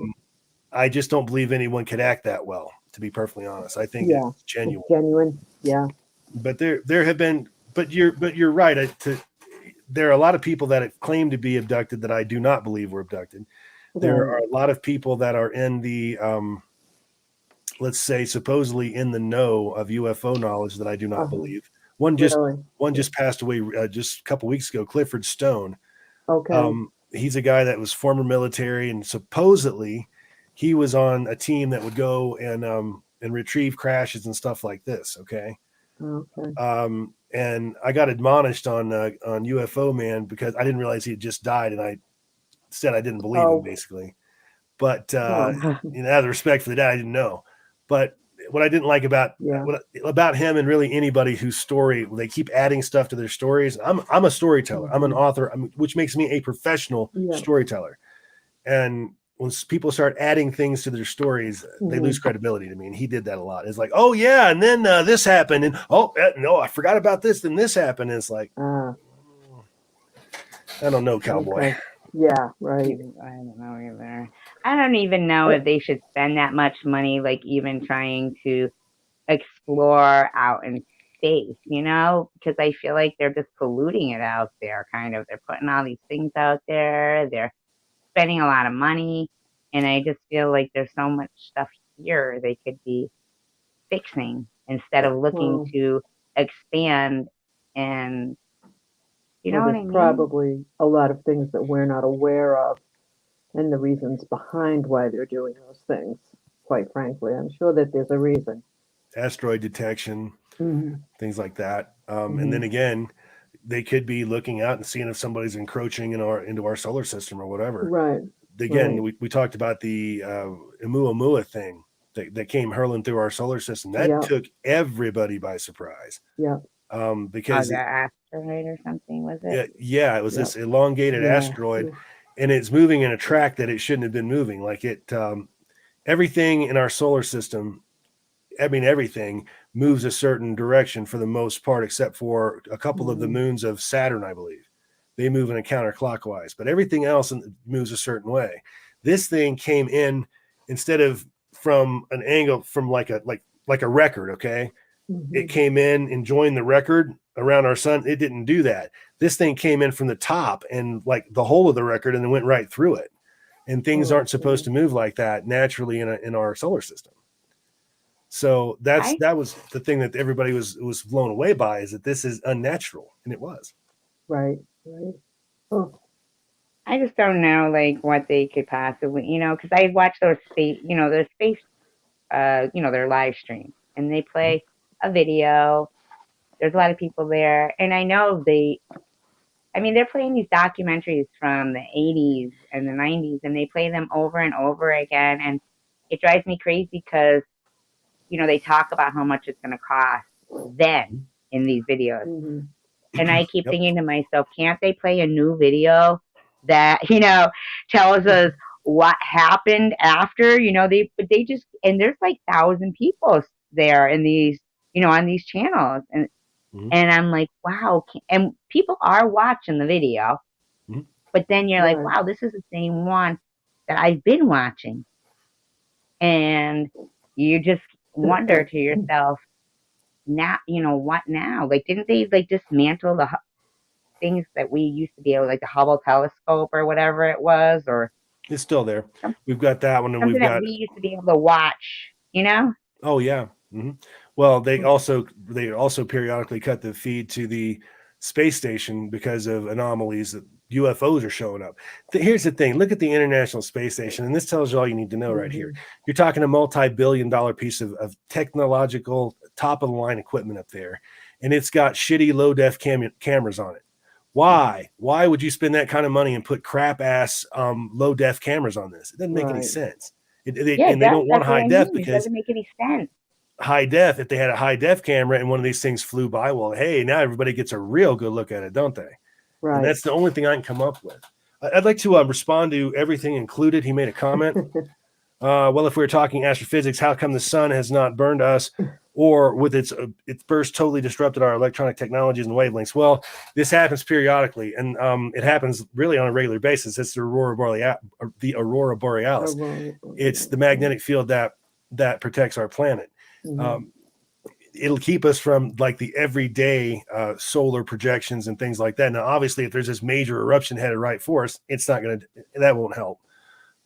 D: I just don't believe anyone could act that well. To be perfectly honest, I think
B: Yeah.
D: it's genuine.
B: It's genuine. Yeah.
D: But there have been. But you're right. There are a lot of people that have claimed to be abducted that I do not believe were abducted. There are a lot of people that are in the let's say supposedly in the know of UFO knowledge that I do not believe. One just passed away just a couple weeks ago, Clifford Stone.
B: Okay.
D: He's a guy that was former military, and supposedly he was on a team that would go and retrieve crashes and stuff like this. Okay.
B: Okay.
D: And I got admonished on UFO Man because I didn't realize he had just died, and I said I didn't believe him basically. But out of respect for the dad, I didn't know. But what I didn't like about him and really anybody whose story they keep adding stuff to their stories. I'm a storyteller. I'm an author, which makes me a professional storyteller. And when people start adding things to their stories, they lose credibility to me. And he did that a lot. It's like, oh yeah, and then this happened, and no, I forgot about this. Then this happened. And it's like, I don't know, cowboy.
B: Okay. Yeah, right.
A: I don't know either. I don't even know if they should spend that much money, like even trying to explore out in space, because I feel like they're just polluting it out there, kind of. They're putting all these things out there. They're spending a lot of money. And I just feel like there's so much stuff here they could be fixing instead of looking to expand and you know what I mean?
B: Probably a lot of things that we're not aware of and the reasons behind why they're doing those things, quite frankly. I'm sure that there's a reason.
D: Asteroid detection, things like that. And then again, they could be looking out and seeing if somebody's encroaching into our solar system or whatever.
B: Right.
D: Again, we talked about the Oumuamua thing that came hurling through our solar system. That took everybody by surprise.
B: Yeah.
D: Because
A: the asteroid or something, was it?
D: Yeah, it was this elongated asteroid, and it's moving in a track that it shouldn't have been moving. Like everything in our solar system, I mean, everything moves a certain direction for the most part, except for a couple of the moons of Saturn, I believe. They move in a counterclockwise, but everything else moves a certain way. This thing came in instead of from an angle from like a record. Okay. It came in and joined the record around our sun. It didn't do that. This thing came in from the top and like the whole of the record and then went right through it. And things aren't supposed to move like that naturally in our solar system. So that was the thing that everybody was blown away by, is that this is unnatural, and it was.
B: Right.
A: I just don't know like what they could possibly, because I watch those space, their live streams, and they play a video. There's a lot of people there, and I know they I mean, they're playing these documentaries from the 80s and the 90s, and they play them over and over again. And it drives me crazy because, they talk about how much it's going to cost then in these videos.
B: Mhm.
A: And I keep
D: Yep.
A: thinking to myself, can't they play a new video that, tells us what happened after? They just, and there's like 1,000 people there in these, on these channels.
D: Mhm.
A: And I'm like, wow. And people are watching the video,
D: Mhm.
A: but then you're like,
B: Right.
A: wow, this is the same one that I've been watching. And you just wonder to yourself, now, what now? Like, didn't they like dismantle the things that we used to be able, like the Hubble telescope or whatever it was, or
D: It's still there.
A: some,
D: We've got that one, and we've
A: something that
D: got.
A: we used to be able to watch,
D: Oh yeah. Well, they also periodically cut the feed to the space station because of anomalies that UFOs are showing up. Here's the thing: look at the International Space Station, and this tells you all you need to know right here. You're talking a multi-billion-dollar piece of technological top of the line equipment up there, and it's got shitty low def cameras on it. Why? Why would you spend that kind of money and put crap ass low def cameras on this? It doesn't make any
B: Right.
D: sense.
A: Yeah,
D: And they don't want
A: that's what
D: high
A: I
D: def
A: mean. It
D: because
A: doesn't make any sense.
D: high def, if they had a high def camera and one of these things flew by, well, hey, now everybody gets a real good look at it, don't they?
B: Right.
D: And that's the only thing I can come up with. I'd like to respond to everything included. He made a comment. Well, if we were talking astrophysics, how come the sun has not burned us, or with its burst totally disrupted our electronic technologies and wavelengths? Well, this happens periodically, and it happens really on a regular basis. It's the aurora borealis. It's the magnetic field that protects our planet. It'll keep us from like the everyday solar projections and things like that. Now, obviously, if there's this major eruption headed right for us, that won't help.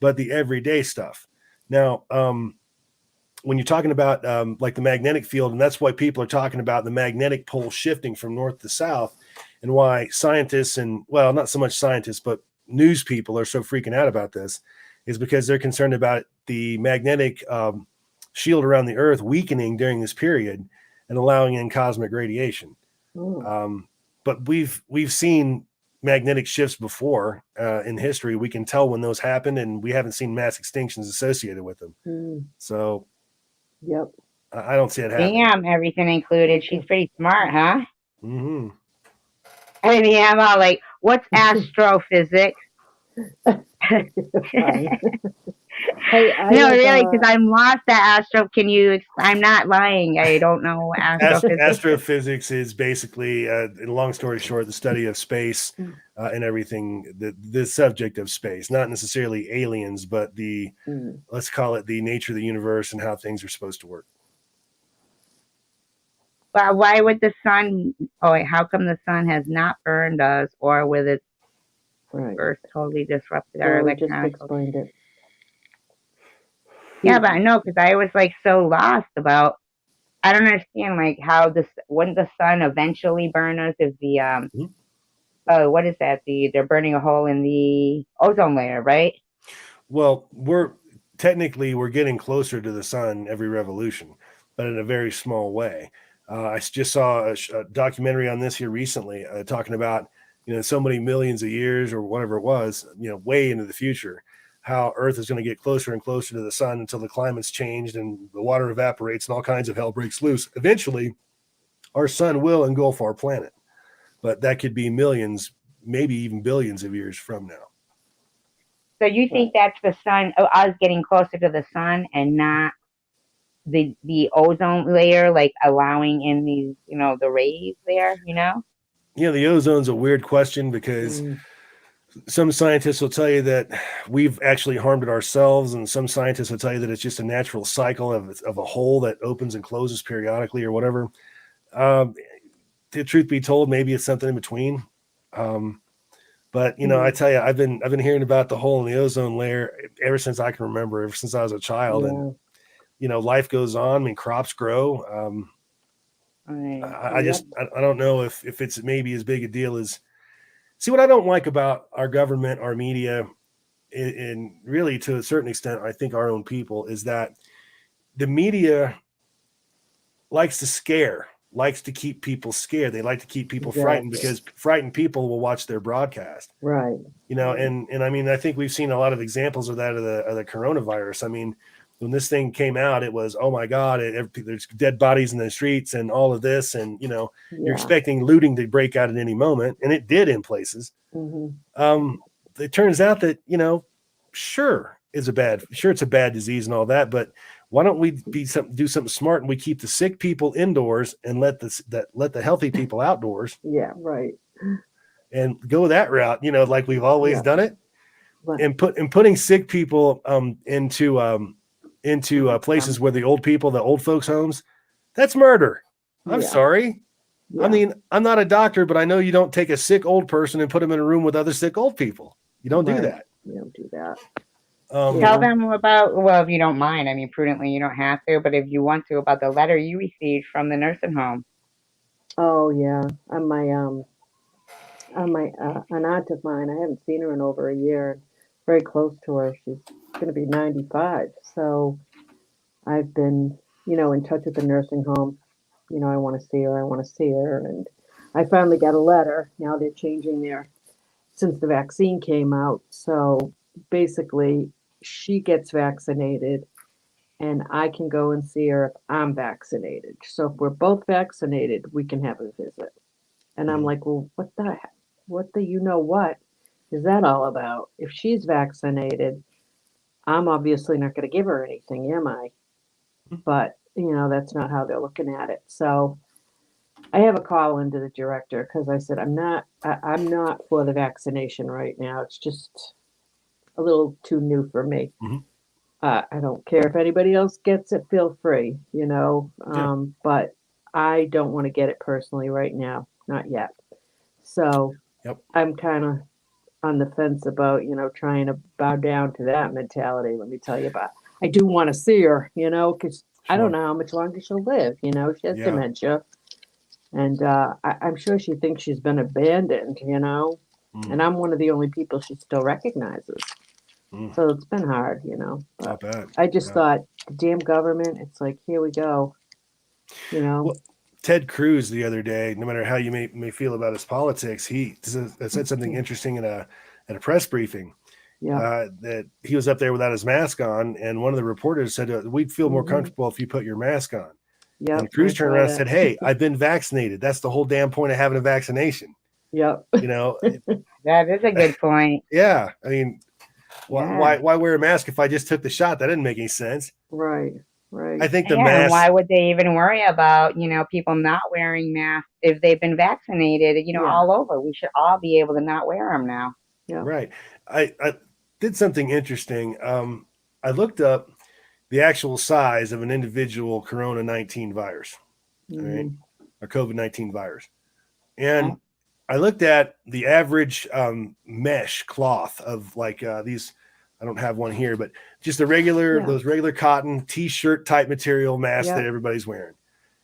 D: But the everyday stuff. Now, when you're talking about like the magnetic field, and that's why people are talking about the magnetic pole shifting from north to south, and why scientists not so much scientists, but news people are so freaking out about this, is because they're concerned about the magnetic shield around the Earth weakening during this period and allowing in cosmic radiation. But we've seen magnetic shifts before in history. We can tell when those happen, and we haven't seen mass extinctions associated with them. So,
B: yep,
D: I don't see it happening.
A: Damn, everything included. She's pretty smart, huh?
D: Mm-hmm.
A: I mean, I'm all like, what's astrophysics?
B: Hey,
A: no, really, because I'm lost at astro. I'm not lying. I don't know astrophysics.
D: Astrophysics is basically, in a long story short, the study of space and everything, the subject of space, not necessarily aliens, but let's call it the nature of the universe and how things are supposed to work.
A: But why would the sun? How come the sun has not burned us, or with its burst totally disrupted our electronic?
B: Just explained it.
A: Yeah, but I know, because I was like so lost about. I don't understand like how wouldn't the sun eventually burn us if the what is that? They're burning a hole in the ozone layer, right?
D: Well, we're getting closer to the sun every revolution, but in a very small way. I just saw a documentary on this here recently, talking about so many millions of years or whatever it was, way into the future, how Earth is going to get closer and closer to the sun until the climate's changed and the water evaporates and all kinds of hell breaks loose. Eventually, our sun will engulf our planet, but that could be millions, maybe even billions of years from now.
A: So you think that's the sun, us getting closer to the sun and not the ozone layer, like allowing in these, the rays there,
D: The ozone's a weird question because some scientists will tell you that we've actually harmed it ourselves, and some scientists will tell you that it's just a natural cycle of a hole that opens and closes periodically or whatever. The truth be told, maybe it's something in between. But I tell you, I've been hearing about the hole in the ozone layer ever since I can remember, ever since I was a child. And life goes on. I mean, crops grow. I don't know if it's maybe as big a deal as. See, what I don't like about our government, our media, and really to a certain extent, I think our own people, is that the media likes to scare. likes to keep people scared. They like to keep people frightened,
B: Exactly.
D: because frightened people will watch their broadcast.
B: Right.
D: You know, and I mean, I think we've seen a lot of examples of that, of the coronavirus. I mean, when this thing came out, it was, oh my God, there's dead bodies in the streets and all of this, and you know, you're
B: Yeah.
D: expecting looting to break out at any moment, and it did in places.
B: Mm-hmm.
D: It turns out that, you know, sure it's a bad disease and all that, but why don't we do something smart, and we keep the sick people indoors and let the healthy people outdoors,
B: Yeah. Right.
D: and go that route, you know, like we've always
B: Yeah.
D: done it.
B: But
D: And putting sick people into places where the old folks homes, that's murder. I'm
B: Yeah.
D: sorry.
B: yeah.
D: I mean, I'm not a doctor, but I know you don't take a sick old person and put them in a room with other sick old people. You don't do
B: Right.
D: that.
B: You don't do that.
A: Tell
B: Yeah.
A: them about, well, if you don't mind, I mean, prudently, you don't have to, but if you want to, about the letter you received from the nursing home.
B: Oh yeah. On my an aunt of mine, I haven't seen her in over a year. Very close to her. She's going to be 95. So I've been, in touch with the nursing home. I want to see her. I want to see her. And I finally got a letter. Now they're changing since the vaccine came out. So basically, she gets vaccinated and I can go and see her if I'm vaccinated. So if we're both vaccinated, we can have a visit. And I'm like, well, what the what is that all about? If she's vaccinated, I'm obviously not going to give her anything, am I? But, that's not how they're looking at it. So I have a call into the director because I said, I'm not for the vaccination right now. It's just a little too new for me.
D: Mhm.
B: I don't care if anybody else gets it, feel free, but I don't want to get it personally right now, not yet. So
D: Yep.
B: I'm kind of on the fence about, trying to bow down to that mentality. Let me tell you about. I do want to see her, because I don't know how much longer she'll live. She has
D: Yeah.
B: dementia, and I'm sure she thinks she's been abandoned, and I'm one of the only people she still recognizes. So it's been hard, But
D: Not bad.
B: I just
D: Yeah.
B: thought, the damn government, it's like, here we go,
D: Well, Ted Cruz the other day, no matter how you may feel about his politics, he said something interesting at a press briefing.
B: Yeah.
D: That he was up there without his mask on, and one of the reporters said, we'd feel more comfortable if you put your mask on.
B: Yep.
D: And Cruz
B: I
D: turned
B: saw
D: around and
B: that.
D: said, hey, I've been vaccinated. That's the whole damn point of having a vaccination.
B: Yep.
A: That is a good point.
D: Yeah. I mean,
A: Yeah.
D: why wear a mask if I just took the shot? That didn't make any sense.
B: Right.
D: I think the
A: Yeah, and
D: mask.
A: why would they even worry about, people not wearing masks if they've been vaccinated,
B: Yeah.
A: all over? We should all be able to not wear them now.
B: Yeah.
D: Right. I did something interesting. I looked up the actual size of an individual Corona-19 virus, right? Or COVID-19 virus. And I looked at the average mesh cloth of like these, I don't have one here, but just those regular cotton t-shirt type material mask that everybody's wearing.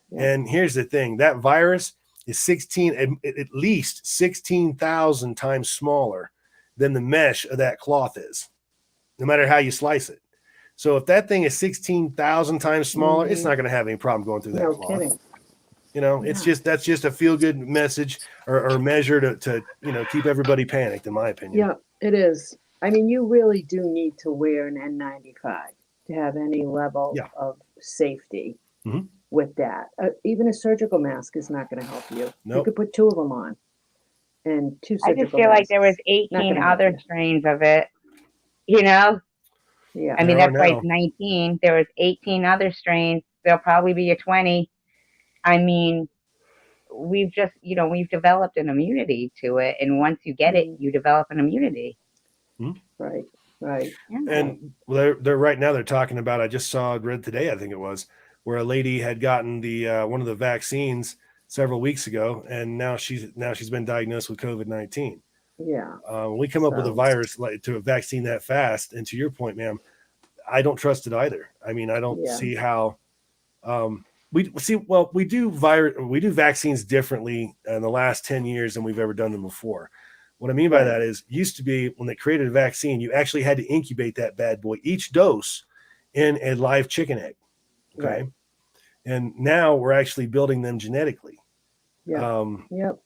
B: Yeah.
D: And here's the thing, that virus is at least 16,000 times smaller than the mesh of that cloth is, no matter how you slice it. So if that thing is 16,000 times smaller, it's not going to have any problem going through that
B: No
D: cloth.
B: kidding.
D: That's just a feel good message or measure to keep everybody panicked, in my opinion.
B: Yeah, it is. I mean, you really do need to wear an N95 to have any level of safety with that. Even a surgical mask is not going to help you.
D: Nope.
B: You could put two of them on, and two
A: I
B: surgical
A: just feel like there was
B: masks.
A: 18 other strains of it, Yeah. I mean, that's why it's 19. There was 18 other strains. There'll probably be a 20. I mean, we've just, we've developed an immunity to it. And once you get it, you develop an immunity.
B: Right. Right.
A: Yeah.
D: And they're right now they're talking about, I just read today, I think it was, where a lady had gotten the one of the vaccines several weeks ago, and now she's been diagnosed with COVID-19.
B: Yeah.
D: We come up with a virus to a vaccine that fast, and to your point, ma'am, I don't trust it either. I mean, I don't see how we do vaccines differently in the last 10 years than we've ever done them before. What I mean by that is, used to be when they created a vaccine, you actually had to incubate that bad boy, each dose in a live chicken egg. Okay. And now we're actually building them genetically.
B: Yeah. Yep.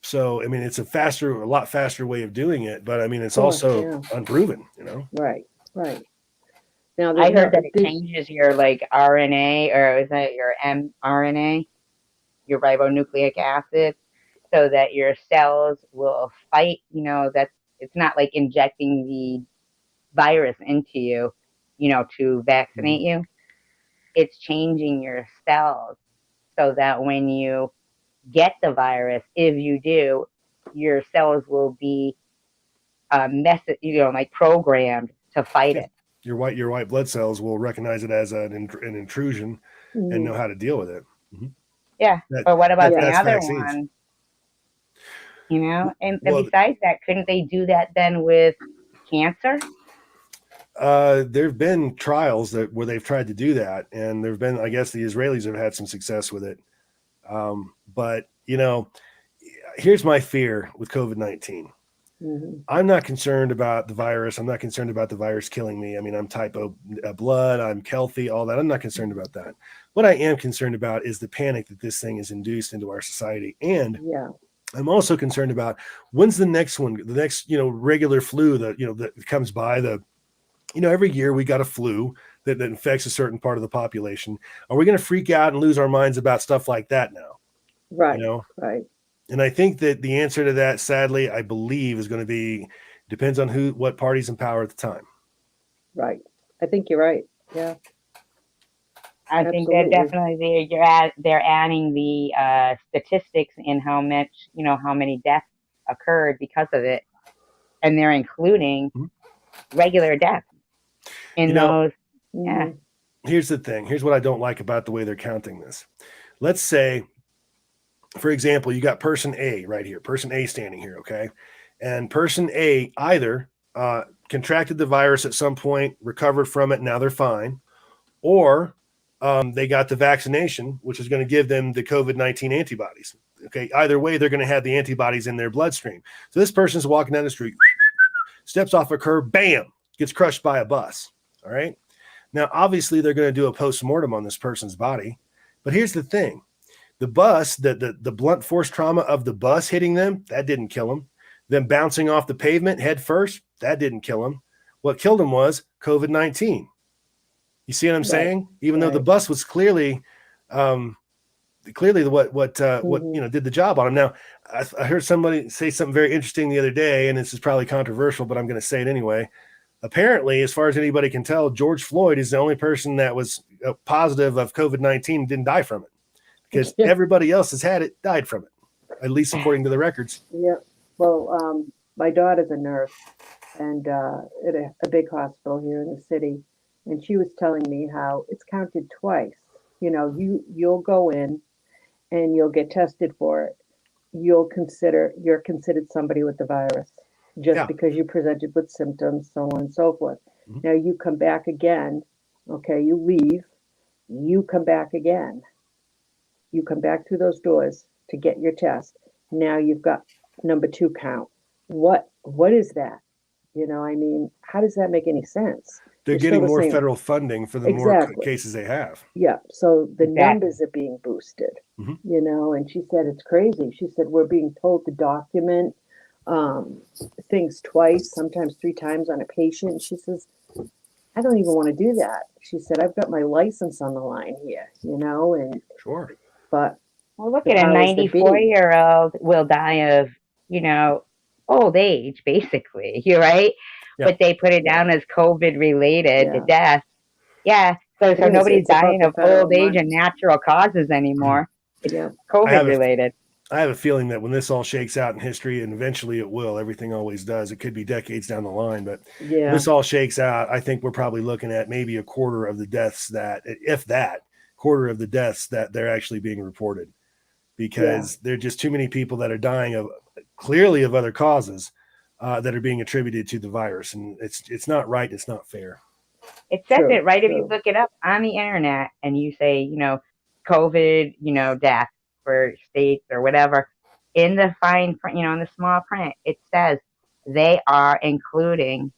D: So, I mean, it's a lot faster way of doing it, but I mean, it's
B: Course,
D: also
B: yeah.
D: unproven, you know?
B: Right. Right. Now,
A: I heard
B: no,
A: that it changes your like RNA, or is that your mRNA, your ribonucleic acid, so that your cells will fight. That it's not like injecting the virus into you, to vaccinate you. It's changing your cells so that when you get the virus, if you do, your cells will be like programmed to fight it.
D: Your white blood cells will recognize it as an intrusion and know how to deal with it.
A: Yeah, but what about the
D: that's
A: other
D: vaccines.
A: one? And besides that, couldn't they do that then with cancer?
D: There have been trials where they've tried to do that, and there've been, I guess, the Israelis have had some success with it. But here's my fear with COVID-19. I'm not concerned about the virus. I'm not concerned about the virus killing me. I mean, I'm type O blood. I'm healthy, all that. I'm not concerned about that. What I am concerned about is the panic that this thing has induced into our society. And I'm also concerned about when's the next one, the next, regular flu that comes by. Every year we got a flu that infects a certain part of the population. Are we going to freak out and lose our minds about stuff like that now?
B: Right. Right.
D: And I think that the answer to that, sadly, I believe is going to be, depends on what party's in power at the time.
B: Right. I think you're right. Yeah.
A: I think that definitely they're adding the statistics in how many deaths occurred because of it, and they're including regular deaths in those. Yeah.
D: Here's the thing. Here's what I don't like about the way they're counting this. Let's say, for example, you got person A right here, person A standing here, okay? And person A either contracted the virus at some point, recovered from it, now they're fine, or they got the vaccination, which is going to give them the COVID-19 antibodies. Okay, either way, they're going to have the antibodies in their bloodstream. So this person's walking down the street, steps off a curb, bam, gets crushed by a bus. All right. Now, obviously, they're going to do a post-mortem on this person's body. But here's the thing. The bus, the blunt force trauma of the bus hitting them, that didn't kill them. Them bouncing off the pavement head first, that didn't kill them. What killed them was COVID-19. You see what I'm saying? Even though the bus was clearly what did the job on them. Now, I heard somebody say something very interesting the other day, and this is probably controversial, but I'm going to say it anyway. Apparently, as far as anybody can tell, George Floyd is the only person that was positive of COVID-19 and didn't die from it, because everybody else has had it, died from it, at least according to the records.
B: Yeah. Well, my daughter's a nurse and at a big hospital here in the city. And she was telling me how it's counted twice. You'll go in and you'll get tested for it. You're considered somebody with the virus just because you presented with symptoms, so on and so forth. Now you come back again. Okay, you leave. You come back again. You come back through those doors to get your test. Now you've got number 2 count. What is that? How does that make any sense?
D: They're getting more federal funding for the more cases they have.
B: Yeah. So the numbers are being boosted, and she said, it's crazy. She said, we're being told to document things twice, sometimes 3 times on a patient. She says, I don't even want to do that. She said, I've got my license on the line here, and
D: sure.
B: But
A: look at a 94-year-old will die of, old age, basically. You're right. Yeah. But they put it down as COVID related death. Yeah. So nobody's dying of old age and natural causes anymore. It's COVID related.
D: I have a feeling that when this all shakes out in history, and eventually it will, everything always does. It could be decades down the line, but when this all shakes out, I think we're probably looking at maybe a quarter of the deaths that they're actually being reported, because there are just too many people that are dying of other causes that are being attributed to the virus, and it's not right. It's not fair.
A: It says it right. If you look it up on the internet and you say, COVID, death for states or whatever, in the fine print, in the small print, it says they are including,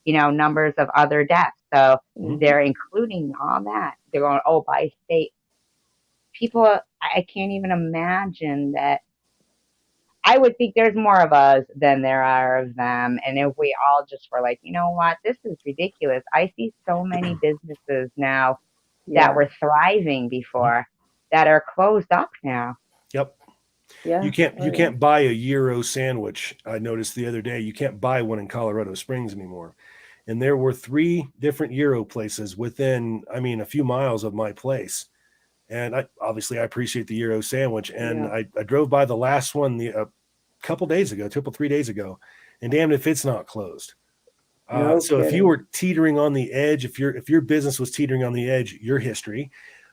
A: numbers of other deaths. So they're including all that. They're going, by state. people, I can't even imagine that. I would think there's more of us than there are of them. And if we all just were like, you know what, this is ridiculous. I see so many businesses now that
B: Yeah.
A: were thriving before that are closed up now.
D: Yep.
B: Yeah.
D: You can't buy a gyro sandwich. I noticed the other day, you can't buy one in Colorado Springs anymore. And there were 3 different gyro places within, I mean, a few miles of my place. And I appreciate the gyro sandwich. And
B: Yeah.
D: I drove by the last one a couple days ago, 3 days ago, and damn if it's not closed.
B: No
D: So if you
B: kidding.
D: were teetering on the edge, if your business was teetering on the edge, your history,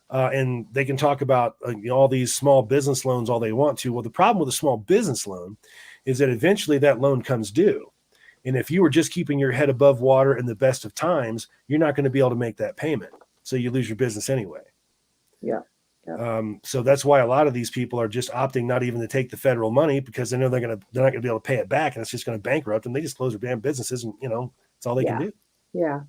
D: and they can talk about all these small business loans all they want to. Well, the problem with a small business loan is that eventually that loan comes due. And if you were just keeping your head above water in the best of times, you're not going to be able to make that payment. So you lose your business anyway.
B: Yeah.
D: So that's why a lot of these people are just opting not even to take the federal money, because they know they're not going to be able to pay it back, and it's just going to bankrupt them. They just close their damn businesses, and it's all they can do.
B: Yeah.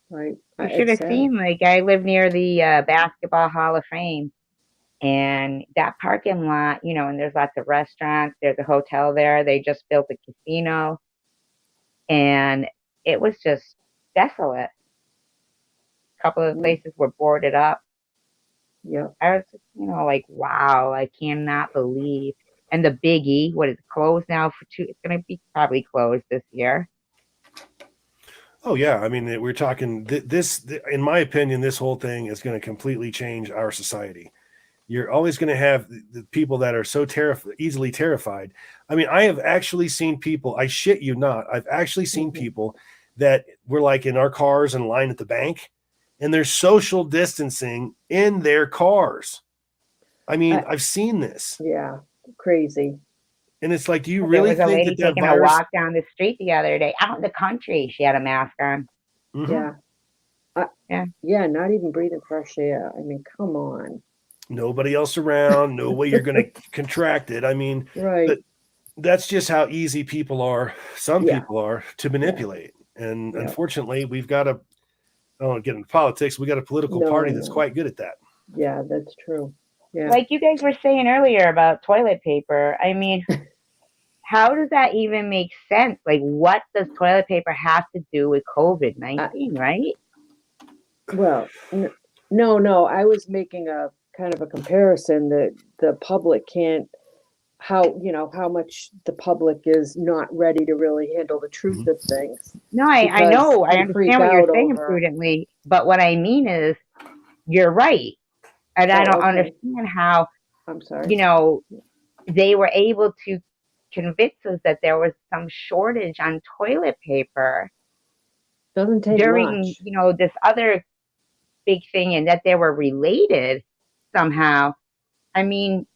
B: Right.
A: You should have seen, like, I live near the Basketball Hall of Fame, and that parking lot, and there's lots of restaurants. There's a hotel there. They just built a casino, and it was just desolate. A couple of places were boarded up.
B: Yeah.
A: I was just, like, wow, I cannot believe. And the Big E, what is it, closed now for 2? It's going to be probably closed this year.
D: Oh yeah, I mean, we're talking this. In my opinion, this whole thing is going to completely change our society. You're always going to have the people that are so easily terrified. I mean, I have actually seen people. I shit you not. I've actually seen people that were like in our cars in line at the bank, and they're social distancing in their cars. I mean, I've seen this.
B: Yeah, crazy.
D: And it's like, do you really
A: think that
D: that
A: lady taking
D: virus?
A: a walk down the street the other day out in the country? She had a mask on.
B: Yeah. Yeah, not even breathing fresh air. I mean, come on.
D: Nobody else around. No way you're going to contract it. I mean,
B: Right.
D: that's just how easy people are. Some people are to manipulate. And unfortunately, we've got I don't want to get into politics. We got a political party that's quite good at that.
B: Yeah, that's true. Yeah.
A: Like you guys were saying earlier about toilet paper. I mean, how does that even make sense? Like, what does toilet paper have to do with COVID-19, right?
B: Well, no. I was making a kind of a comparison that the public can't, how much the public is not ready to really handle the truth of things.
A: No, I know. I understand what you're saying
B: over.
A: prudently. But what I mean is, you're right. And I don't understand how,
B: I'm sorry.
A: they were able to convince us that there was some shortage on toilet paper
B: Doesn't take
A: during,
B: much.
A: this other big thing, and that they were related somehow. I mean,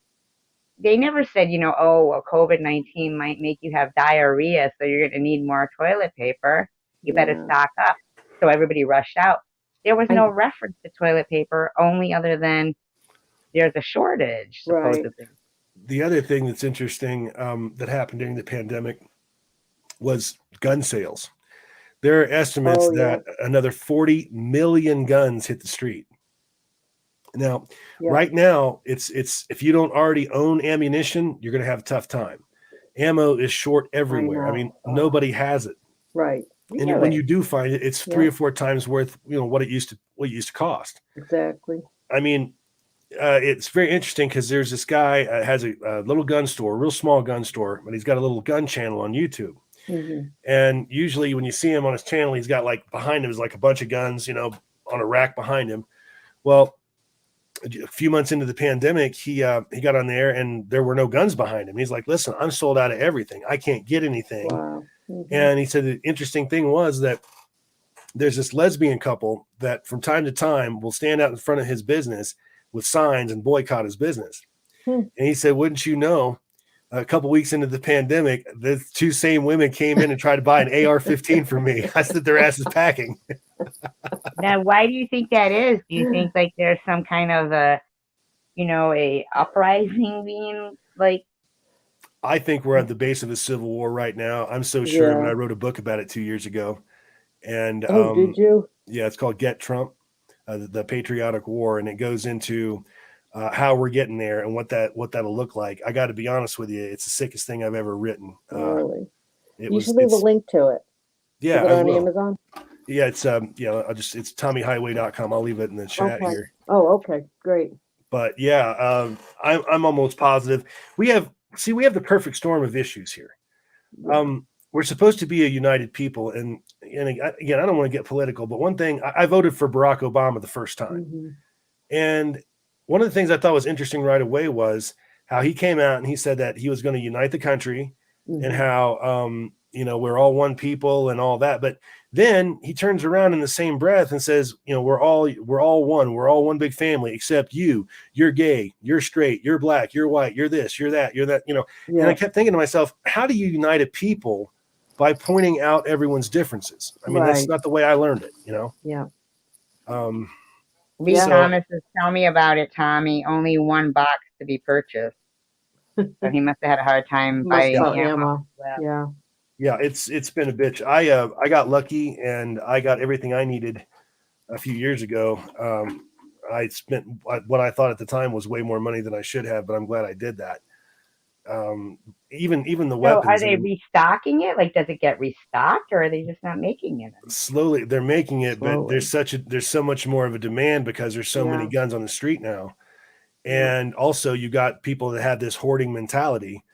A: they never said, COVID-19 might make you have diarrhea, so you're going to need more toilet paper. You better stock up. So everybody rushed out. There was no reference to toilet paper, only other than there's a shortage, supposedly.
B: Right.
D: The other thing that's interesting that happened during the pandemic was gun sales. There are estimates that another 40 million guns hit the street. Now, right now, it's if you don't already own ammunition, you're going to have a tough time. Ammo is short everywhere. I mean, nobody has it.
B: Right.
D: And when you do find it, it's 3 or 4 times worth, what it used to cost.
B: Exactly.
D: I mean, it's very interesting because there's this guy has a little gun store, a real small gun store, but he's got a little gun channel on YouTube. And usually when you see him on his channel, he's got like behind him is like a bunch of guns, on a rack behind him. Well, a few months into the pandemic, he got on there and there were no guns behind him. He's like, listen, I'm sold out of everything. I can't get anything.
B: Wow.
D: And he said the interesting thing was that there's this lesbian couple that from time to time will stand out in front of his business with signs and boycott his business. And he said, wouldn't you know, a couple weeks into the pandemic, the 2 same women came in and tried to buy an AR-15 from me. I said their ass is packing.
A: Now, why do you think that is? Do you think like there's some kind of a uprising being like?
D: I think we're at the base of a civil war right now. I'm so sure when I wrote a book about it 2 years ago. And
B: did you?
D: Yeah, it's called Get Trump, the Patriotic War. And it goes into how we're getting there and what that'll look like. I got to be honest with you, it's the sickest thing I've ever written.
B: Really? You should leave a
D: It's
B: link to it.
D: yeah,
B: Is it
D: I
B: on
D: will.
B: Amazon?
D: Yeah, it's it's TommyHighway.com. I'll leave it in the chat
B: Okay.
D: here.
B: Oh, okay, great.
D: But yeah, I'm almost positive we have the perfect storm of issues here.
B: Yeah.
D: We're supposed to be a united people, and again, I don't want to get political, but one thing, I voted for Barack Obama the first time,
B: Mhm.
D: and one of the things I thought was interesting right away was how he came out and he said that he was going to unite the country, and
B: Mhm.
D: how we're all one people and all that. But then he turns around in the same breath and says, we're all one big family, except you're gay, you're straight, you're black, you're white, you're this, you're that, And
B: Yeah.
D: I kept thinking to myself, how do you unite a people by pointing out everyone's differences? I mean, that's
B: Right.
D: not the way I learned it,
B: Yeah.
A: Lee
B: Yeah.
A: Thomas says, tell me about it, Tommy. Only one box to be purchased. So he must have had a hard time
B: Must
A: buying
B: about
A: ammo.
B: ammo. Yeah.
D: Yeah, it's been a bitch. I got lucky and I got everything I needed a few years ago. I spent what I thought at the time was way more money than I should have, but I'm glad I did that. Even the
A: So
D: weapons.
A: are they restocking it? Like, does it get restocked, or are they just not making it?
D: Slowly, they're making it, but
B: Slowly.
D: there's so much more of a demand because there's so many guns on the street now, and also you got people that have this hoarding mentality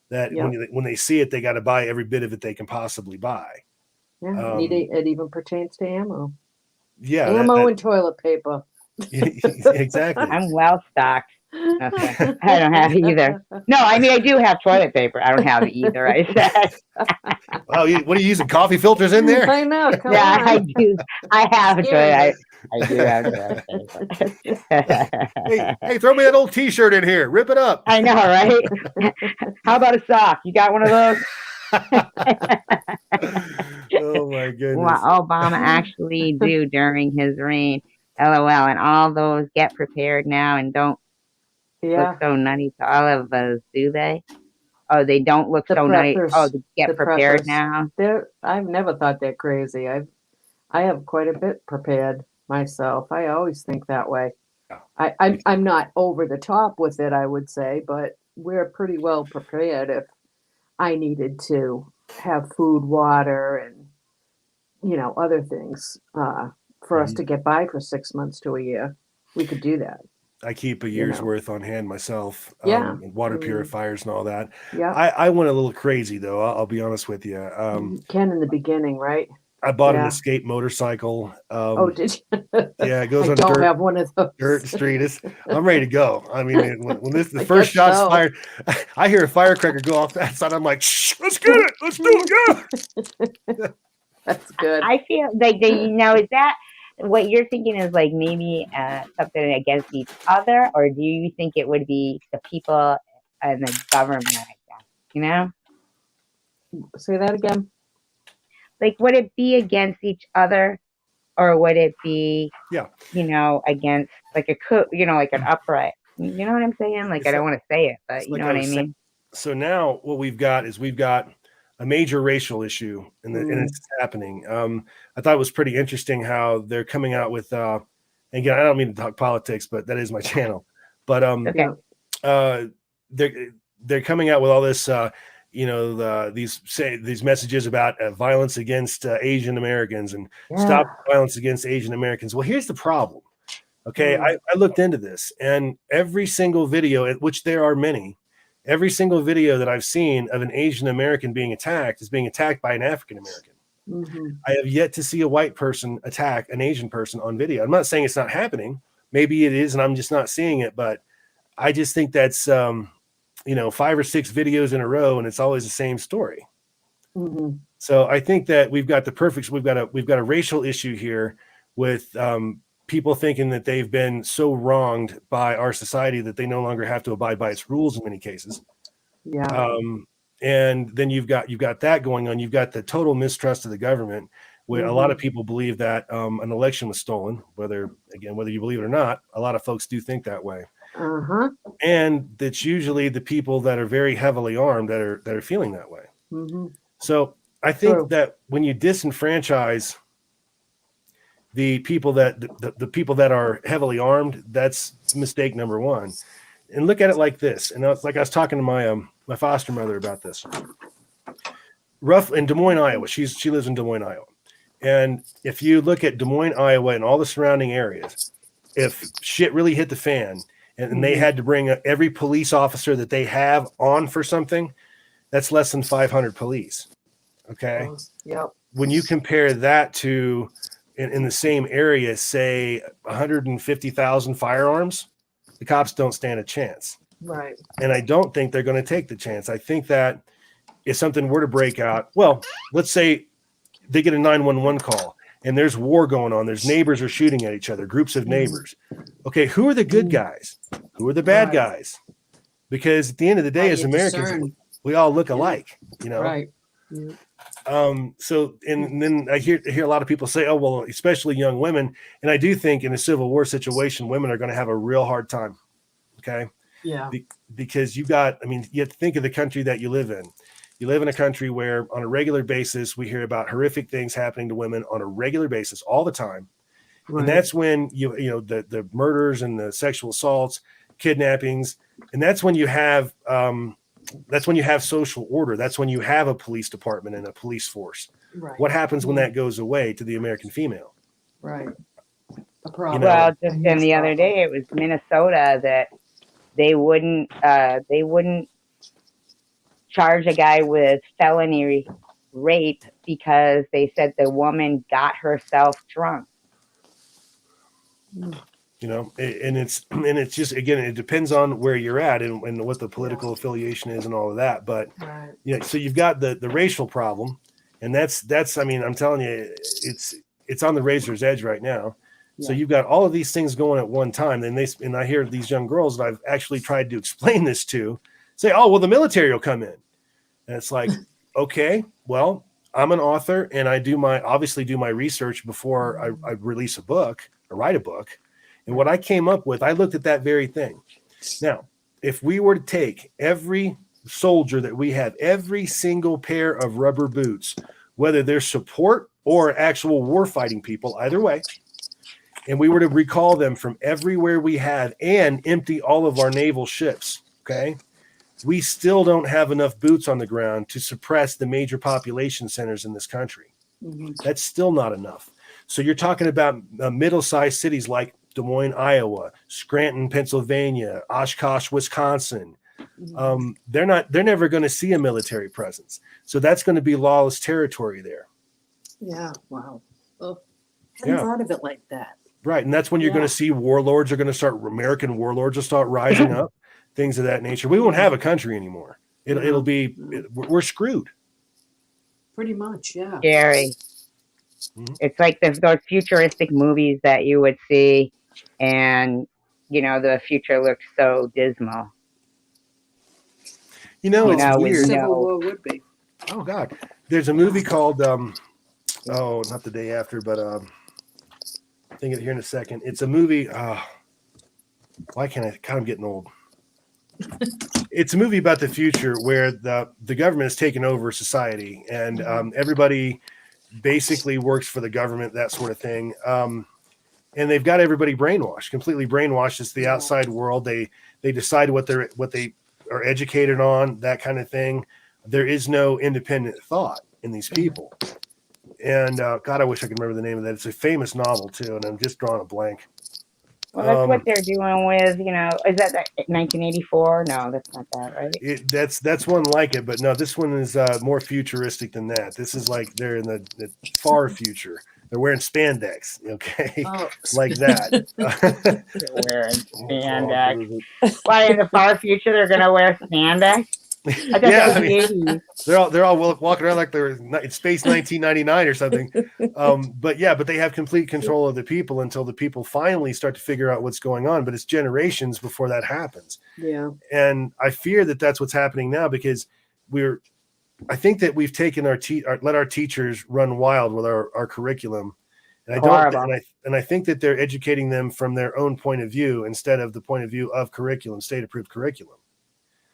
D: that when they see it, they got to buy every bit of it they can possibly buy.
B: Yeah. It even pertains to ammo.
D: Yeah,
B: Ammo and toilet paper.
D: exactly.
A: I'm well stocked. Okay. I don't have either. No, I mean, I do have toilet paper. I don't have either. I said.
D: Oh, what are you using? Coffee filters in there?
B: I know. Come
A: Yeah,
B: on.
A: I do. I have toilet. I do have toilet paper.
D: Hey, throw me that old T-shirt in here. Rip it up.
A: I know, right? How about a sock? You got one of those?
D: Oh my goodness.
A: What Obama actually do during his reign? LOL. And all those get prepared now and don't look so nutty to all of us, do they? Oh, they don't look so nutty. Oh, they get prepared
B: preppers.
A: now.
B: I've never thought they're crazy. I have quite a bit prepared myself. I always think that way. I'm not over the top with it, I would say, but we're pretty well prepared if I needed to have food, water, and other things for us to get by for 6 months to a year. We could do that.
D: I keep a year's worth on hand myself. Water purifiers and all that.
B: Yeah.
D: I went a little crazy though. I'll be honest with you.
B: Ken in the beginning, right?
D: I bought an escape motorcycle.
B: Oh, did you?
D: Yeah, it goes
B: I
D: on
B: don't have one of those.
D: dirt street. I'm ready to go. I mean, when the first shot's fired, I hear a firecracker go off that side. I'm like, shh, let's get it. Let's do it. Yeah.
B: That's good.
A: I feel like is that what you're thinking is like maybe something against each other, or do you think it would be the people and the government, I guess,
B: Say that again.
A: Like, would it be against each other, or would it be, against like like an upright? You know what I'm saying? Like, I don't want to say it, but you know what I mean?
D: So now what we've got a major racial issue, and it's happening. I thought it was pretty interesting how they're coming out with. Again, I don't mean to talk politics, but that is my channel. But they're coming out with all this. These messages about violence against Asian Americans and stop violence against Asian Americans. Well, here's the problem. Okay, I looked into this, and every single video, which there are many, every single video that I've seen of an Asian American being attacked is being attacked by an African American.
B: Mm-hmm.
D: I have yet to see a white person attack an Asian person on video. I'm not saying it's not happening. Maybe it is, and I'm just not seeing it. But I just think that's 5 or 6 videos in a row, and it's always the same story.
B: Mm-hmm.
D: So I think that we've got we've got a racial issue here with people thinking that they've been so wronged by our society that they no longer have to abide by its rules in many cases.
B: Yeah.
D: And then you've got that going on. You've got the total mistrust of the government, where a lot of people believe that an election was stolen. Whether you believe it or not, a lot of folks do think that way.
B: Uh-huh.
D: And that's usually the people that are very heavily armed that are feeling that way.
B: Mm-hmm.
D: So I think that when you disenfranchise the people that the people that are heavily armed, that's mistake number one. And look at it like this. And it's like I was talking to my foster mother about this. Rough in Des Moines, Iowa. She lives in Des Moines, Iowa. And if you look at Des Moines, Iowa, and all the surrounding areas, if shit really hit the fan and they had to bring every police officer that they have on for something, that's less than 500 police. Okay.
B: Yep.
D: When you compare that to in the same area, say 150,000 firearms, the cops don't stand a chance.
B: Right.
D: And I don't think they're going to take the chance. I think that if something were to break out, well, let's say they get a 911 call and there's war going on. There's neighbors are shooting at each other, groups of neighbors. Okay, who are the good guys? Who are the bad guys? Because at the end of the day, as Americans, we all look alike, you know?
B: Right. Yeah.
D: So, and then I hear a lot of people say, oh, well, especially young women. And I do think in a civil war situation, women are going to have a real hard time. Okay.
B: Yeah.
D: Because you have to think of the country that you live in. You live in a country where on a regular basis, we hear about horrific things happening to women on a regular basis all the time. Right. And that's when the murders and the sexual assaults, kidnappings, and that's when you have social order. That's when you have a police department and a police force. Right. What happens when that goes away to the American female?
B: Right. A problem.
A: Well, just in the other day, it was Minnesota that they wouldn't charge a guy with felony rape because they said the woman got herself drunk.
D: You know, and it's just, again, it depends on where you're at and what the political affiliation is and all of that. But so you've got the racial problem, and that's I mean, I'm telling you, it's on the razor's edge right now. Yeah. So you've got all of these things going at one time. And I hear these young girls that I've actually tried to explain this to say, oh, well, the military will come in. And it's like, okay, well, I'm an author and I obviously do my research before I release a book or write a book. And what I came up with, I looked at that very thing. Now, if we were to take every soldier that we have, every single pair of rubber boots, whether they're support or actual war fighting people, either way, and we were to recall them from everywhere we have and empty all of our naval ships, okay, we still don't have enough boots on the ground to suppress the major population centers in this country. Mm-hmm. That's still not enough. So you're talking about middle-sized cities like Des Moines, Iowa, Scranton, Pennsylvania, Oshkosh, Wisconsin. Mm-hmm. They're never going to see a military presence. So that's going to be lawless territory there.
B: Yeah. Wow. Oh, I hadn't thought of it like that.
D: Right. And that's when you're going to see American warlords will start rising up, things of that nature. We won't have a country anymore. We're screwed.
B: Pretty much. Yeah.
A: Scary. Mm-hmm. It's like those futuristic movies that you would see, and the future looks so dismal.
D: It's weird.
B: Civil War would be.
D: Oh God, there's a movie called not The Day After, but I think it here in a second. It's a movie. Why can't I? God, I'm getting old. It's a movie about the future where the government has taken over society, and everybody basically works for the government, that sort of thing. And they've got everybody completely brainwashed. It's the outside world. They decide what they are educated on, that kind of thing. There is no independent thought in these people. And God, I wish I could remember the name of that. It's a famous novel too, and I'm just drawing a blank.
A: Well, that's what they're doing with, is that 1984? No, that's not that, right?
D: That's one like it, but no, this one is more futuristic than that. This is like they're in the far future. They're wearing spandex, okay, like that.
A: They're wearing spandex. Why, in the far future they're going to wear spandex?
D: They're all walking around like they're in Space 1999 or something. But they have complete control of the people until the people finally start to figure out what's going on. But it's generations before that happens.
B: Yeah.
D: And I fear that that's what's happening now because I think that we've taken let our teachers run wild with our curriculum. And I think that they're educating them from their own point of view instead of the point of view of curriculum, state-approved curriculum.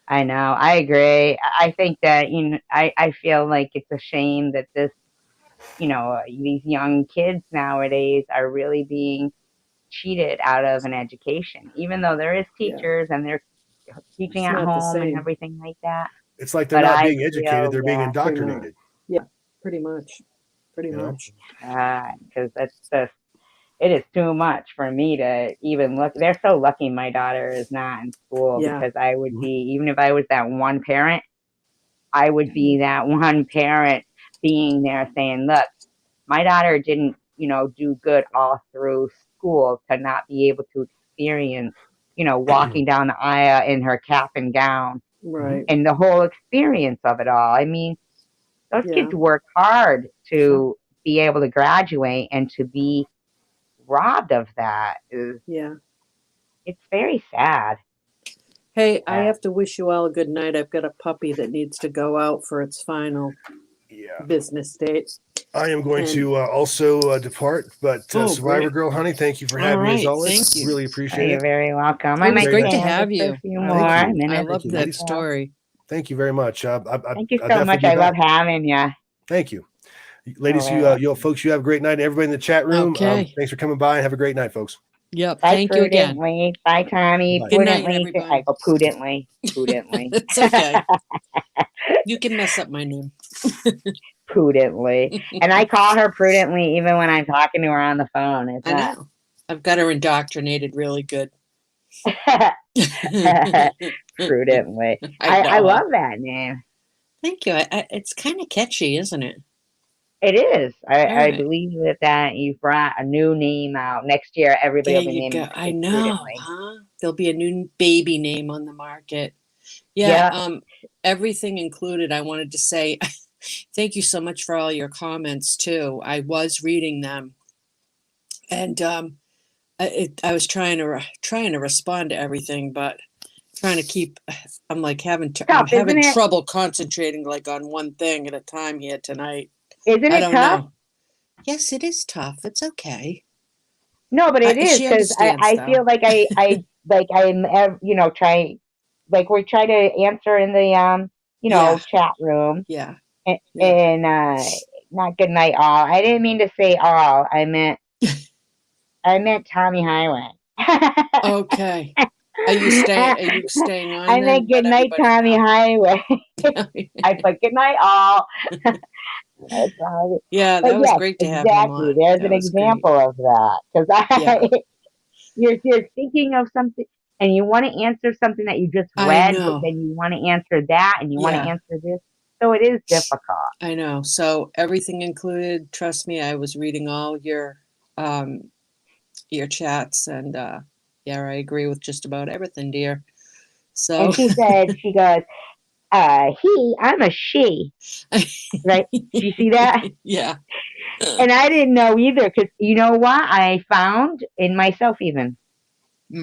A: I know. I agree. I think that I feel like it's a shame that this these young kids nowadays are really being cheated out of an education, even though there is
B: Yeah.
A: teachers and they're teaching
B: It's
A: at
B: not the
A: home and
B: same.
A: everything like that.
D: It's like they're
A: But
D: not
A: I
D: being educated;
A: feel,
D: they're being
A: yeah,
B: They're not.
D: indoctrinated.
B: Yeah, pretty much. Pretty
D: You know,
B: much.
A: because that's just, it is too much for me to even look. They're so lucky my daughter is not in school,
B: Yeah.
A: because I would
D: Mhm.
A: be, even if I was that one parent, I would be that one parent being there saying, look, my daughter didn't, do good all through school to not be able to experience, walking down the aisle in her cap and gown
B: Right.
A: and the whole experience of it all. I mean, those
B: Yeah.
A: kids work hard to be able to graduate, and to be robbed of that
B: Yeah.
A: it's very sad.
B: Hey, I have to wish you all a good night. I've got a puppy that needs to go out for its final
D: yeah.
B: business date.
D: I am going
B: And-
D: to also depart, but
B: Oh,
D: Survivor
B: great.
D: Girl, honey, thank you for
B: All
D: having me as
B: right,
D: always.
B: thank you.
D: Really
A: Oh,
D: appreciate
A: you're
D: it.
A: very welcome.
B: It
A: I
B: was
A: might
D: great
A: stay
B: to
A: in
B: have
A: just for
B: you.
A: a few
B: I
A: more
B: love
D: you.
A: minutes.
B: I love
D: you,
B: that
D: ladies.
B: story.
D: Thank you very much.
A: Thank you
D: I'll
A: so much.
D: definitely
A: I
D: be
A: love
D: back.
A: having you.
D: Thank you, ladies.
A: All right.
D: You folks, you have a great night. Everybody in the chat room,
B: Okay.
D: thanks for coming by and have a great night, folks.
B: Yep.
A: Bye,
B: Thank you again.
A: prudently. Bye, Tommy.
D: Bye.
B: Good night,
A: Prudently.
B: everybody.
A: I go prudently. Prudently.
B: It's okay. You can mess up my name.
A: Prudently. And I call her prudently even when I'm talking to her on the phone. It's
B: I know. I've got her indoctrinated really good.
A: prudently.
B: I
A: I
B: know.
A: love that name.
B: Thank you. It's kind of catchy, isn't it?
A: It is. I
B: right.
A: believe that you've brought a new name out. Next year, everybody
B: There
A: will be
B: you
A: naming
B: go. I
A: kids
B: know,
A: prudently.
B: huh? There'll be a new baby name on the market. Yeah. Everything included, I wanted to say thank you so much for all your comments too. I was reading them, and I was trying to respond to everything, but trying to keep. I'm like I'm
A: Tough, isn't
B: having
A: it?
B: trouble concentrating like on one thing at a time here tonight.
A: Isn't
B: I
A: it
B: don't
A: tough?
B: know. Yes, it is tough. It's okay.
A: No, but it is,
B: She
A: because
B: understands,
A: I
B: though.
A: feel like I like I'm try, like we try to answer in the
B: Yeah.
A: chat room,
B: Yeah.
A: and not good night all. I didn't mean to say all. I meant Tommy Highway.
B: Okay. Are you staying on?
A: I
B: then?
A: meant good
B: Let
A: night
B: everybody
A: Tommy
B: know.
A: Highway. I put good night all.
B: Yeah,
A: But
B: that was
A: yes,
B: great to have him
A: exactly.
B: on.
A: There's
B: That
A: an
B: was great.
A: example of that, because
B: Yeah.
A: you're thinking of something and you want to answer something that you just
B: I
A: read, but
B: know.
A: then you want to answer that and you want to
B: Yeah.
A: answer this. So it is difficult.
B: I know. So everything included, trust me, I was reading all your chats, and yeah, I agree with just about everything, dear. So
A: And she said, she goes, I'm a she. Right? Do you see that?
B: Yeah.
A: And I didn't know either, because you know what? I found in myself even.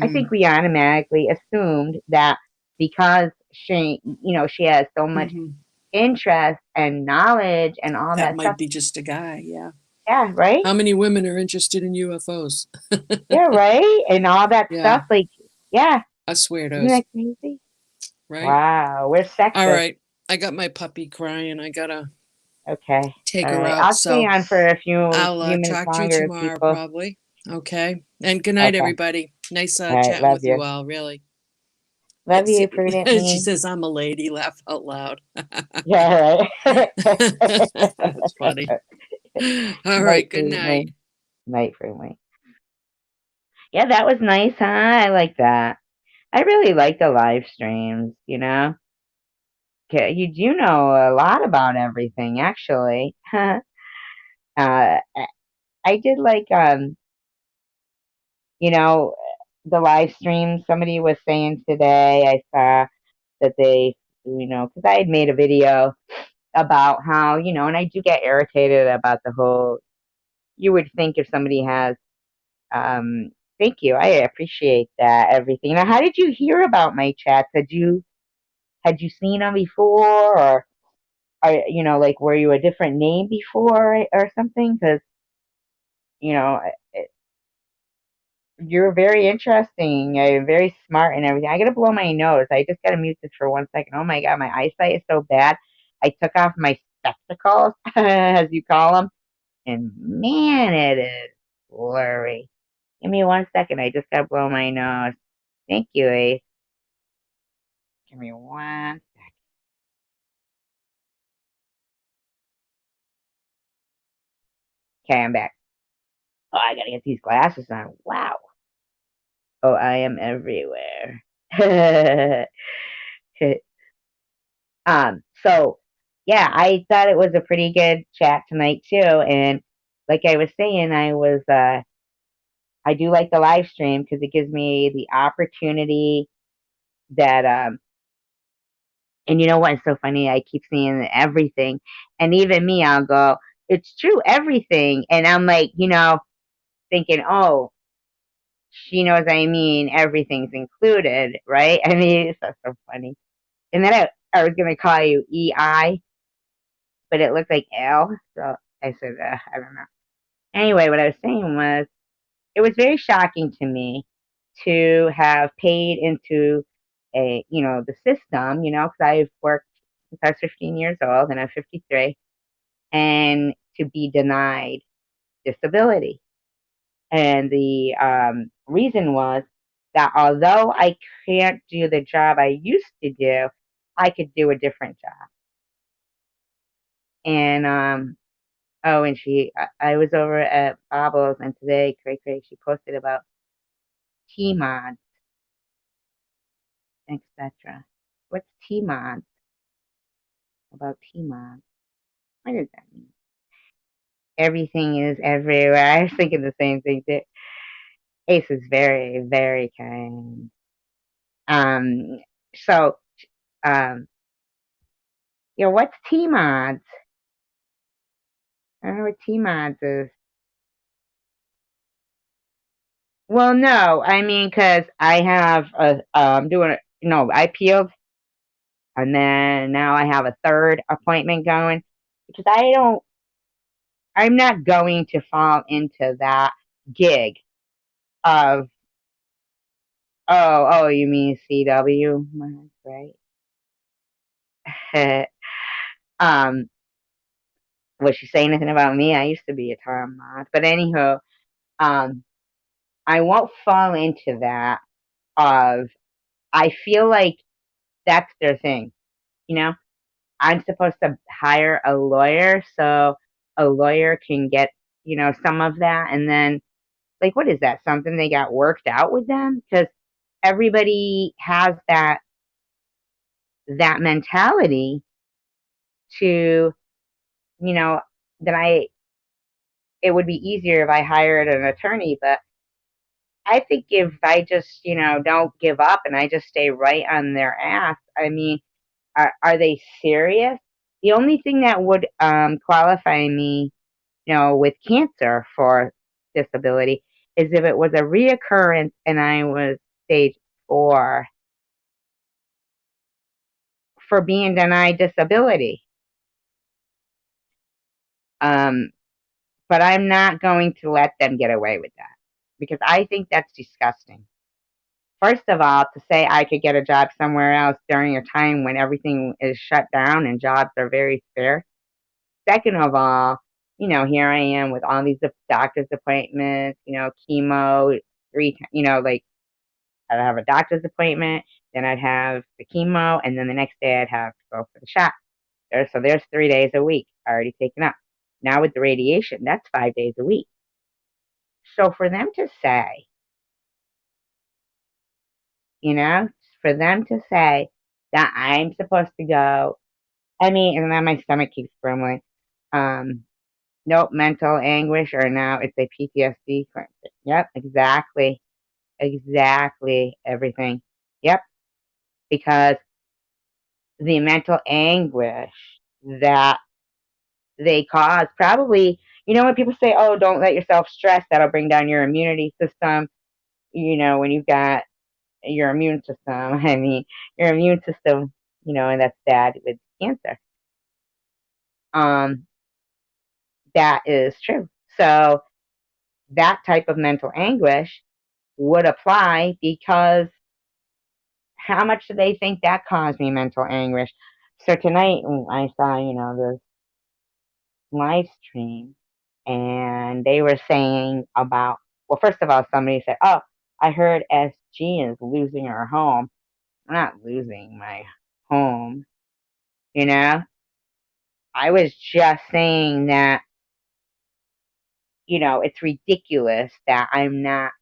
A: I think we automatically assumed that because she has so much interest and knowledge and all
B: that
A: that
B: might
A: stuff.
B: be just a guy. Yeah.
A: Yeah, right?
B: How many women are interested in UFOs?
A: Yeah, right? And all that
B: Yeah.
A: stuff. Like, yeah.
B: I swear
A: Isn't
B: to.
A: that crazy?
B: Right?
A: Wow, we're sexist.
B: All right. I got my puppy crying. I gotta
A: Okay.
B: take
A: All
B: her
A: right.
B: out.
A: I'll stay on for a few
B: I'll
A: minutes
B: talk to you
A: longer,
B: tomorrow,
A: people.
B: probably. Okay. And good night,
A: Okay.
B: everybody. Nice
A: All right,
B: chatting
A: love
B: with you
A: you.
B: all, really.
A: Love you,
B: She
A: prudently.
B: says, I'm a lady. Laugh out loud.
A: Yeah, right.
B: That's funny. All right. Good night.
A: Night, prudently. Yeah, that was nice, huh? I like that. I really like the live streams, You do know a lot about everything, actually. I did like, the live stream. Somebody was saying today, I saw that they, because I had made a video about how, and I do get irritated about the whole, you would think if somebody has, thank you. I appreciate that, everything. Now, how did you hear about my chats? Had you seen them before, or like, were you a different name before or something? Because, you're very interesting, very smart and everything. I gotta blow my nose. I just gotta mute this for 1 second. Oh my God, my eyesight is so bad. I took off my spectacles, as you call them, And man, it is blurry. Give me 1 second. I just gotta blow my nose. Thank you, Ace. Give me 1 second. Okay, I'm back. Oh, I gotta get these glasses on. Wow. Oh, I am everywhere. So yeah, I thought it was a pretty good chat tonight too. And like I was saying, I do like the live stream because it gives me the opportunity that and you know what? It's so funny. I keep seeing everything, and even me, I'll go, "It's true, everything," and I'm like, thinking, "Oh, she knows I mean everything's included, right?" I mean, it's so funny. And then I was gonna call you EI, but it looked like L, so I said, I don't know. Anyway, what I was saying was, it was very shocking to me to have paid into the system, because I've worked since I was 15 years old and I'm 53, and to be denied disability. And the reason was that although I can't do the job I used to do, I could do a different job. And oh, and I was over at Bobbles, and today, Cray, she posted about T-Mod, etc. What's T-Mod? About T-Mod. What does that mean? Everything is everywhere. I was thinking the same thing too. Ace is very, very kind. Um, so, um, what's T-Mods? I don't know what T-Mods is. Well, no, I mean, because I have doing it, I peeled, and then now I have a third appointment going because I'm not going to fall into that gig of, oh, you mean CW? Right. um, was she saying anything about me? I used to be a Tom mod, but anyhow, um, I won't fall into that of, I feel like that's their thing, you know? I'm supposed to hire a lawyer so a lawyer can get, some of that. And then, like, what is that? Something they got worked out with them? Because everybody has that mentality to, you know, that it would be easier if I hired an attorney. But I think if I just, don't give up and I just stay right on their ass, I mean, are they serious? The only thing that would qualify me, with cancer for disability is if it was a reoccurrence and I was stage 4 for being denied disability. Um, but I'm not going to let them get away with that because I think that's disgusting. First of all, to say I could get a job somewhere else during a time when everything is shut down and jobs are very scarce. Second of all, here I am with all these doctor's appointments, chemo, like I'd have a doctor's appointment, then I'd have the chemo, and then the next day I'd have to go for the shot. So there's 3 days a week already taken up. Now with the radiation, that's 5 days a week. So for them to say, for them to say that I'm supposed to go, I mean, and then my stomach keeps grumbling. Nope, mental anguish, or now it's a PTSD. Yep, exactly. Exactly everything. Yep, because the mental anguish that they cause probably, when people say, oh, don't let yourself stress, that'll bring down your immunity system. When you've got your immune system, I mean, your immune system, and that's bad with cancer. That is true. So that type of mental anguish would apply because how much do they think that caused me mental anguish? So tonight I saw, this live stream, and they were saying about, well, first of all, somebody said, oh, I heard SG is losing her home. I'm not losing my home, you know? I was just saying that, it's ridiculous that I'm not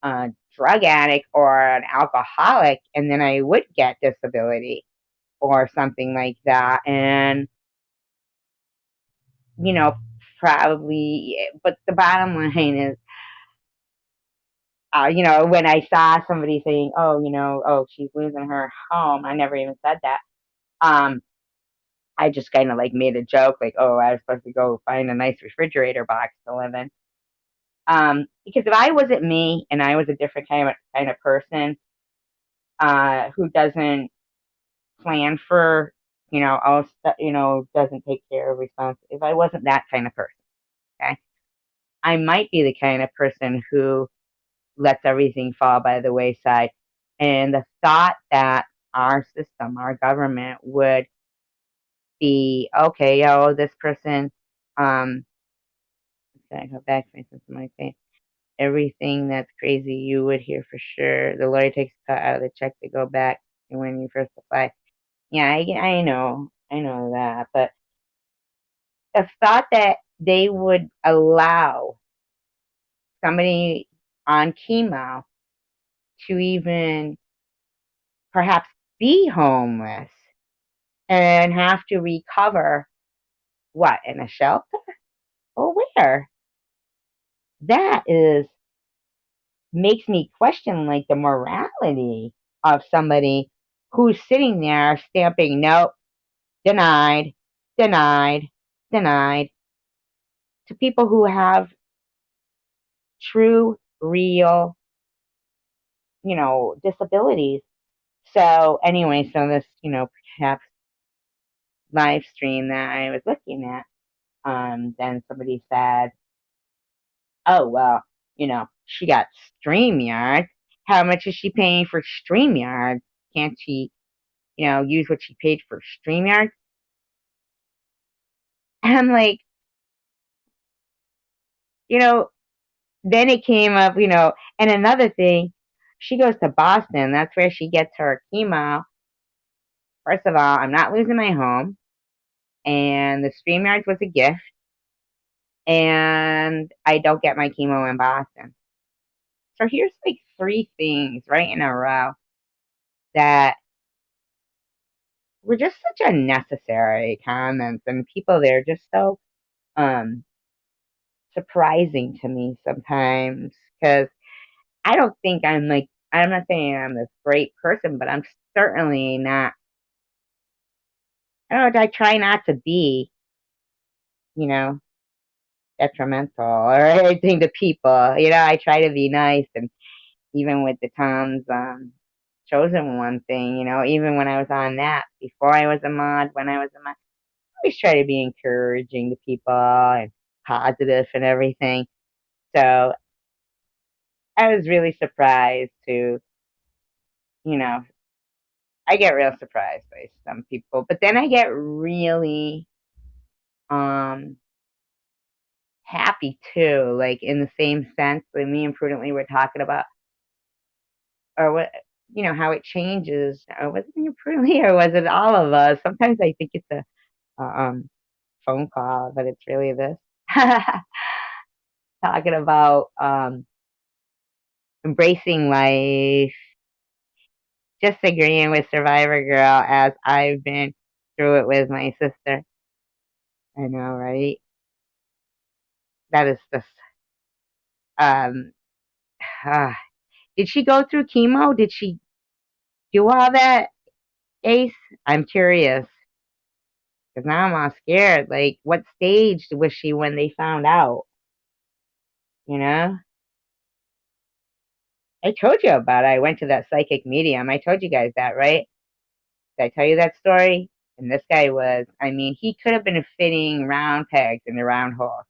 A: a drug addict or an alcoholic, and then I would get disability or something like that. And, you know, probably, but the bottom line is, when I saw somebody saying, oh, oh, she's losing her home, I never even said that. I just kind of like made a joke, like, oh, I was supposed to go find a nice refrigerator box to live in. Because if I wasn't me and I was a different kind of person, who doesn't plan for, doesn't take care of responsibility. If I wasn't that kind of person, okay, I might be the kind of person who lets everything fall by the wayside. And the thought that our system, our government would be, okay, oh, this person, I go back to my thing. Everything that's crazy you would hear for sure. The lawyer takes a cut out of the check to go back and when you first apply. Yeah, I know that, but the thought that they would allow somebody on chemo to even perhaps be homeless and have to recover, what, in a shelter or where? That is makes me question like the morality of somebody who's sitting there stamping nope, denied, denied, denied, to people who have true, real, disabilities. So anyway, so this, perhaps live stream that I was looking at, then somebody said, oh, well, she got StreamYard. How much is she paying for StreamYard? Can't she, use what she paid for StreamYard? And I'm like, then it came up, and another thing, she goes to Boston. That's where she gets her chemo. First of all, I'm not losing my home, and the StreamYard was a gift, and I don't get my chemo in Boston. So here's like three things right in a row that were just such unnecessary comments, and people there just so um surprising to me sometimes because I don't think I'm not saying I'm this great person, but I'm certainly not. I don't know. I try not to be, you know, detrimental or anything to people. I try to be nice, and even with the Tom's chosen one thing, even when I was on that, before I was a mod, when I was a mod, I always try to be encouraging to people and positive and everything. So I was really surprised to, you know, I get real surprised by some people, but then I get really um happy too, like in the same sense when me and Prudently were talking about or what how it changes. Or was it me and Prudently or was it all of us? Sometimes I think it's a phone call, but it's really this. Talking about embracing life, just agreeing with Survivor Girl as I've been through it with my sister. I know, right? That is just um ah. Did she go through chemo? Did she do all that, Ace? I'm curious. Because now I'm all scared. Like, what stage was she when they found out? You know? I told you about it. I went to that psychic medium. I told you guys that, right? Did I tell you that story? And this guy was, I mean, he could have been fitting round pegs in the round hole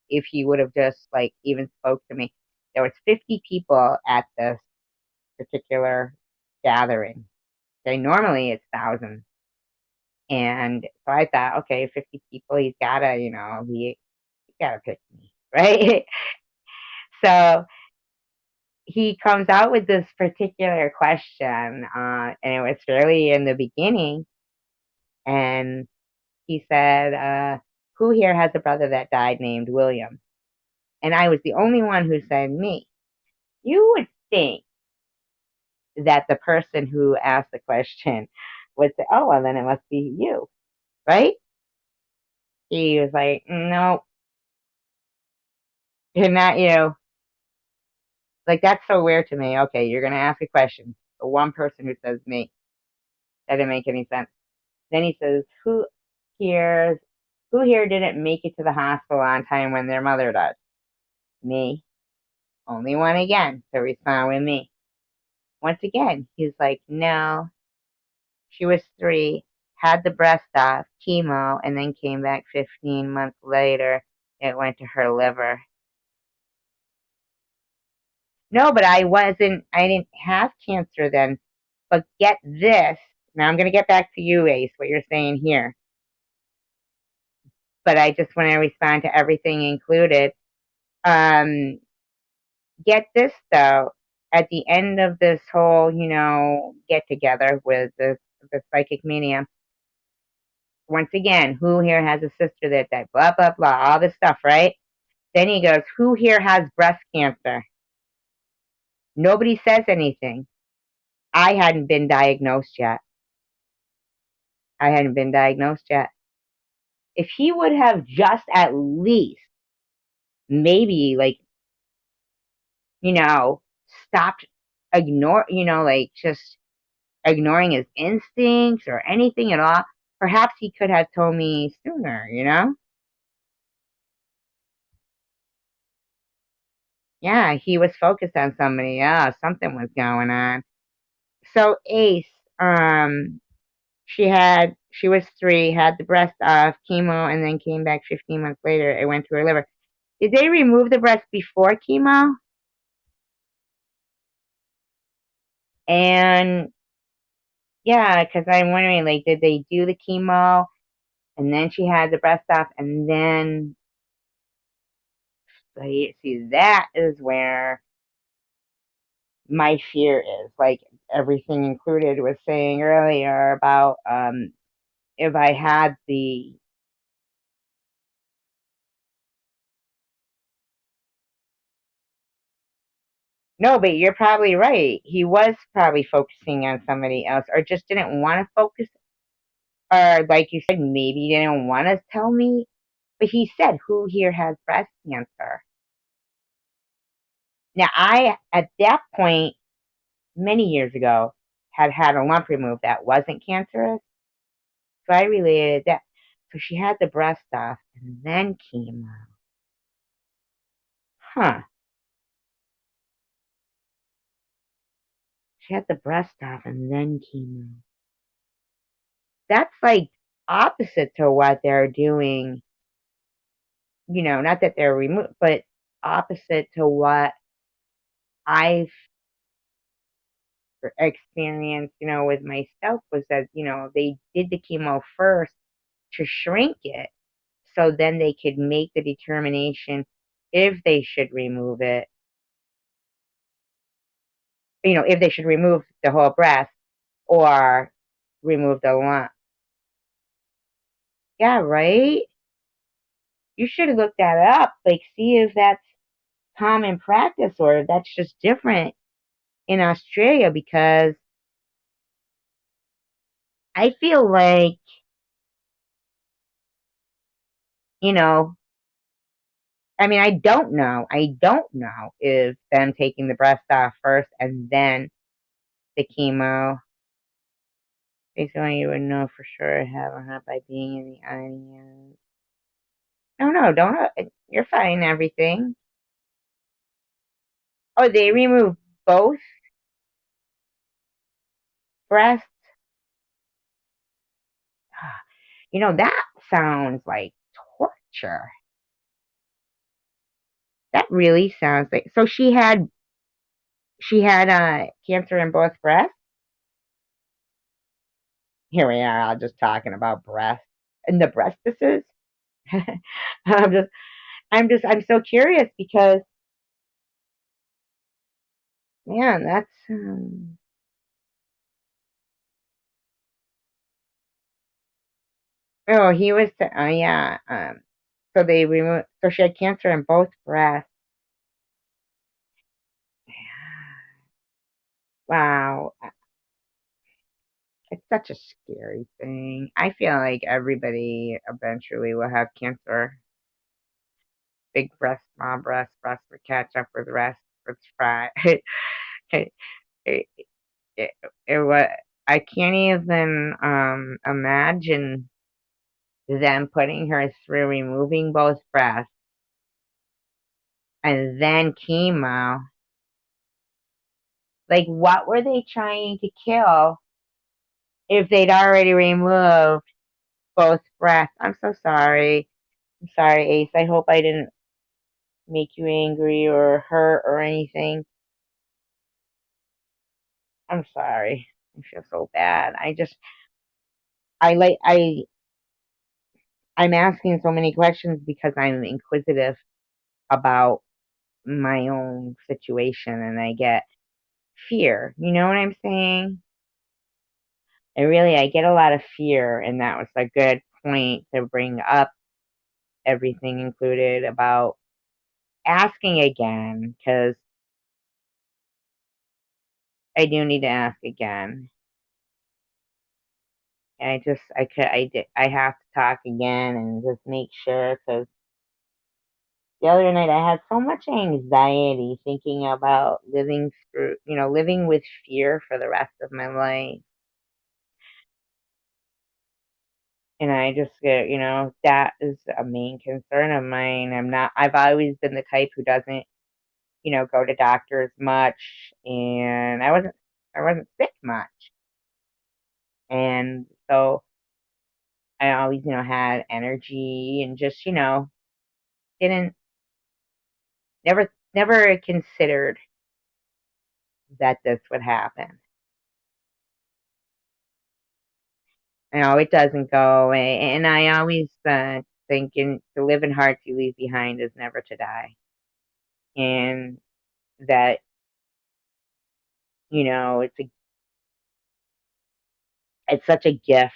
A: if he would have just, like, even spoke to me. There was 50 people at this particular gathering. Okay, normally it's thousands. And so I thought, okay, 50 people, he's gotta, be gotta pick me, right? So he comes out with this particular question, and it was fairly in the beginning, and he said, who here has a brother that died named William? And I was the only one who said me. You would think that the person who asked the question would say, oh, well, then it must be you, right? He was like, no, not you. Like, that's so weird to me. Okay, you're going to ask a question. The one person who says me. That didn't make any sense. Then he says, here, who here didn't make it to the hospital on time when their mother died? Me. Only one again to respond with me. Once again, he's like, no, she was 3, had the breast off, chemo, and then came back 15 months later. It went to her liver. No, but I didn't have cancer then. But get this. Now I'm going to get back to you, Ace, what you're saying here. But I just want to respond to everything included. Get this, though. At the end of this whole, get together with the psychic medium, once again, who here has a sister that died? Blah, blah, blah, all this stuff, right? Then he goes, who here has breast cancer? Nobody says anything. I hadn't been diagnosed yet. If he would have just at least maybe stopped just ignoring his instincts or anything at all, perhaps he could have told me sooner, Yeah, he was focused on somebody. Yeah, something was going on. So Ace, she was 3, had the breast off, chemo, and then came back 15 months later. It went to her liver. Did they remove the breast before chemo? And yeah, because I'm wondering, did they do the chemo and then she had the breast off and then, see, that is where my fear is. Like everything included was saying earlier about if I had the no, but you're probably right. He was probably focusing on somebody else, or just didn't want to focus, or like you said, maybe he didn't want to tell me. But he said, "Who here has breast cancer?" Now, I at that point, many years ago, had a lump removed that wasn't cancerous, so I related that. So she had the breast off and then chemo. Huh? She had the breast off and then chemo. That's like opposite to what they're doing. Not that they're removed, but opposite to what I've experienced, with myself was that, they did the chemo first to shrink it so then they could make the determination if they should remove it, if they should remove the whole breast or remove the lump. Yeah, right? You should look that up, see if that's common practice or if that's just different in Australia, because I feel like, I don't know. I don't know if them taking the breast off first and then the chemo. Basically, you would know for sure have or not by being in the audience. No, don't. You're fine. Everything. Oh, they removed both breasts. That sounds like torture. That really sounds like. So she had cancer in both breasts. Here we are, just talking about breasts and the breastises. I'm just I'm so curious because, man, that's, oh, he was, yeah, so they removed, so she had cancer in both breasts. Wow. It's such a scary thing. I feel like everybody eventually will have cancer. Big breast, small breast, breast will catch up with rest. It's fried. it, it, it, it was, I can't even imagine them putting her through removing both breasts and then chemo. Like, what were they trying to kill if they'd already removed both breasts? I'm so sorry. I'm sorry, Ace. I hope I didn't make you angry or hurt or anything. I'm sorry. I feel so bad. I like I'm asking so many questions because I'm inquisitive about my own situation and I get fear. You know what I'm saying? I get a lot of fear, and that was a good point to bring up, everything included, about asking again, because I do need to ask again. And I have to talk again and just make sure, because the other night I had so much anxiety thinking about living with fear for the rest of my life. And I just get, that is a main concern of mine. I've always been the type who doesn't, go to doctors much, and I wasn't sick much. And so I always, had energy and just, didn't, never considered that this would happen. It doesn't go away. And I always think the living hearts you leave behind is never to die. And that, it's such a gift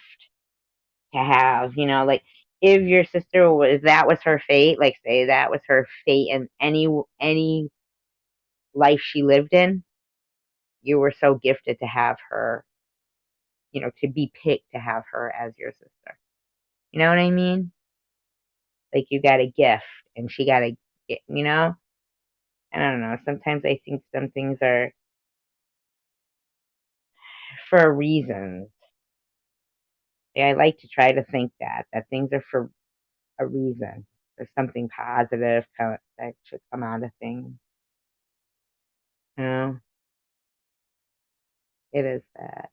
A: to have, like, if your sister was, that was her fate, like, say that was her fate in any life she lived in, you were so gifted to have her, to be picked to have her as your sister. You know what I mean? Like, you got a gift and she got a gift, I don't know. Sometimes I think some things are for reasons. Yeah, I like to try to think that things are for a reason. There's something positive that should come out of things. You know, it is that.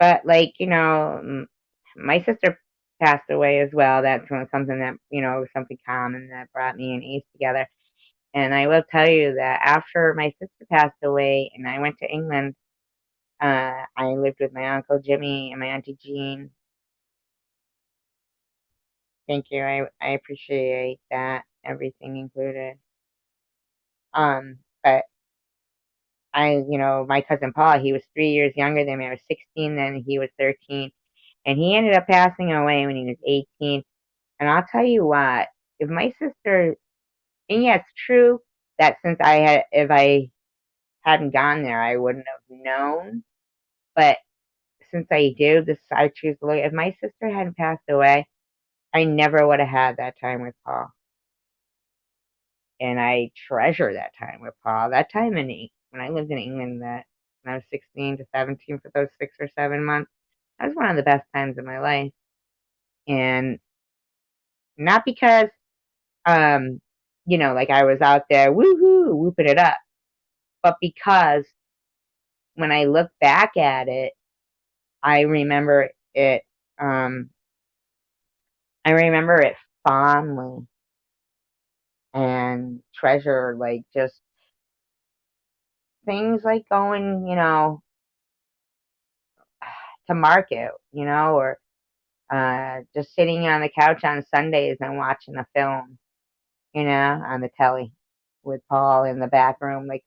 A: But like, my sister passed away as well. That's something that, was something common that brought me and Ace together. And I will tell you that after my sister passed away and I went to England, I lived with my Uncle Jimmy and my Auntie Jean. Thank you. I appreciate that, everything included. But my cousin Paul, he was 3 years younger than me. I was 16 then, he was 13. And he ended up passing away when he was 18. And I'll tell you what, if my sister, and yeah, it's true that if I hadn't gone there, I wouldn't have known. But since I do, I choose to look. If my sister hadn't passed away, I never would have had that time with Paul. And I treasure that time with Paul. That time when I lived in England, that when I was 16 to 17 for those 6 or 7 months, that was one of the best times of my life. And not because, like I was out there woohoo whooping it up, but because when I look back at it, I remember it. I remember it fondly and treasure, like, just things like going, to market, or just sitting on the couch on Sundays and watching a film, on the telly with Paul in the back room. Like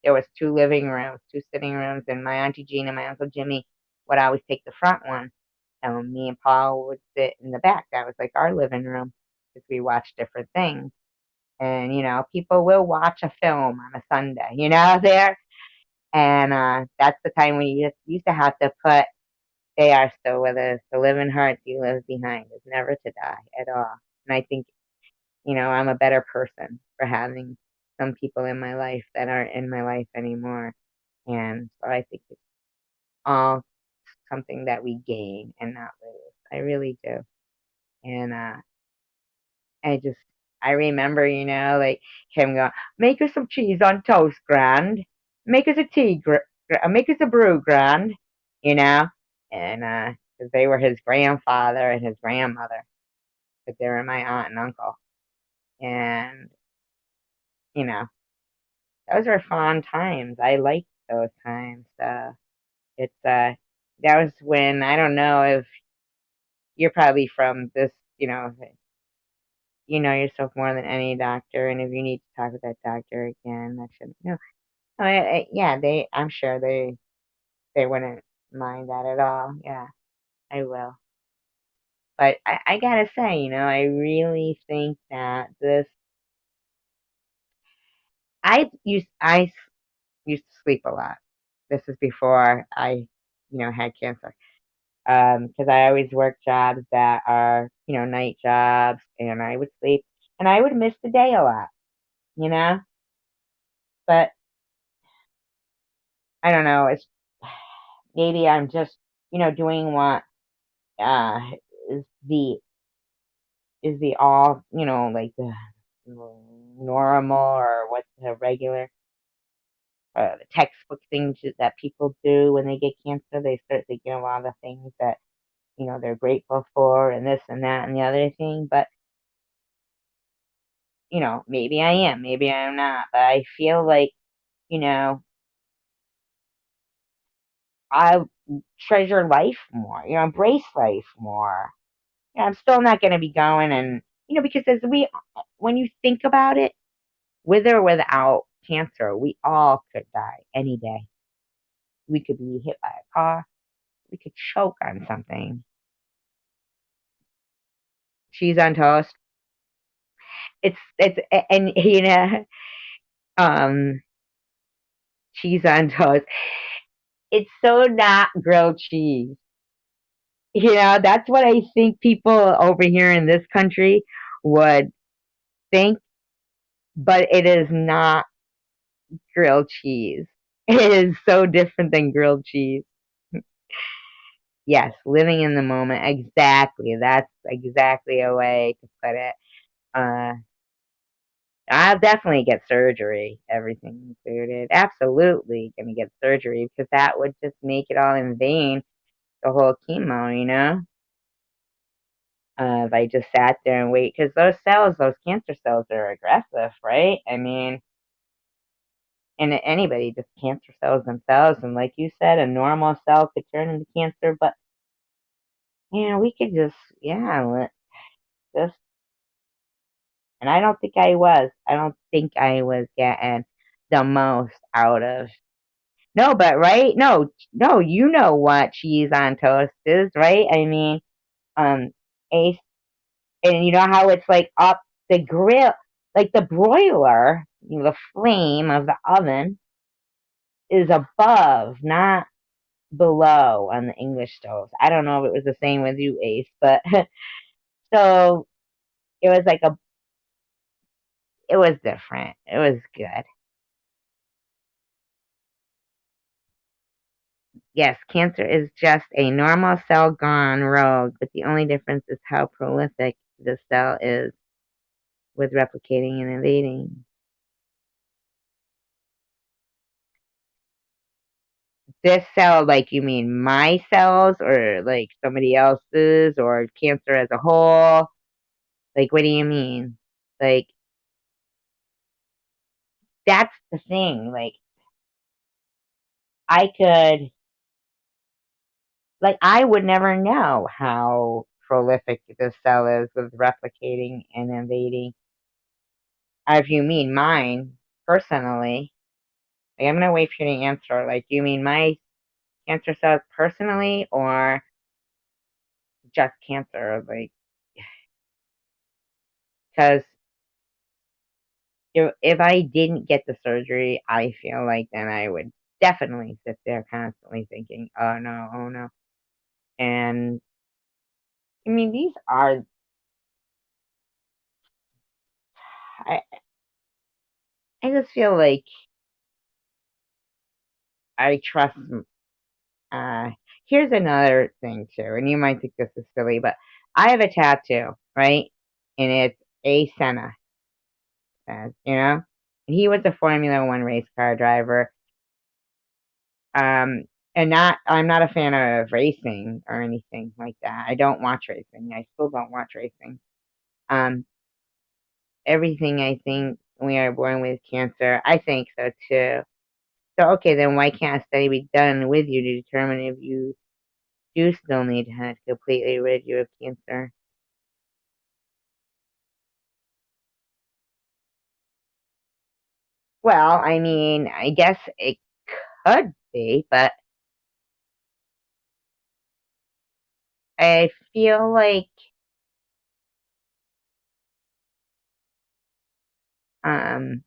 A: there was 2 living rooms, 2 sitting rooms, and my Auntie Jean and my Uncle Jimmy would always take the front one. And me and Paul would sit in the back. That was like our living room because we watched different things. And, people will watch a film on a Sunday, there. And that's the time when you just used to have to put, they are still with us. The living heart he lives behind is never to die at all. And I think, I'm a better person for having some people in my life that aren't in my life anymore. And so I think it's all something that we gain and not lose. I really do. And I remember, like him going, make us some cheese on toast, grand. Make us a tea, make us a brew, grand. And 'cause they were his grandfather and his grandmother, but they were my aunt and uncle. And, you know, those were fun times. I liked those times. It's that was when, I don't know if you're probably from this, you know yourself more than any doctor, and if you need to talk with that doctor again, that should no. Yeah, I'm sure they wouldn't mind that at all. Yeah, I will. But I gotta say, I really think that I used to sleep a lot. This is before I, had cancer. Because I always work jobs that are, night jobs, and I would sleep, and I would miss the day a lot, you know. But I don't know. It's maybe I'm just, doing what uh is the all, like the normal, or what's the regular the textbook things that people do when they get cancer. They start thinking of all the things that they're grateful for, and this and that and the other thing. But maybe I am, maybe I'm not. But I feel like you know I treasure life more. Embrace life more. I'm still not going to be going, and because when you think about it, with or without cancer, we all could die any day. We could be hit by a car. We could choke on something. Cheese on toast. It's and um cheese on toast. It's so not grilled cheese. That's what I think people over here in this country would think, but it is not grilled cheese. It is so different than grilled cheese. Yes, living in the moment. Exactly. That's exactly a way to put it. Uh, I'll definitely get surgery, everything included. Absolutely gonna get surgery, because that would just make it all in vain, the whole chemo. If I just sat there and wait, because those cancer cells are aggressive, right? I mean, and anybody, just cancer cells themselves, and like you said, a normal cell could turn into cancer, but we could just, yeah, just, and I don't think I was getting the most out of. No, but right? No, no, you know what cheese on toast is, right? I mean, um, a and you know how it's like up the grill, like the broiler, the flame of the oven is above, not below on the English stove. I don't know if it was the same with you, Ace, but so it was like it was different. It was good. Yes, cancer is just a normal cell gone rogue, but the only difference is how prolific the cell is with replicating and invading. This cell, like, you mean my cells, or like somebody else's, or cancer as a whole? Like, what do you mean? Like, that's the thing. Like, I could, like, I would never know how prolific the cell is with replicating and invading. If you mean mine personally, like, I'm gonna wait for you to answer. Like, you mean my cancer cells personally, or just cancer? Like, because if I didn't get the surgery, I feel like then I would definitely sit there constantly thinking, oh no, oh no. And I mean, these are, I, I just feel like I trust, uh, here's another thing too, and you might think this is silly, but I have a tattoo, right? And it's a Senna, you know? And he was a Formula One race car driver. Um, and I'm not a fan of racing or anything like that. I don't watch racing. I still don't watch racing. Um, everything, I think we are born with cancer. I think so too. So, okay, then why can't a study be done with you to determine if you do still need to completely rid you of cancer? Well, I mean, I guess it could be, but I feel like, um,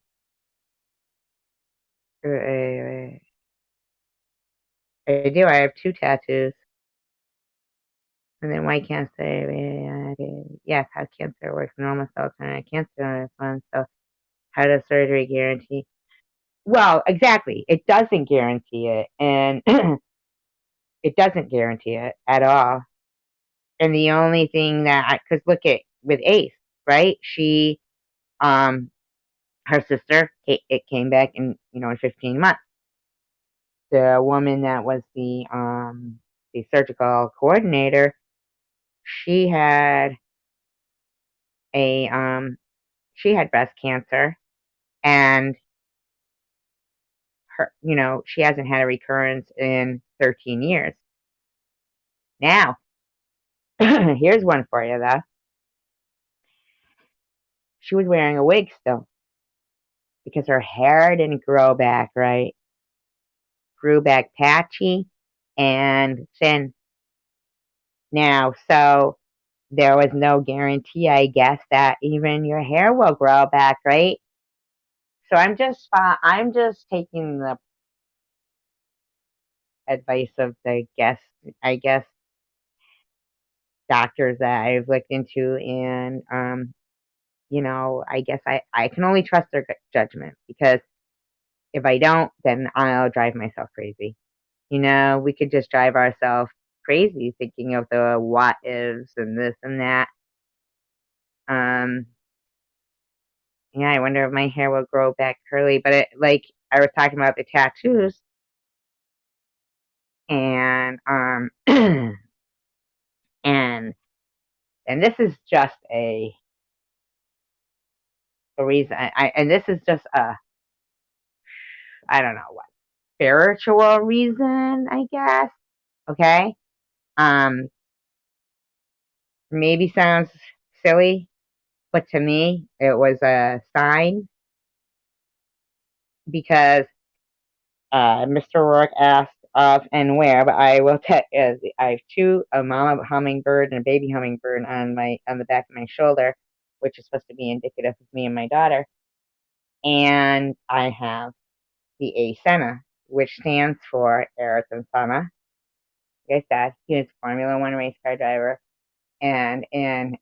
A: I do. I have two tattoos. And then why can't say, yes, how cancer works? Normal cells turn to cancer response. So how does surgery guarantee? Well, exactly. It doesn't guarantee it. And it doesn't guarantee it at all. And the only thing that, because look at, with Ace, right? She, um, her sister, it came back in 15 months. The woman that was the surgical coordinator, she had a, she had breast cancer, and she hasn't had a recurrence in 13 years. Now, here's one for you though. She was wearing a wig still because her hair didn't grow back right. Grew back patchy and thin. Now, so there was no guarantee, I guess, that even your hair will grow back, right? So I'm just taking the advice of the I guess, doctors that I've looked into, and I guess I can only trust their judgment, because if I don't, then I'll drive myself crazy. We could just drive ourselves crazy thinking of the what ifs and this and that. Um, yeah, I wonder if my hair will grow back curly. But like I was talking about the tattoos, and and this is just a reason. And this is just I don't know what, spiritual reason, I guess. Okay. Um, maybe sounds silly, but to me, it was a sign, because Mr. Rourke asked of and where, but I will tell you, I have two, a mama hummingbird and a baby hummingbird on the back of my shoulder, which is supposed to be indicative of me and my daughter. And I have the ASENA, which stands for Ayrton Senna. Like I said, he was a Formula One race car driver. And in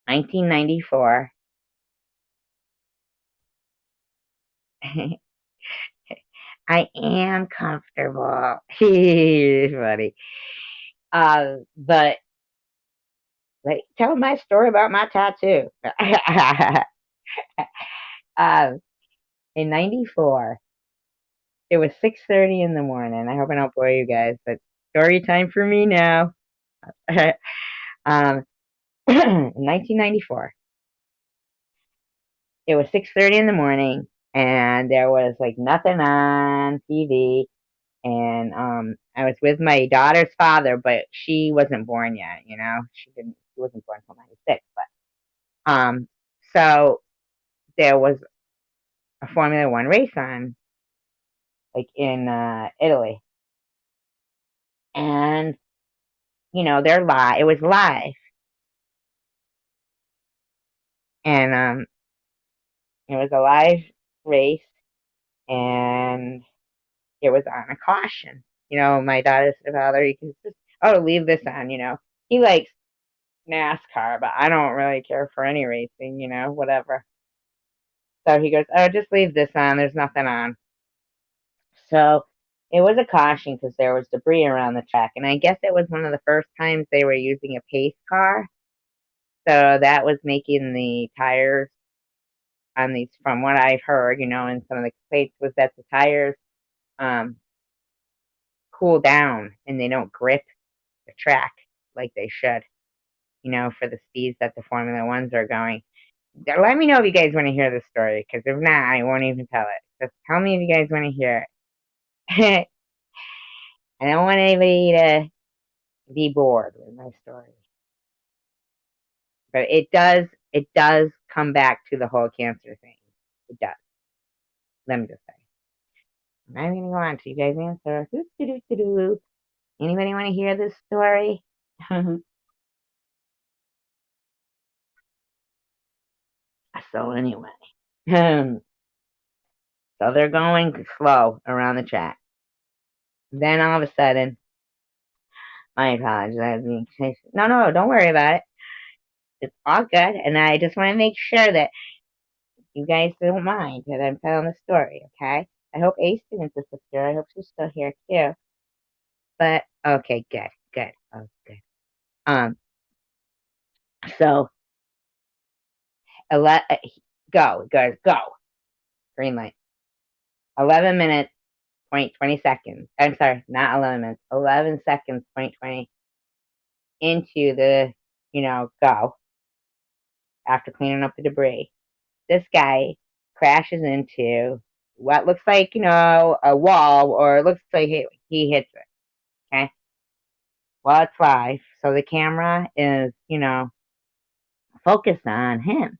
A: 1994, I am comfortable. It's funny. But like, tell my story about my tattoo. uh, in '94, it was 6:30 in the morning. I hope I don't bore you guys, but story time for me now. um, in 1994, it was 6:30 in the morning, and there was like nothing on TV. and I was with my daughter's father, but she wasn't born yet. She wasn't born until '96. But so there was a Formula One race on, like in Italy, and they're live. It was live, and it was a live race, and it was on a caution. My daughter's father, he can just, leave this on. He likes NASCAR, but I don't really care for any racing. Whatever. So he goes, oh, just leave this on. There's nothing on. So it was a caution because there was debris around the track, and I guess it was one of the first times they were using a pace car. So that was making the tires on these, from what I've heard, in some of the plates, was that the tires um, cool down and they don't grip the track like they should, for the speeds that the Formula Ones are going. Let me know if you guys want to hear this story, because if not, I won't even tell it. Just tell me if you guys want to hear it. I don't want anybody to be bored with my story. But it does come back to the whole cancer thing. It does. Let me just say. I'm going to go on to you guys' answer. Anybody want to hear this story? So anyway, so they're going slow around the track. Then all of a sudden, I apologize. No, don't worry about it. It's all good, and I just want to make sure that you guys don't mind that I'm telling the story, okay? I hope Ace didn't disappear. I hope she's still here too. But okay, good. Oh, good. So go, guys, go. Green light. 11 minutes, 20 seconds. I'm sorry, not 11 minutes. 11 seconds, 20 into the, go after cleaning up the debris. This guy crashes into what looks like, a wall, or it looks like he hits it. Okay. Well, it's live, so the camera is, focused on him.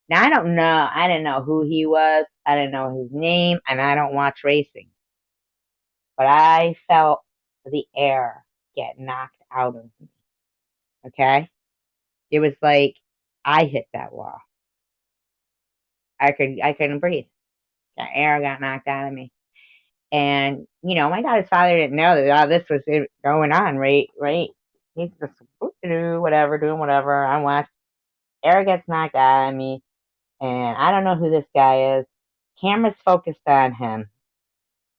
A: Now, I don't know. I didn't know who he was. I didn't know his name, and I don't watch racing. But I felt the air get knocked out of me. Okay? It was like I hit that wall. I couldn't breathe. The air got knocked out of me. And, my daughter's father didn't know that all this was going on, right? He's just doing whatever. I watched. Air gets knocked out of me, and I don't know who this guy is. Camera's focused on him.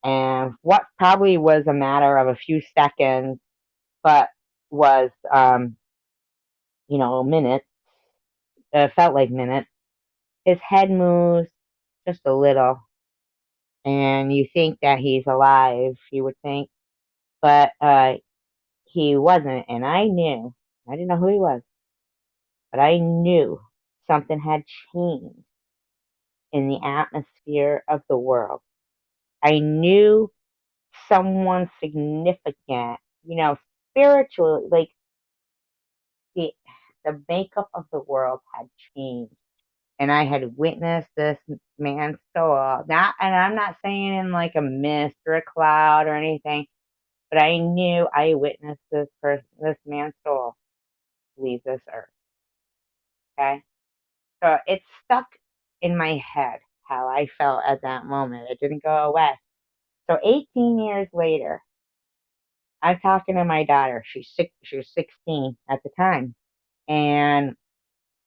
A: And what probably was a matter of a few seconds, but was, minutes, felt like minutes. His head moves just a little, and you think that he's alive, you would think, but he wasn't, and I didn't know who he was, but I knew something had changed in the atmosphere of the world. I knew someone significant, spiritually, like the makeup of the world had changed. And I had witnessed this man's soul. Not, and I'm not saying in like a mist or a cloud or anything, but I knew I witnessed this man's soul leave this earth. Okay? So it stuck in my head how I felt at that moment. It didn't go away. So 18 years later, I'm talking to my daughter. She was 16 at the time. And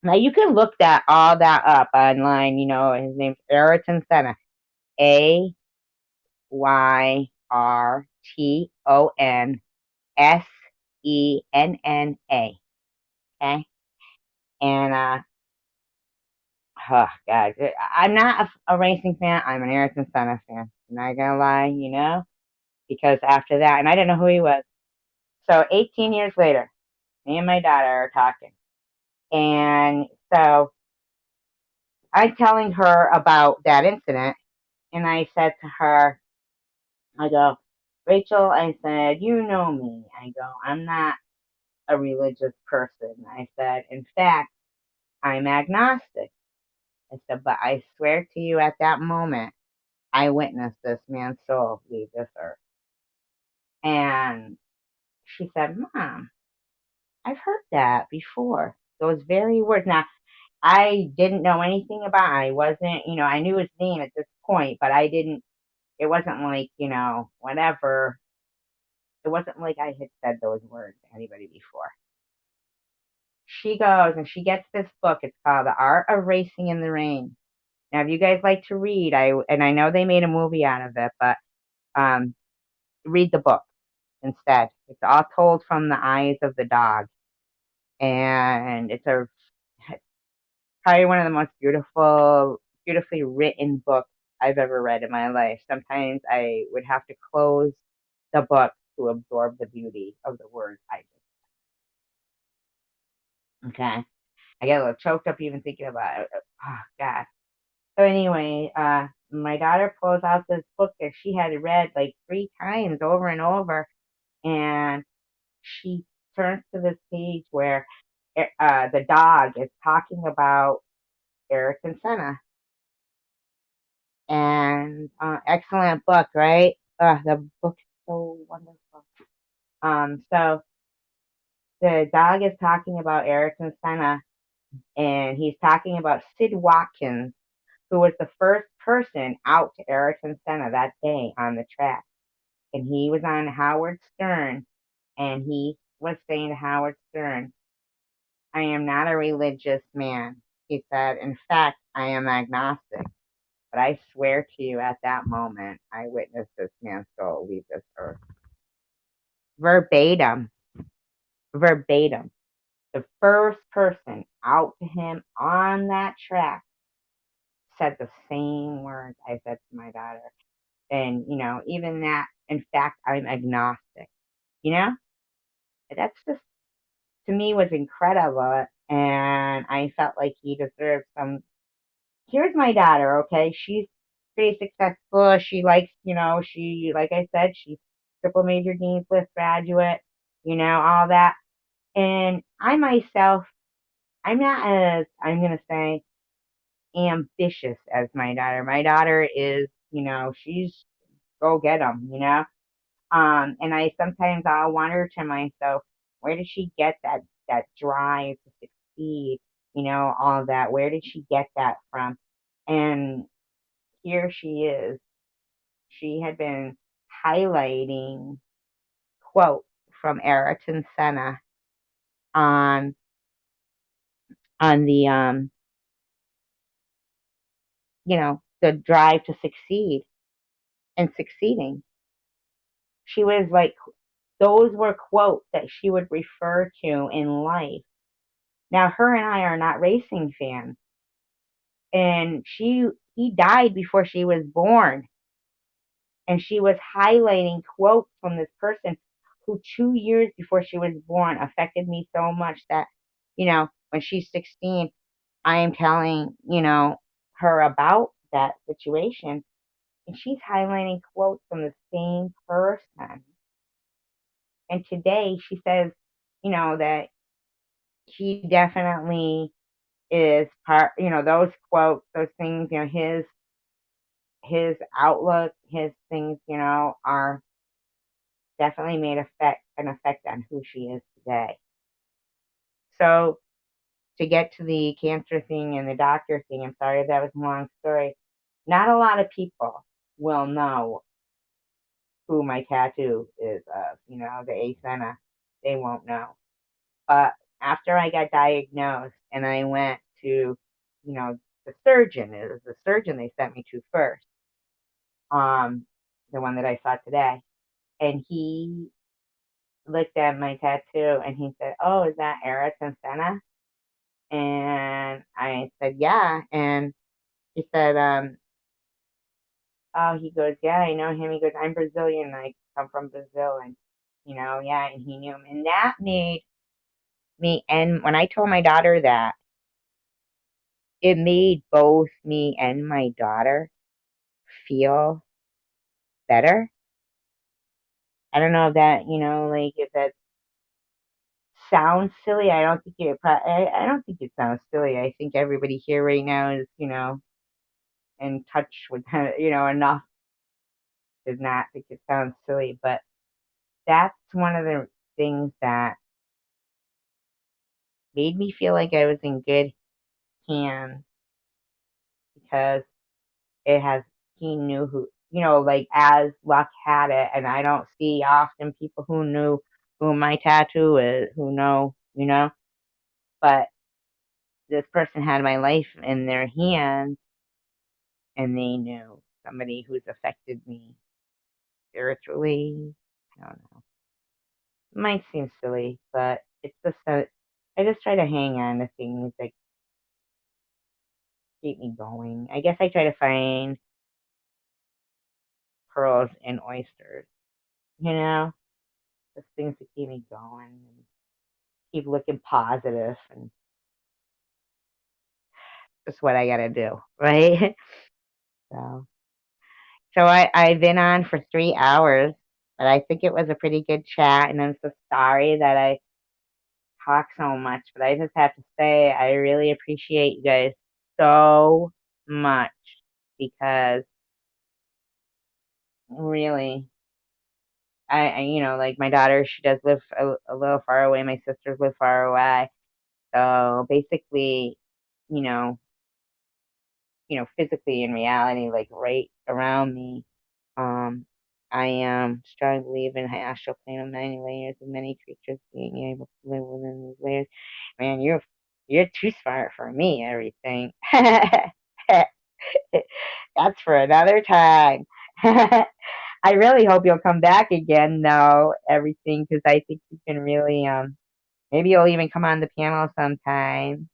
A: now you can look all that up online. His name's Ayrton Senna. Ayrtonsenna. Okay? And oh god, I'm not a racing fan. I'm an Ayrton Senna fan. I'm not gonna lie, because after that, and I didn't know who he was. So 18 years later, me and my daughter are talking, and so I'm telling her about that incident, and I said to her, I go, Rachel, I said, you know me. I go, I'm not a religious person. I said, in fact, I'm agnostic. I said, but I swear to you at that moment, I witnessed this man's soul leave this earth. And she said, Mom, I've heard that before. Those very words. Now, I didn't know anything about it. I wasn't, I knew his name at this point, but it wasn't like, whatever. It wasn't like I had said those words to anybody before. She goes and she gets this book. It's called The Art of Racing in the Rain. Now, if you guys like to read, I know they made a movie out of it, but um, read the book instead. It's all told from the eyes of the dog, and it's probably one of the most beautifully written books I've ever read in my life. Sometimes I would have to close the book to absorb the beauty of the words I just. Okay, I get a little choked up even thinking about it. Oh God. So anyway, my daughter pulls out this book that she had read like 3 times over and over, and she turns to this page where the dog is talking about Eric and Senna. And excellent book, right? The book's so wonderful. So the dog is talking about Eric and Senna, and he's talking about Sid Watkins, who was the first person out to Eric and Senna that day on the track. And he was on Howard Stern, and he was saying to Howard Stern, I am not a religious man. He said, in fact, I am agnostic. But I swear to you, at that moment, I witnessed this man's soul leave this earth. Verbatim, verbatim. The first person out to him on that track said the same words I said to my daughter. And, even that, in fact, I'm agnostic. That's just, to me, was incredible. And I felt like he deserved some. Here's my daughter, okay? She's pretty successful. She likes, like I said, she's triple major Dean's List graduate, all that. And I myself, I'm not as, I'm going to say, ambitious as my daughter. My daughter is, she's go get 'em, and I sometimes I'll wonder to myself, where did she get that drive to succeed? All of that. Where did she get that from? And here she is. She had been highlighting quotes from Ayrton Senna on the the drive to succeed and succeeding. She was like, those were quotes that she would refer to in life. Now, her and I are not racing fans, and he died before she was born, and she was highlighting quotes from this person who 2 years before she was born affected me so much that, when she's 16, I am telling, her about that situation, and she's highlighting quotes from the same person. And today she says, that he definitely is part, those quotes, those things, his outlook, his things, are definitely made an effect on who she is today. So to get to the cancer thing and the doctor thing, I'm sorry that was a long story. Not a lot of people will know who my tattoo is of, the Asena. They won't know. But after I got diagnosed and I went to, the surgeon, it was the surgeon they sent me to first, the one that I saw today. And he looked at my tattoo and he said, oh, is that Ayrton Senna? And I said, yeah. And he said, oh, he goes, yeah, I know him. He goes, I'm Brazilian. I come from Brazil. And, yeah, and he knew him. And that made me, and when I told my daughter that, it made both me and my daughter feel better I don't know if that, like if that sounds silly. I don't think I don't think it sounds silly. I think everybody here right now is, in touch with, enough to not think it sounds silly. But that's one of the things that made me feel like I was in good hands because it has, he knew who, like as luck had it, and I don't see often people who knew who my tattoo is, who know, but this person had my life in their hands and they knew somebody who's affected me spiritually. I don't know. It might seem silly, but it's just that I just try to hang on to things that keep me going. I guess I try to find pearls in oysters, just things to keep me going and keep looking positive, and just what I gotta do, right? So, I've been on for 3 hours, but I think it was a pretty good chat, and I'm so sorry that I talk so much, but I just have to say I really appreciate you guys so much because really, like my daughter, she does live a little far away. My sisters live far away, so basically, you know, physically in reality, like right around me, um, I am strong believer in the astral plane of many layers and many creatures being able to live within these layers. Man, you're too smart for me. Everything. That's for another time. I really hope you'll come back again, though. Everything, because I think you can really maybe you'll even come on the panel sometime.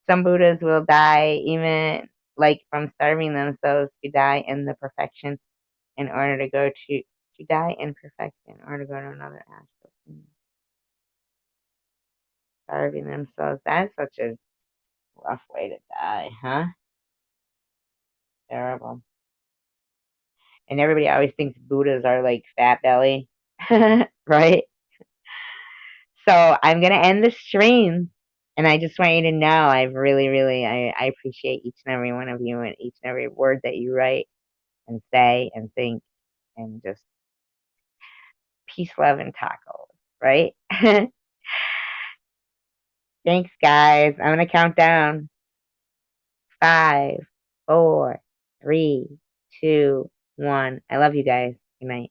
A: Some Buddhas will die even like from starving themselves to die in the perfection in order to go to die in perfection in order to go to another astral plane. Starving themselves. That's such a rough way to die, huh? Terrible. And everybody always thinks Buddhas are like fat belly, right? So I'm gonna end the stream, and I just want you to know I really, really, I appreciate each and every one of you and each and every word that you write and say and think, and just peace, love, and tacos, right? Thanks, guys. I'm gonna count down. 5, 4, 3, 2, 1. I love you guys. Good night.